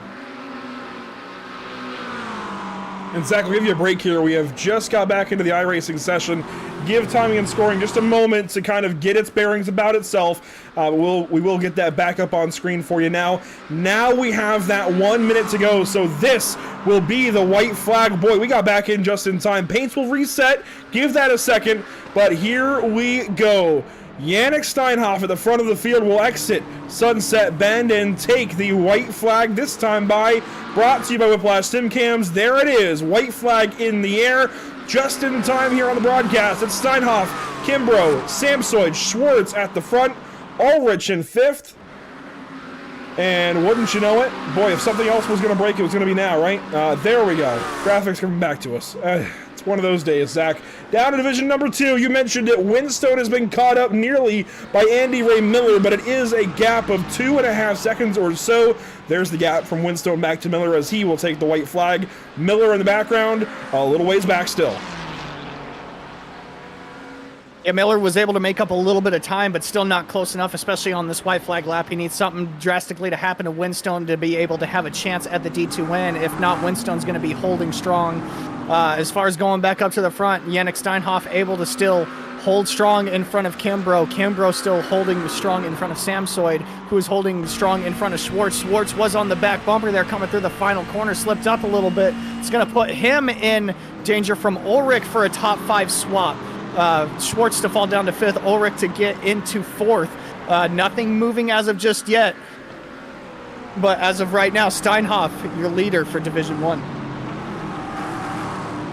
And Zach, we'll give you a break here. We have just got back into the iRacing session. Give timing and scoring just a moment to kind of get its bearings about itself. We will get that back up on screen for you now. Now we have that 1 minute to go, so this will be the white flag. Boy, we got back in just in time. Paints will reset. Give that a second, but here we go. Yannick Steinhoff at the front of the field will exit Sunset Bend and take the white flag, this time brought to you by Whiplash Sim Cams. There it is, white flag in the air, just in time here on the broadcast. It's Steinhoff, Kimbrough, Samsoid, Schwartz at the front, Ulrich in 5th. And wouldn't you know it, boy, if something else was going to break, it was going to be now, right? There we go. Graphics coming back to us. It's one of those days, Zach. Down to division number 2, you mentioned it. Winstone has been caught up nearly by Andy Ray Miller, but it is a gap of 2.5 seconds or so. There's the gap from Winstone back to Miller as he will take the white flag. Miller in the background, a little ways back still. Yeah, Miller was able to make up a little bit of time, but still not close enough, especially on this white flag lap. He needs something drastically to happen to Winstone to be able to have a chance at the D2 win. If not, Winstone's going to be holding strong. As far as going back up to the front, Yannick Steinhoff able to still hold strong in front of Kimbrough. Kimbrough still holding strong in front of Samsoid, who is holding strong in front of Schwartz. Schwartz was on the back bumper there coming through the final corner, slipped up a little bit. It's going to put him in danger from Ulrich for a top 5 swap. Schwartz to fall down to 5th, Ulrich to get into 4th. Nothing moving as of just yet. But as of right now, Steinhoff, your leader for Division 1.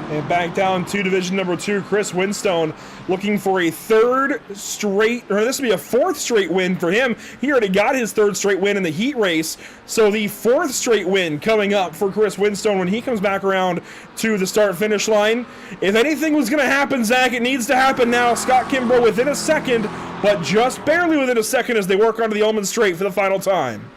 And back down to division number 2, Chris Winstone looking for a 3rd straight, or this would be a 4th straight win for him. He already got his 3rd straight win in the heat race. So the 4th straight win coming up for Chris Winstone when he comes back around to the start-finish line. If anything was going to happen, Zach, it needs to happen now. Scott Kimbrough within a second, but just barely within a second as they work onto the Ullman straight for the final time.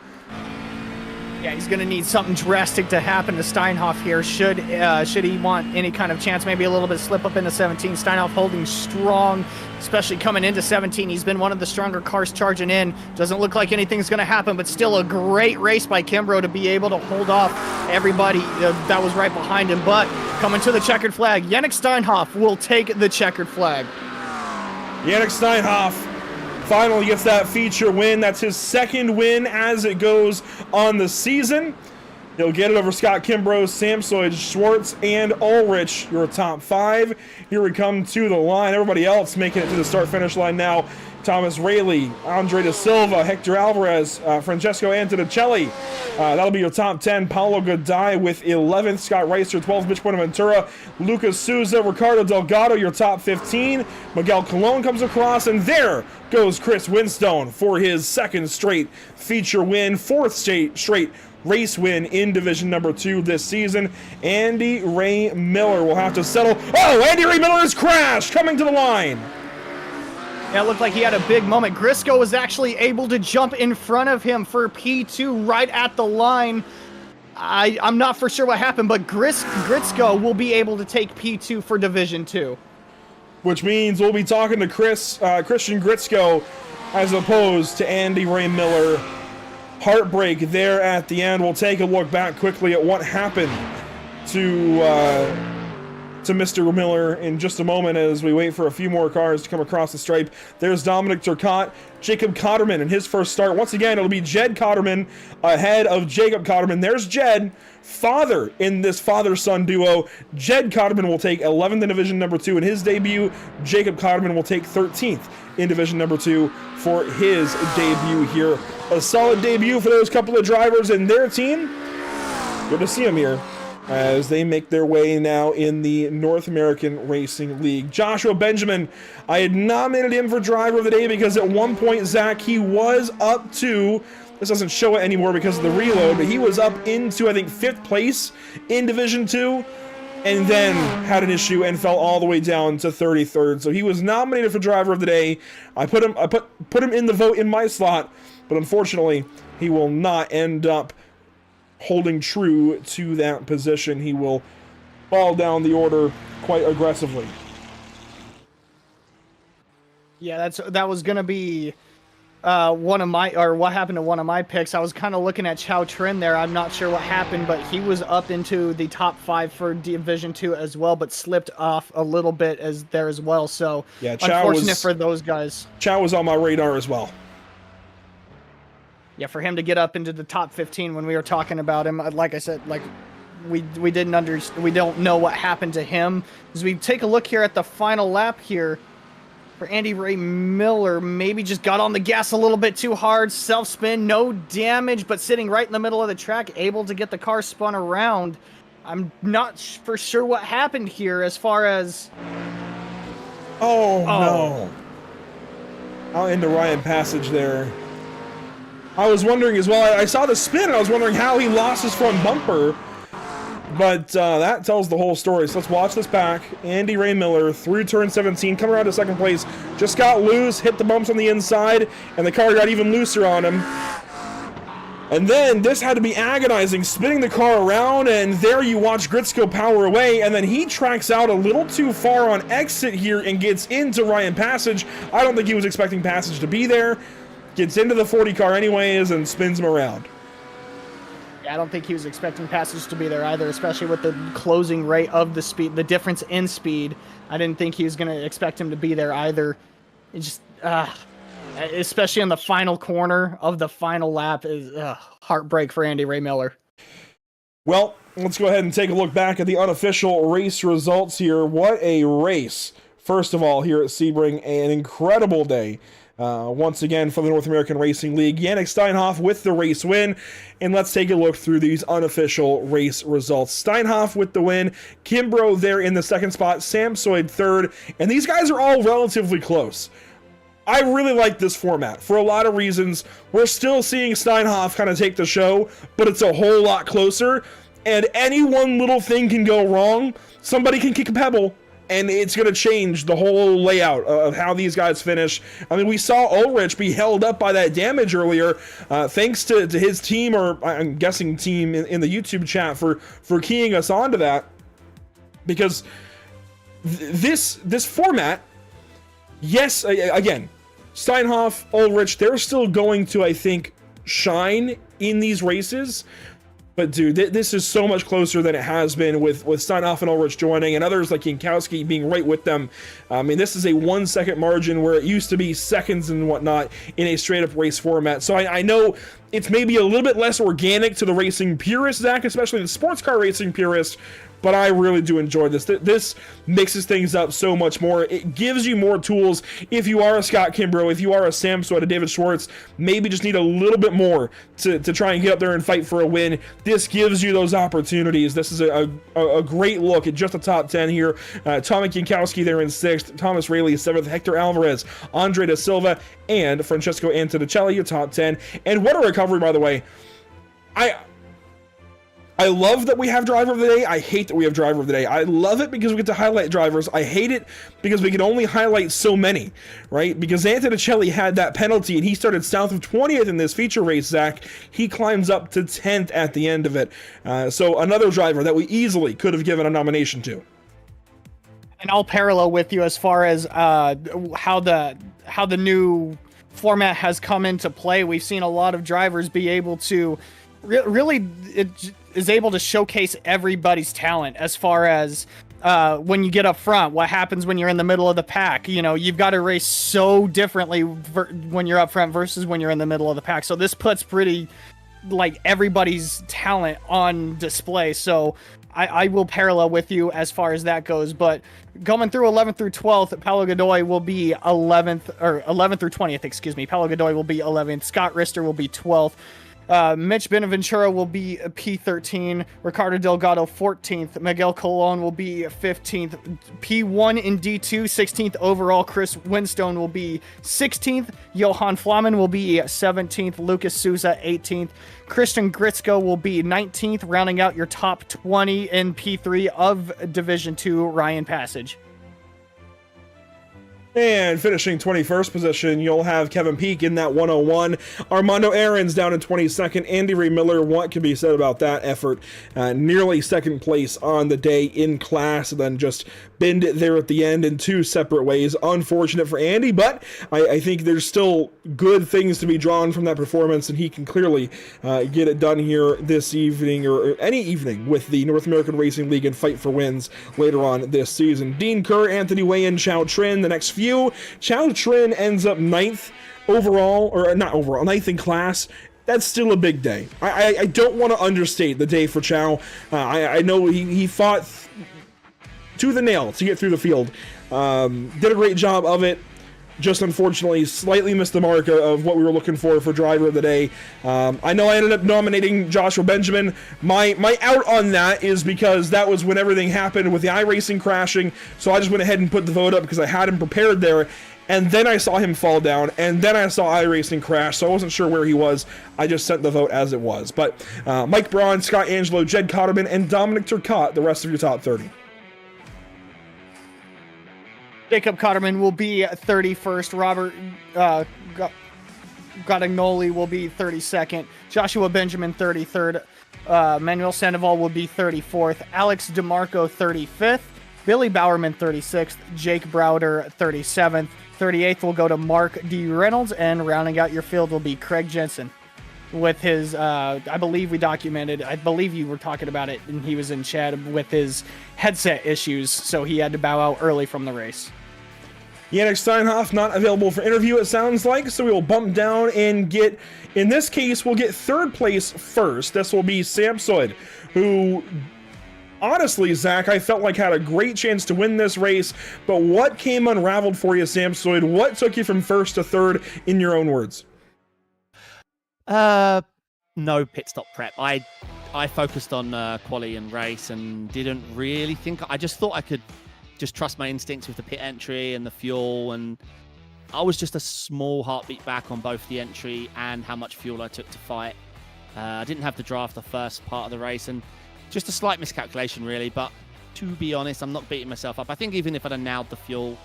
Yeah, he's going to need something drastic to happen to Steinhoff here. Should he want any kind of chance, maybe a little bit slip up into 17. Steinhoff holding strong, especially coming into 17. He's been one of the stronger cars charging in. Doesn't look like anything's going to happen, but still a great race by Kimbrough to be able to hold off everybody that was right behind him. But coming to the checkered flag, Yannick Steinhoff will take the checkered flag. Yannick Steinhoff finally gets that feature win. That's his 2nd win as it goes on the season. He'll get it over Scott Kimbrough, Samsoid, Schwartz, and Ulrich, your top 5. Here we come to the line. Everybody else making it to the start-finish line now. Thomas Rayleigh, Andre Da Silva, Hector Alvarez, Francesco Antonicelli. That'll be your top 10. Paulo Goday with 11th. Scott Reister, 12th. Mitch Buenaventura. Lucas Souza, Ricardo Delgado, your top 15. Miguel Colon comes across, and there goes Chris Winstone for his 2nd straight feature win, 4th straight race win in division number 2 this season. Andy Ray Miller will have to settle. Oh, Andy Ray Miller has crashed coming to the line. Yeah, it looked like he had a big moment. Grisco was actually able to jump in front of him for P2 right at the line. I'm not for sure what happened, but Grisco will be able to take P2 for Division 2. Which means we'll be talking to Christian Gritsko as opposed to Andy Ray Miller. Heartbreak there at the end. We'll take a look back quickly at what happened to Mr. Miller in just a moment as we wait for a few more cars to come across the stripe. There's Dominic Turcotte, Jacob Cotterman in his first start. Once again, it'll be Jed Cotterman ahead of Jacob Cotterman. There's Jed, father in this father-son duo. Jed Cotterman will take 11th in division number 2 in his debut. Jacob Cotterman will take 13th in division number 2 for his debut here. A solid debut for those couple of drivers and their team. Good to see them here. as they make their way now in the North American Racing League. Joshua Benjamin, I had nominated him for driver of the day because at one point, Zach, he was up to, this doesn't show it anymore because of the reload, but he was up into, I think, 5th place in Division 2, and then had an issue and fell all the way down to 33rd. So he was nominated for driver of the day. I put him in the vote in my slot, but unfortunately, he will not end up holding true to that position. He will fall down the order quite aggressively. Yeah, that was gonna be what happened to one of my picks. I was kind of looking at Chow Trin there. I'm not sure what happened, but he was up into the top 5 for Division 2 as well, but slipped off a little bit as well. So yeah, unfortunate for those guys. Chow was on my radar as well. Yeah, for him to get up into the top 15 when we were talking about him, like I said, like we don't know what happened to him. As we take a look here at the final lap here for Andy Ray Miller, maybe just got on the gas a little bit too hard, self-spin, no damage, but sitting right in the middle of the track, able to get the car spun around. I'm not for sure what happened here as far as... Oh. No. Out into Ryan Passage there. I was wondering as well, I saw the spin and I was wondering how he lost his front bumper, but that tells the whole story. So let's watch this back. Andy Ray Miller through turn 17, coming around to 2nd place, just got loose, hit the bumps on the inside, and the car got even looser on him. And then this had to be agonizing, spinning the car around, and there you watch Gritsko power away, and then he tracks out a little too far on exit here and gets into Ryan Passage. I don't think he was expecting Passage to be there. Gets into the 40 car anyways and spins him around. I don't think he was expecting Passage to be there either, especially with the closing rate of the speed, the difference in speed. I didn't think he was going to expect him to be there either. It just, especially in the final corner of the final lap, is heartbreak for Andy Ray Miller. Well, let's go ahead and take a look back at the unofficial race results here. What a race. First of all, here at Sebring, an incredible day. Once again for the North American Racing League. Yannick Steinhoff with the race win. And let's take a look through these unofficial race results. Steinhoff with the win. Kimbrough there in the 2nd spot. Samsoid 3rd. And these guys are all relatively close. I really like this format for a lot of reasons. We're still seeing Steinhoff kind of take the show, but it's a whole lot closer. And any one little thing can go wrong. Somebody can kick a pebble, and it's going to change the whole layout of how these guys finish. I mean, we saw Ulrich be held up by that damage earlier, thanks to his team, or I'm guessing team in the YouTube chat for keying us onto that. Because this format, yes, again, Steinhoff, Ulrich, they're still going to, I think, shine in these races. But dude, this is so much closer than it has been with Steinhoff and Ulrich joining, and others like Jankowski being right with them. I mean, this is a 1 second margin where it used to be seconds and whatnot in a straight up race format. So I know it's maybe a little bit less organic to the racing purist, Zach, especially the sports car racing purist. But I really do enjoy this. This mixes things up so much more. It gives you more tools if you are a Scott Kimbrough, if you are a Sam Sweat, a David Schwartz, maybe just need a little bit more to try and get up there and fight for a win. This gives you those opportunities. This is a great look at just the top 10 here. Tomek Jankowski there in 6th, Thomas Rayleigh 7th, Hector Alvarez, Andre Da Silva, and Francesco Antonicelli, your top 10. And what a recovery, by the way. I love that we have driver of the day. I hate that we have driver of the day. I love it because we get to highlight drivers. I hate it because we can only highlight so many, right? Because Antonicelli had that penalty and he started south of 20th in this feature race, Zach. He climbs up to 10th at the end of it. So another driver that we easily could have given a nomination to. And I'll parallel with you as far as how the new format has come into play. We've seen a lot of drivers be able to really it is able to showcase everybody's talent as far as when you get up front, what happens when you're in the middle of the pack. You know, you've got to race so differently when you're up front versus when you're in the middle of the pack. So this puts pretty like everybody's talent on display. So I will parallel with you as far as that goes. But going through 11th through 12th, Paulo Godoy will be 11th, or 11th through 20th, excuse me. Paulo Godoy will be 11th. Scott Rister will be 12th. Mitch Benaventura will be P13. Ricardo Delgado 14th. Miguel Colon will be 15th. P1 in D2, 16th overall. Chris Winstone will be 16th. Johan Flamen will be 17th. Lucas Souza 18th. Christian Gritzko will be 19th, rounding out your top 20 in P3 of Division 2, Ryan Passage. And finishing 21st position, you'll have Kevin Peak in that 101. Armando Aarons down in 22nd. Andy Ray Miller, what can be said about that effort? Nearly second place on the day in class, and then just bend it there at the end in two separate ways. Unfortunate for Andy, but I think there's still good things to be drawn from that performance, and he can clearly get it done here this evening, or any evening, with the North American Racing League and fight for wins later on this season. Dean Kerr, Anthony Wayan, Chao Trin, the next few. Chao Trin ends up 9th overall, or not overall, 9th in class. That's still a big day. I don't want to understate the day for Chao. I know he fought to the nail to get through the field. Did a great job of it. Just unfortunately slightly missed the mark of what we were looking for driver of the day. I know I ended up nominating Joshua Benjamin. My out on that is because that was when everything happened with the iRacing crashing, so I just went ahead and put the vote up because I had him prepared there, and then I saw him fall down, and then I saw iRacing crash, so I wasn't sure where he was. I just sent the vote as it was. But Mike Braun, Scott Angelo, Jed Cotterman, and Dominic Turcotte, the rest of your top 30. Jacob Cotterman will be 31st. Robert Gadagnoli will be 32nd. Joshua Benjamin 33rd. Manuel Sandoval will be 34th. Alex DeMarco 35th. Billy Bowerman 36th. Jake Browder 37th. 38th will go to Mark D. Reynolds, and rounding out your field will be Craig Jensen with his, I believe we documented, I believe you were talking about it, and he was in chat with his headset issues, so he had to bow out early from the race. Yannick Steinhoff not available for interview, it sounds like, so we will bump down and get, in this case, we'll get third place first. This will be Sam Soyd, who, honestly, Zach, I felt like had a great chance to win this race, but what came unraveled for you, Sam Soyd? What took you from first to third, in your own words? No pit stop prep. I focused on quali and race and didn't really think. I just thought I could just trust my instincts with the pit entry and the fuel, and I was just a small heartbeat back on both the entry and how much fuel I took to fight. I didn't have the draft the first part of the race, and just a slight miscalculation really, but to be honest, I'm not beating myself up. I think even if I'd have nailed the fuel,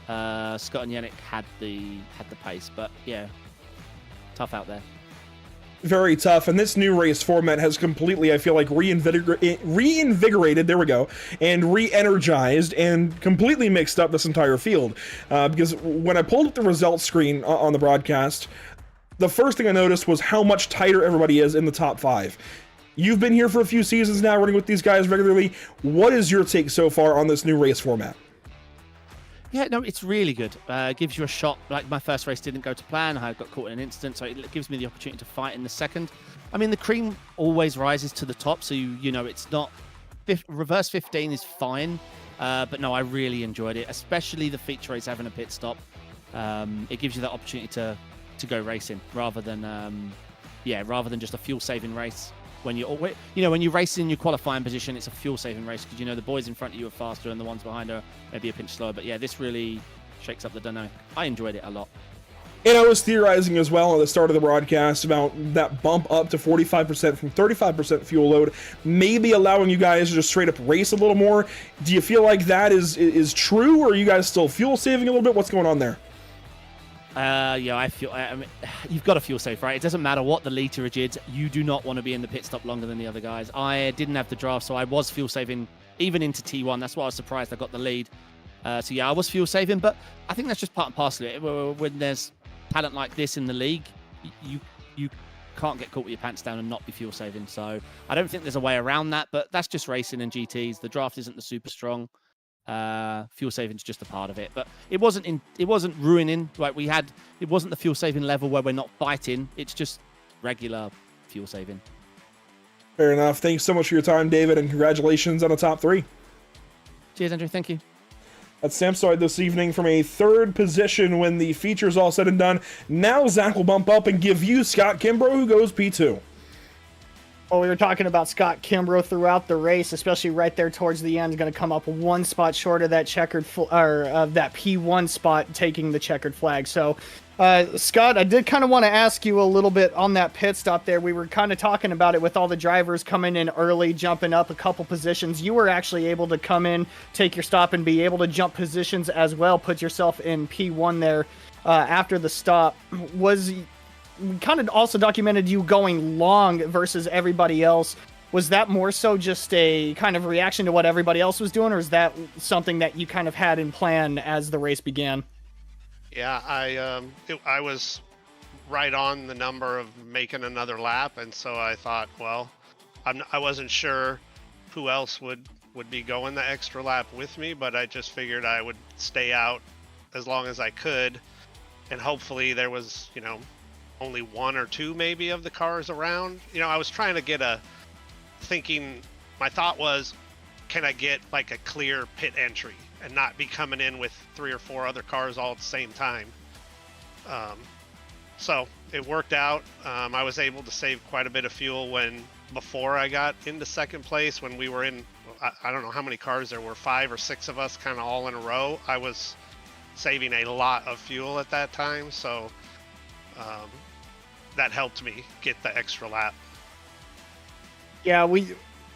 Scott and Yannick had the pace, but yeah, tough out there. Very tough, and this new race format has completely, I feel like, reinvigorated, there we go, and re-energized and completely mixed up this entire field. Because when I pulled up the results screen on the broadcast, the first thing I noticed was how much tighter everybody is in the top 5. You've been here for a few seasons now, running with these guys regularly. What is your take so far on this new race format? Yeah, no, it's really good. It gives you a shot. Like, my first race didn't go to plan. I got caught in an incident, so it gives me the opportunity to fight in the second. I mean, the cream always rises to the top, so you know it's not... Reverse 15 is fine, but no, I really enjoyed it, especially the feature race having a pit stop. It gives you that opportunity to go racing rather than just a fuel-saving race. When you race in your qualifying position, it's a fuel-saving race because the boys in front of you are faster and the ones behind are maybe a pinch slower. But yeah, this really shakes up the dynamic. I enjoyed it a lot. And I was theorizing as well at the start of the broadcast about that bump up to 45% from 35% fuel load, maybe allowing you guys to just straight up race a little more. Do you feel like that is true, or are you guys still fuel saving a little bit? What's going on there? Yeah, I mean, you've got to fuel safe, right? It doesn't matter what the literage is. You do not want to be in the pit stop longer than the other guys. I didn't have the draft, so I was fuel saving even into T1. That's why I was surprised I got the lead. So yeah, I was fuel saving, but I think that's just part and parcel of it. When there's talent like this in the league, you can't get caught with your pants down and not be fuel saving. So I don't think there's a way around that, but that's just racing and GTs. The draft isn't the super strong. Fuel saving is just a part of it, but it wasn't ruining. Like it wasn't the fuel saving level where we're not fighting. It's just regular fuel saving. Fair enough. Thanks so much for your time, David, and congratulations on the top 3. Cheers, Andrew. Thank you. at Samsung this evening from a 3rd position when the feature's all said and done. Now Zach will bump up and give you Scott Kimbrough, who goes P2. Well, we were talking about Scott Kimbrough throughout the race, especially right there towards the end, going to come up 1 spot short of that checkered that P1 spot, taking the checkered flag. So, Scott, I did kind of want to ask you a little bit on that pit stop there. We were kind of talking about it with all the drivers coming in early, jumping up a couple positions. You were actually able to come in, take your stop, and be able to jump positions as well, put yourself in P1 there after the stop. We kind of also documented you going long versus everybody else. Was that more so just a kind of reaction to what everybody else was doing, or is that something that you kind of had in plan as the race began? Yeah, I was right on the number of making another lap, and so I thought, well, I wasn't sure who else would be going the extra lap with me, but I just figured I would stay out as long as I could, and hopefully there was, only 1 or 2 maybe of the cars around. I was trying to get my thought was, can I get like a clear pit entry and not be coming in with 3 or 4 other cars all at the same time. So it worked out. I was able to save quite a bit of fuel before I got into 2nd place, when we were in, I don't know how many cars there were, 5 or 6 of us kind of all in a row. I was saving a lot of fuel at that time. So that helped me get the extra lap. Yeah,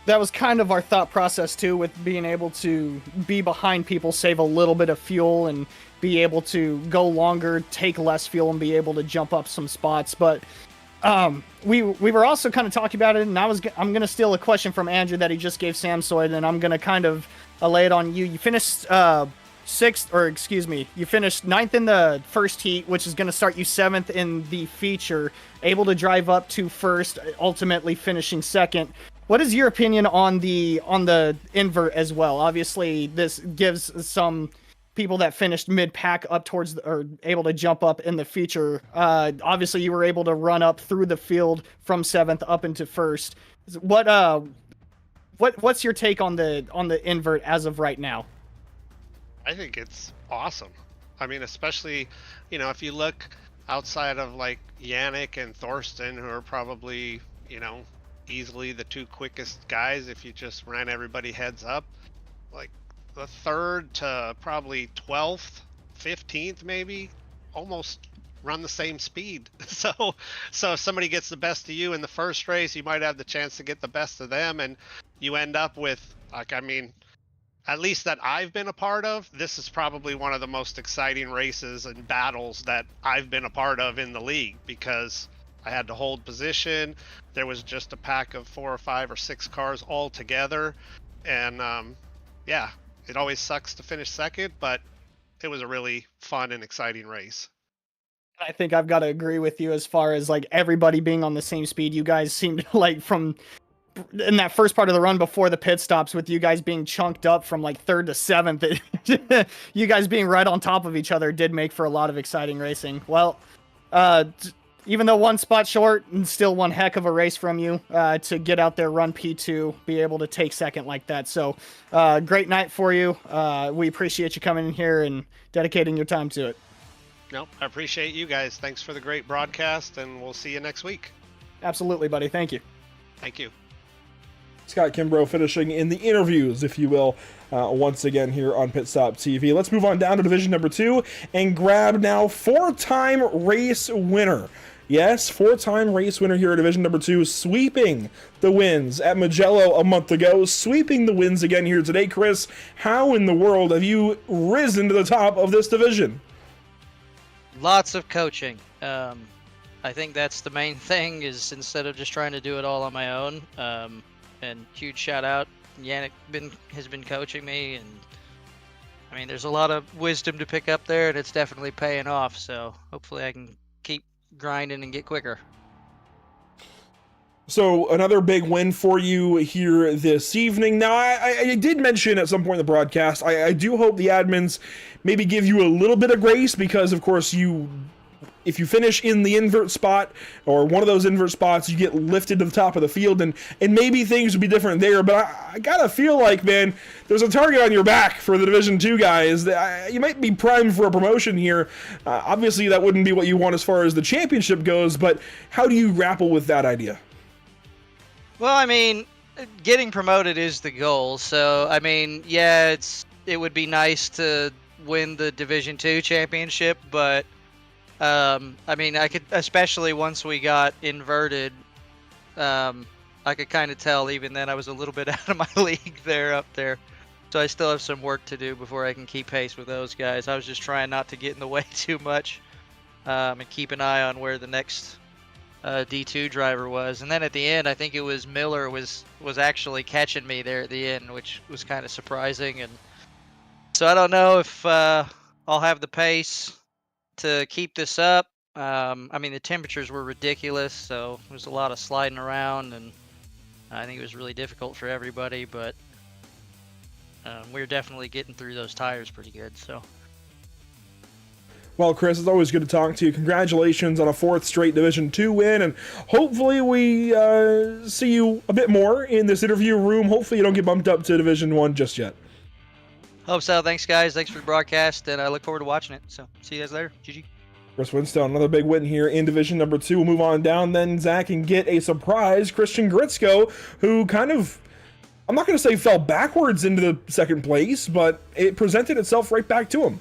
that was kind of our thought process too, with being able to be behind people, save a little bit of fuel, and be able to go longer, take less fuel, and be able to jump up some spots. But we were also kind of talking about it, and I'm gonna steal a question from Andrew that he just gave Samsoid, and I'm gonna kind of lay it on you. You finished you finished 9th in the first heat, which is going to start you 7th in the feature, able to drive up to 1st, ultimately finishing 2nd. What is your opinion on the invert as well? Obviously, this gives some people that finished mid-pack up towards, or able to jump up in the feature. Obviously, you were able to run up through the field from 7th up into 1st. What's your take on the invert as of right now? I think it's awesome. I mean, especially, if you look outside of like Yannick and Thorsten, who are probably, easily the 2 quickest guys if you just ran everybody heads up, like the 3rd to probably 12th, 15th maybe, almost run the same speed. So if somebody gets the best of you in the first race, you might have the chance to get the best of them, and you end up with, at least that I've been a part of, this is probably one of the most exciting races and battles that I've been a part of in the league, because I had to hold position. There was just a pack of 4 or 5 or 6 cars all together. And it always sucks to finish 2nd, but it was a really fun and exciting race. I think I've got to agree with you as far as like everybody being on the same speed. You guys seemed like in that first part of the run before the pit stops, with you guys being chunked up from like 3rd to 7th, you guys being right on top of each other did make for a lot of exciting racing. Well, even though 1 spot short, and still one heck of a race from you to get out there, run P2, be able to take 2nd like that. So great night for you. We appreciate you coming in here and dedicating your time to it. Nope, I appreciate you guys. Thanks for the great broadcast, and we'll see you next week. Absolutely, buddy. Thank you. Thank you. Scott Kimbrough finishing in the interviews, if you will, once again here on Pit Stop TV. Let's move on down to Division number 2 and grab now 4-time race winner. Yes, 4-time race winner here at Division number 2, sweeping the wins at Mugello a month ago, sweeping the wins again here today. Chris, how in the world have you risen to the top of this division? Lots of coaching. I think that's the main thing, is instead of just trying to do it all on my own. And huge shout out, Yannick has been coaching me, and there's a lot of wisdom to pick up there, and it's definitely paying off. So hopefully I can keep grinding and get quicker. So another big win for you here this evening. Now, I did mention at some point in the broadcast, I do hope the admins maybe give you a little bit of grace, because of course you if you finish in the invert spot or one of those invert spots, you get lifted to the top of the field, and maybe things would be different there. But I gotta feel like, man, there's a target on your back for the Division 2 guys. You might be primed for a promotion here. Obviously, that wouldn't be what you want as far as the championship goes, but how do you grapple with that idea? Well, I mean, getting promoted is the goal. So, I mean, yeah, it would be nice to win the Division 2 championship, but I mean, I could, especially once we got inverted, I could kind of tell even then I was a little bit out of my league up there. So I still have some work to do before I can keep pace with those guys. I was just trying not to get in the way too much, and keep an eye on where the next D2 driver was. And then at the end, I think it was Miller was actually catching me there at the end, which was kind of surprising. And so I don't know if I'll have the pace to keep this up. I mean, the temperatures were ridiculous, so there was a lot of sliding around, and I think it was really difficult for everybody, but we were definitely getting through those tires pretty good. So. Well, Chris, it's always good to talk to you. Congratulations on a 4th straight Division 2 win, and hopefully we see you a bit more in this interview room. Hopefully you don't get bumped up to Division 1 just yet. Hope so. Thanks, guys. Thanks for the broadcast, and I look forward to watching it. So, see you guys later. GG. Chris Winstone, another big win here in Division number 2. We'll move on down then, Zach, and get a surprise. Christian Gritzko, who kind of, I'm not going to say fell backwards into the 2nd place, but it presented itself right back to him.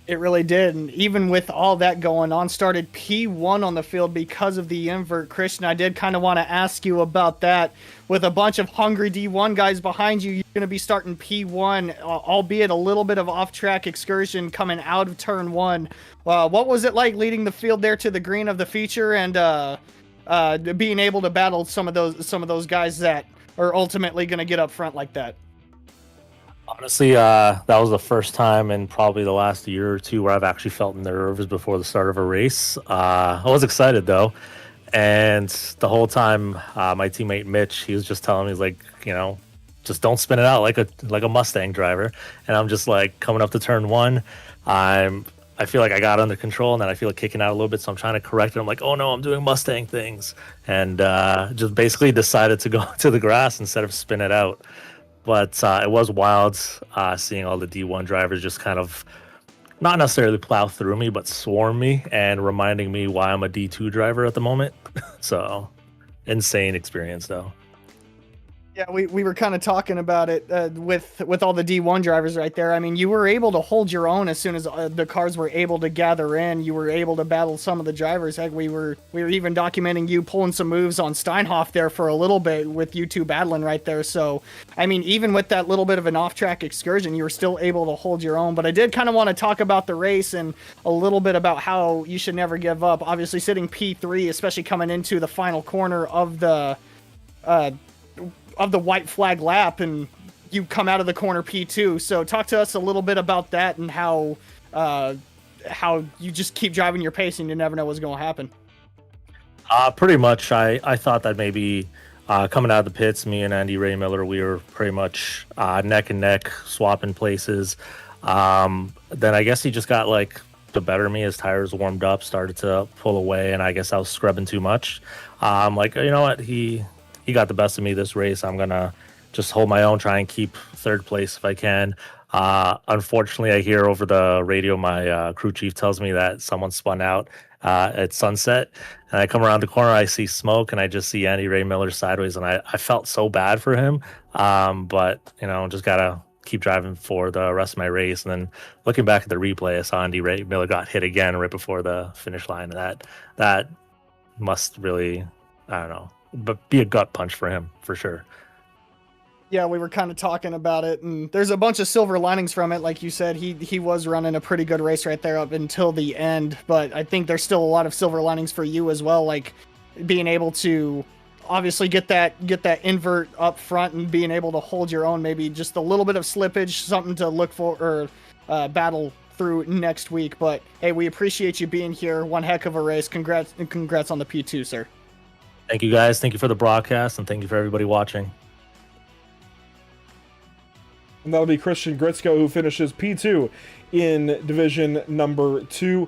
It really did, and even with all that going on, started P1 on the field because of the invert. Christian, I did kind of want to ask you about that. With a bunch of hungry D1 guys behind you, you're going to be starting P1, albeit a little bit of off-track excursion coming out of turn 1. What was it like leading the field there to the green of the feature and being able to battle some of those guys that are ultimately going to get up front like that? Honestly, that was the first time in probably the last year or two where I've actually felt nerves before the start of a race. I was excited though, and the whole time, my teammate Mitch, he was just telling me, he's like, just don't spin it out like a Mustang driver. And I'm just like coming up to turn 1, I feel like I got under control, and then I feel it kicking out a little bit, so I'm trying to correct it. I'm like, oh no, I'm doing Mustang things, and just basically decided to go to the grass instead of spin it out. But it was wild seeing all the D1 drivers just kind of not necessarily plow through me, but swarm me and reminding me why I'm a D2 driver at the moment. So, insane experience, though. Yeah, we were kind of talking about it with all the D1 drivers right there. I mean, you were able to hold your own as soon as the cars were able to gather in. You were able to battle some of the drivers. Heck, we were even documenting you pulling some moves on Steinhoff there for a little bit with you two battling right there. So, I mean, even with that little bit of an off-track excursion, you were still able to hold your own. But I did kind of want to talk about the race and a little bit about how you should never give up. Obviously, sitting P3, especially coming into the final corner of the white flag lap, and you come out of the corner P2. So talk to us a little bit about that and how you just keep driving your pace and you never know what's going to happen. Pretty much, I thought that maybe coming out of the pits, me and Andy Ray Miller, we were pretty much neck and neck, swapping places. Then I guess he just got like the better of me. His tires warmed up, started to pull away, and I guess I was scrubbing too much. I'm like, you know what, he got the best of me this race. I'm going to just hold my own, try and keep 3rd place if I can. Unfortunately, I hear over the radio, my crew chief tells me that someone spun out at sunset. And I come around the corner, I see smoke, and I just see Andy Ray Miller sideways. And I felt so bad for him. But, just got to keep driving for the rest of my race. And then looking back at the replay, I saw Andy Ray Miller got hit again right before the finish line. And that must really, I don't know, but be a gut punch for him for sure. Yeah, we were kind of talking about it, and there's a bunch of silver linings from it. Like you said, he was running a pretty good race right there up until the end, but I think there's still a lot of silver linings for you as well, like being able to obviously get that invert up front and being able to hold your own, maybe just a little bit of slippage, something to look for or battle through next week. But hey, we appreciate you being here. One heck of a race. Congrats on the P2, sir. Thank you, guys. Thank you for the broadcast, and thank you for everybody watching. And that'll be Christian Gritzko, who finishes P2 in Division number 2.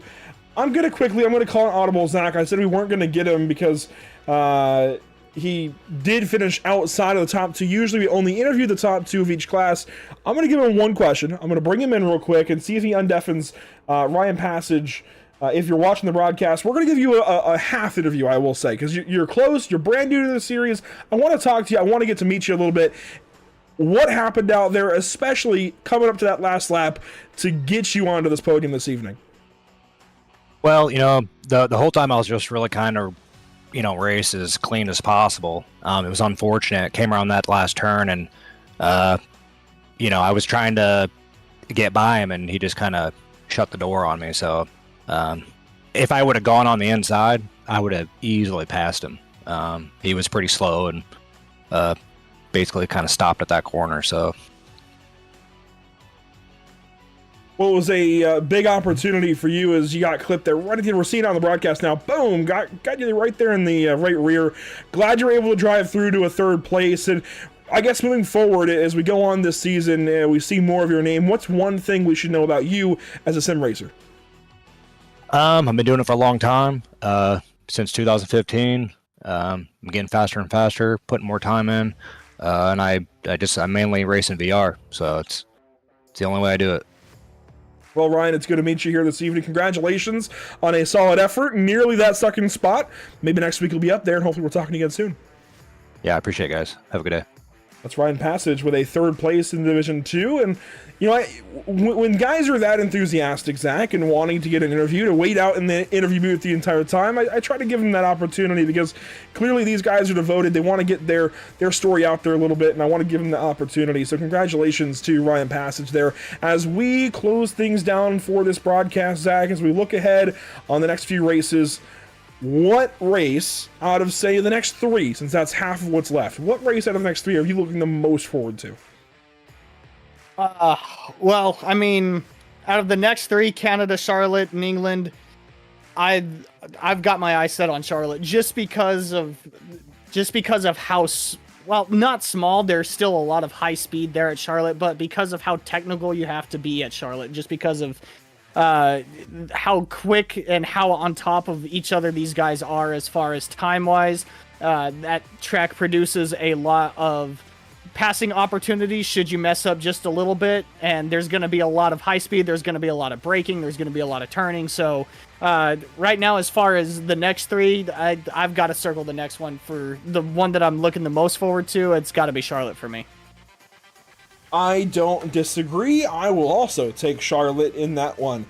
I'm going to call an audible, Zach. I said we weren't going to get him because he did finish outside of the top 2. Usually we only interview the top 2 of each class. I'm going to give him one question. I'm going to bring him in real quick and see if he undeafens Ryan Passage. If you're watching the broadcast, we're going to give you a half interview, I will say, because you're close, you're brand new to the series. I want to talk to you. I want to get to meet you a little bit. What happened out there, especially coming up to that last lap, to get you onto this podium this evening? Well, the whole time I was just really kind of, race as clean as possible. It was unfortunate. It came around that last turn, and, I was trying to get by him, and he just kind of shut the door on me. So if I would have gone on the inside, I would have easily passed him. He was pretty slow and basically kind of stopped at that corner. So. Well, it was a big opportunity for you as you got clipped there right at the end. We're seeing it on the broadcast now. Boom! Got you right there in the right rear. Glad you're able to drive through to a third place. And I guess moving forward, as we go on this season, we see more of your name. What's one thing we should know about you as a sim racer? I've been doing it for a long time, since 2015. I'm getting faster and faster, putting more time in, and I mainly race in VR, so it's the only way I do it. Well, Ryan, it's good to meet you here this evening. Congratulations on a solid effort. Nearly that second spot. Maybe next week you'll be up there, and hopefully we're talking again soon. Yeah, I appreciate it, guys. Have a good day. That's Ryan Passage with a third place in Division 2. And, when guys are that enthusiastic, Zach, and wanting to get an interview, to wait out in the interview booth the entire time, I try to give them that opportunity because clearly these guys are devoted. They want to get their story out there a little bit, and I want to give them the opportunity. So congratulations to Ryan Passage there. As we close things down for this broadcast, Zach, as we look ahead on the next few races, what race out of, say, the next 3, since that's half of what's left, what race out of the next 3 are you looking the most forward to? Well, I mean, out of the next 3, Canada, Charlotte, and England, I've got my eyes set on Charlotte just because of how, well, not small. There's still a lot of high speed there at Charlotte, but because of how technical you have to be at Charlotte, just because of how quick and how on top of each other these guys are as far as time-wise, that track produces a lot of passing opportunities should you mess up just a little bit, and there's going to be a lot of high speed, there's going to be a lot of braking, there's going to be a lot of turning. So right now, as far as the next 3, I've got to circle the next one. For the one that I'm looking the most forward to, it's got to be Charlotte for me. I don't disagree. I will also take Charlotte in that one.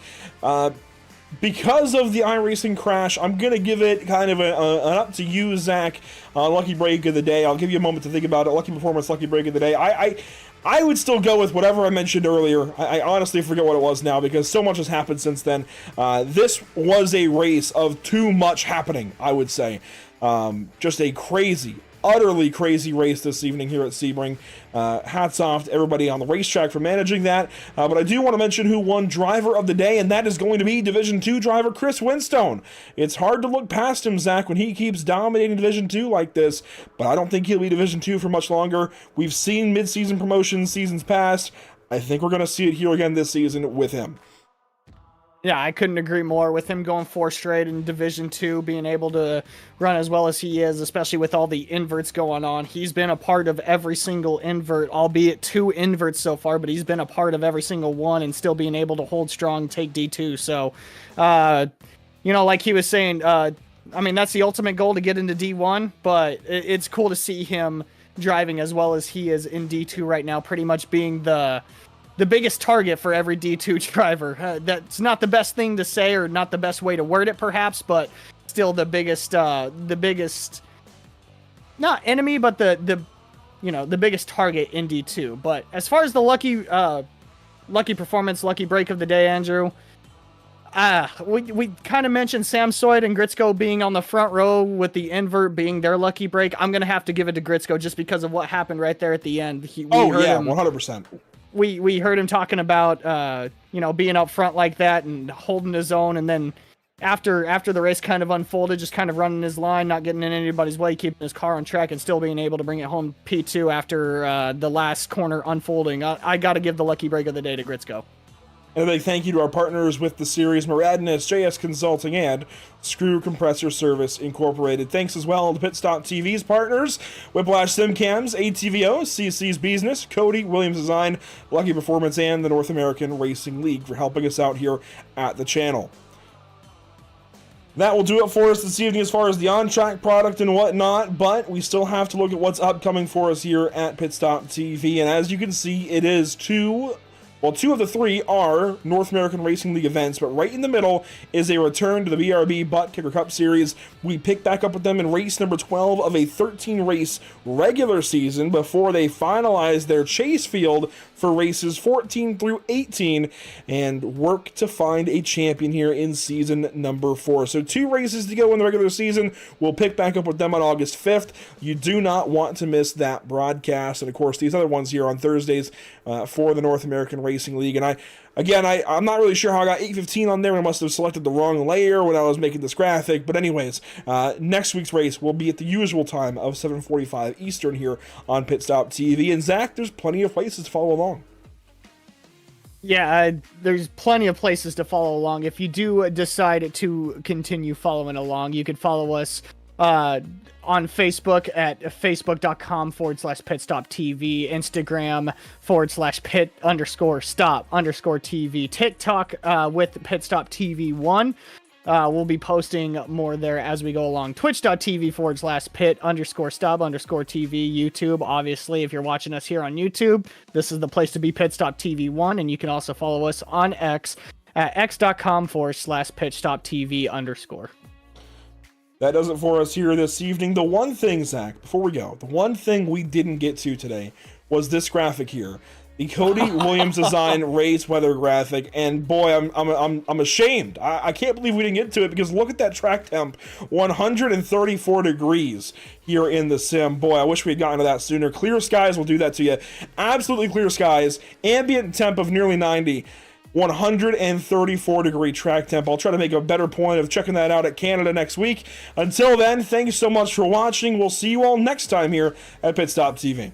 Because of the iRacing crash, I'm going to give it kind of an up to you, Zach, lucky break of the day. I'll give you a moment to think about it. Lucky performance, lucky break of the day. I would still go with whatever I mentioned earlier. I honestly forget what it was now because so much has happened since then. This was a race of too much happening, I would say. Just a crazy, utterly crazy race this evening here at Sebring. Hats off to everybody on the racetrack for managing that. But I do want to mention who won driver of the day, and that is going to be Division 2 driver Chris Winstone. It's hard to look past him, Zach, when he keeps dominating Division 2 like this, but I don't think he'll be Division 2 for much longer. We've seen mid-season promotions seasons past. I think we're going to see it here again this season with him. Yeah, I couldn't agree more with him going 4 straight in Division 2, being able to run as well as he is, especially with all the inverts going on. He's been a part of every single invert, albeit 2 inverts so far, but he's been a part of every single one and still being able to hold strong and take D2. So, like he was saying, I mean, that's the ultimate goal, to get into D1, but it's cool to see him driving as well as he is in D2 right now, pretty much being the biggest target for every D2 driver. That's not the best thing to say, or not the best way to word it, perhaps, but still the biggest, not enemy, but the biggest target in D2. But as far as the lucky performance, lucky break of the day, Andrew, we kind of mentioned Sam Soyd and Gritzko being on the front row with the invert being their lucky break. I'm going to have to give it to Gritzko just because of what happened right there at the end. 100%. We heard him talking about, being up front like that and holding his own. And then after the race kind of unfolded, just kind of running his line, not getting in anybody's way, keeping his car on track and still being able to bring it home P2 after the last corner unfolding. I got to give the lucky break of the day to Gritzko. And a big thank you to our partners with the series, Muradness, JS Consulting, and Screw Compressor Service Incorporated. Thanks as well to Pit Stop TV's partners, Whiplash Simcams, ATVO, CC's Business, Cody, Williams Design, Lucky Performance, and the North American Racing League for helping us out here at the channel. That will do it for us this evening as far as the on-track product and whatnot, but we still have to look at what's upcoming for us here at Pit Stop TV, and as you can see, it is two of the three are North American Racing League events, but right in the middle is a return to the BRB Butt Kicker Cup Series. We pick back up with them in race number 12 of a 13-race regular season before they finalize their chase field for races 14 through 18 and work to find a champion here in season number 4. So 2 races to go in the regular season. We'll pick back up with them on August 5th. You do not want to miss that broadcast. And of course, these other ones here on Thursdays for the North American Racing League. And I'm not really sure how I got 8:15 on there. I must have selected the wrong layer when I was making this graphic. But anyways, next week's race will be at the usual time of 7:45 Eastern here on Pit Stop TV. And Zach, there's plenty of places to follow along. Yeah, there's plenty of places to follow along. If you do decide to continue following along, you can follow us on Facebook at facebook.com/pitstoptv, Instagram /pit_stop_TV, TikTok with pitstoptv1. We'll be posting more there as we go along. Twitch.tv /pit_stop_TV, YouTube. Obviously, if you're watching us here on YouTube, this is the place to be, pitstoptv1, and you can also follow us on X at x.com/pitstoptv_. That does it for us here this evening. The one thing, Zach, before we go, the one thing we didn't get to today was this graphic here. The Cody Williams Design race weather graphic, and boy, I'm ashamed. I can't believe we didn't get to it, because look at that track temp, 134 degrees here in the sim. Boy, I wish we had gotten to that sooner. Clear skies will do that to you. Absolutely clear skies. Ambient temp of nearly 90. 134 degree track temp. I'll try to make a better point of checking that out at Canada next week. Until then, thanks so much for watching. We'll see you all next time here at Pit Stop TV.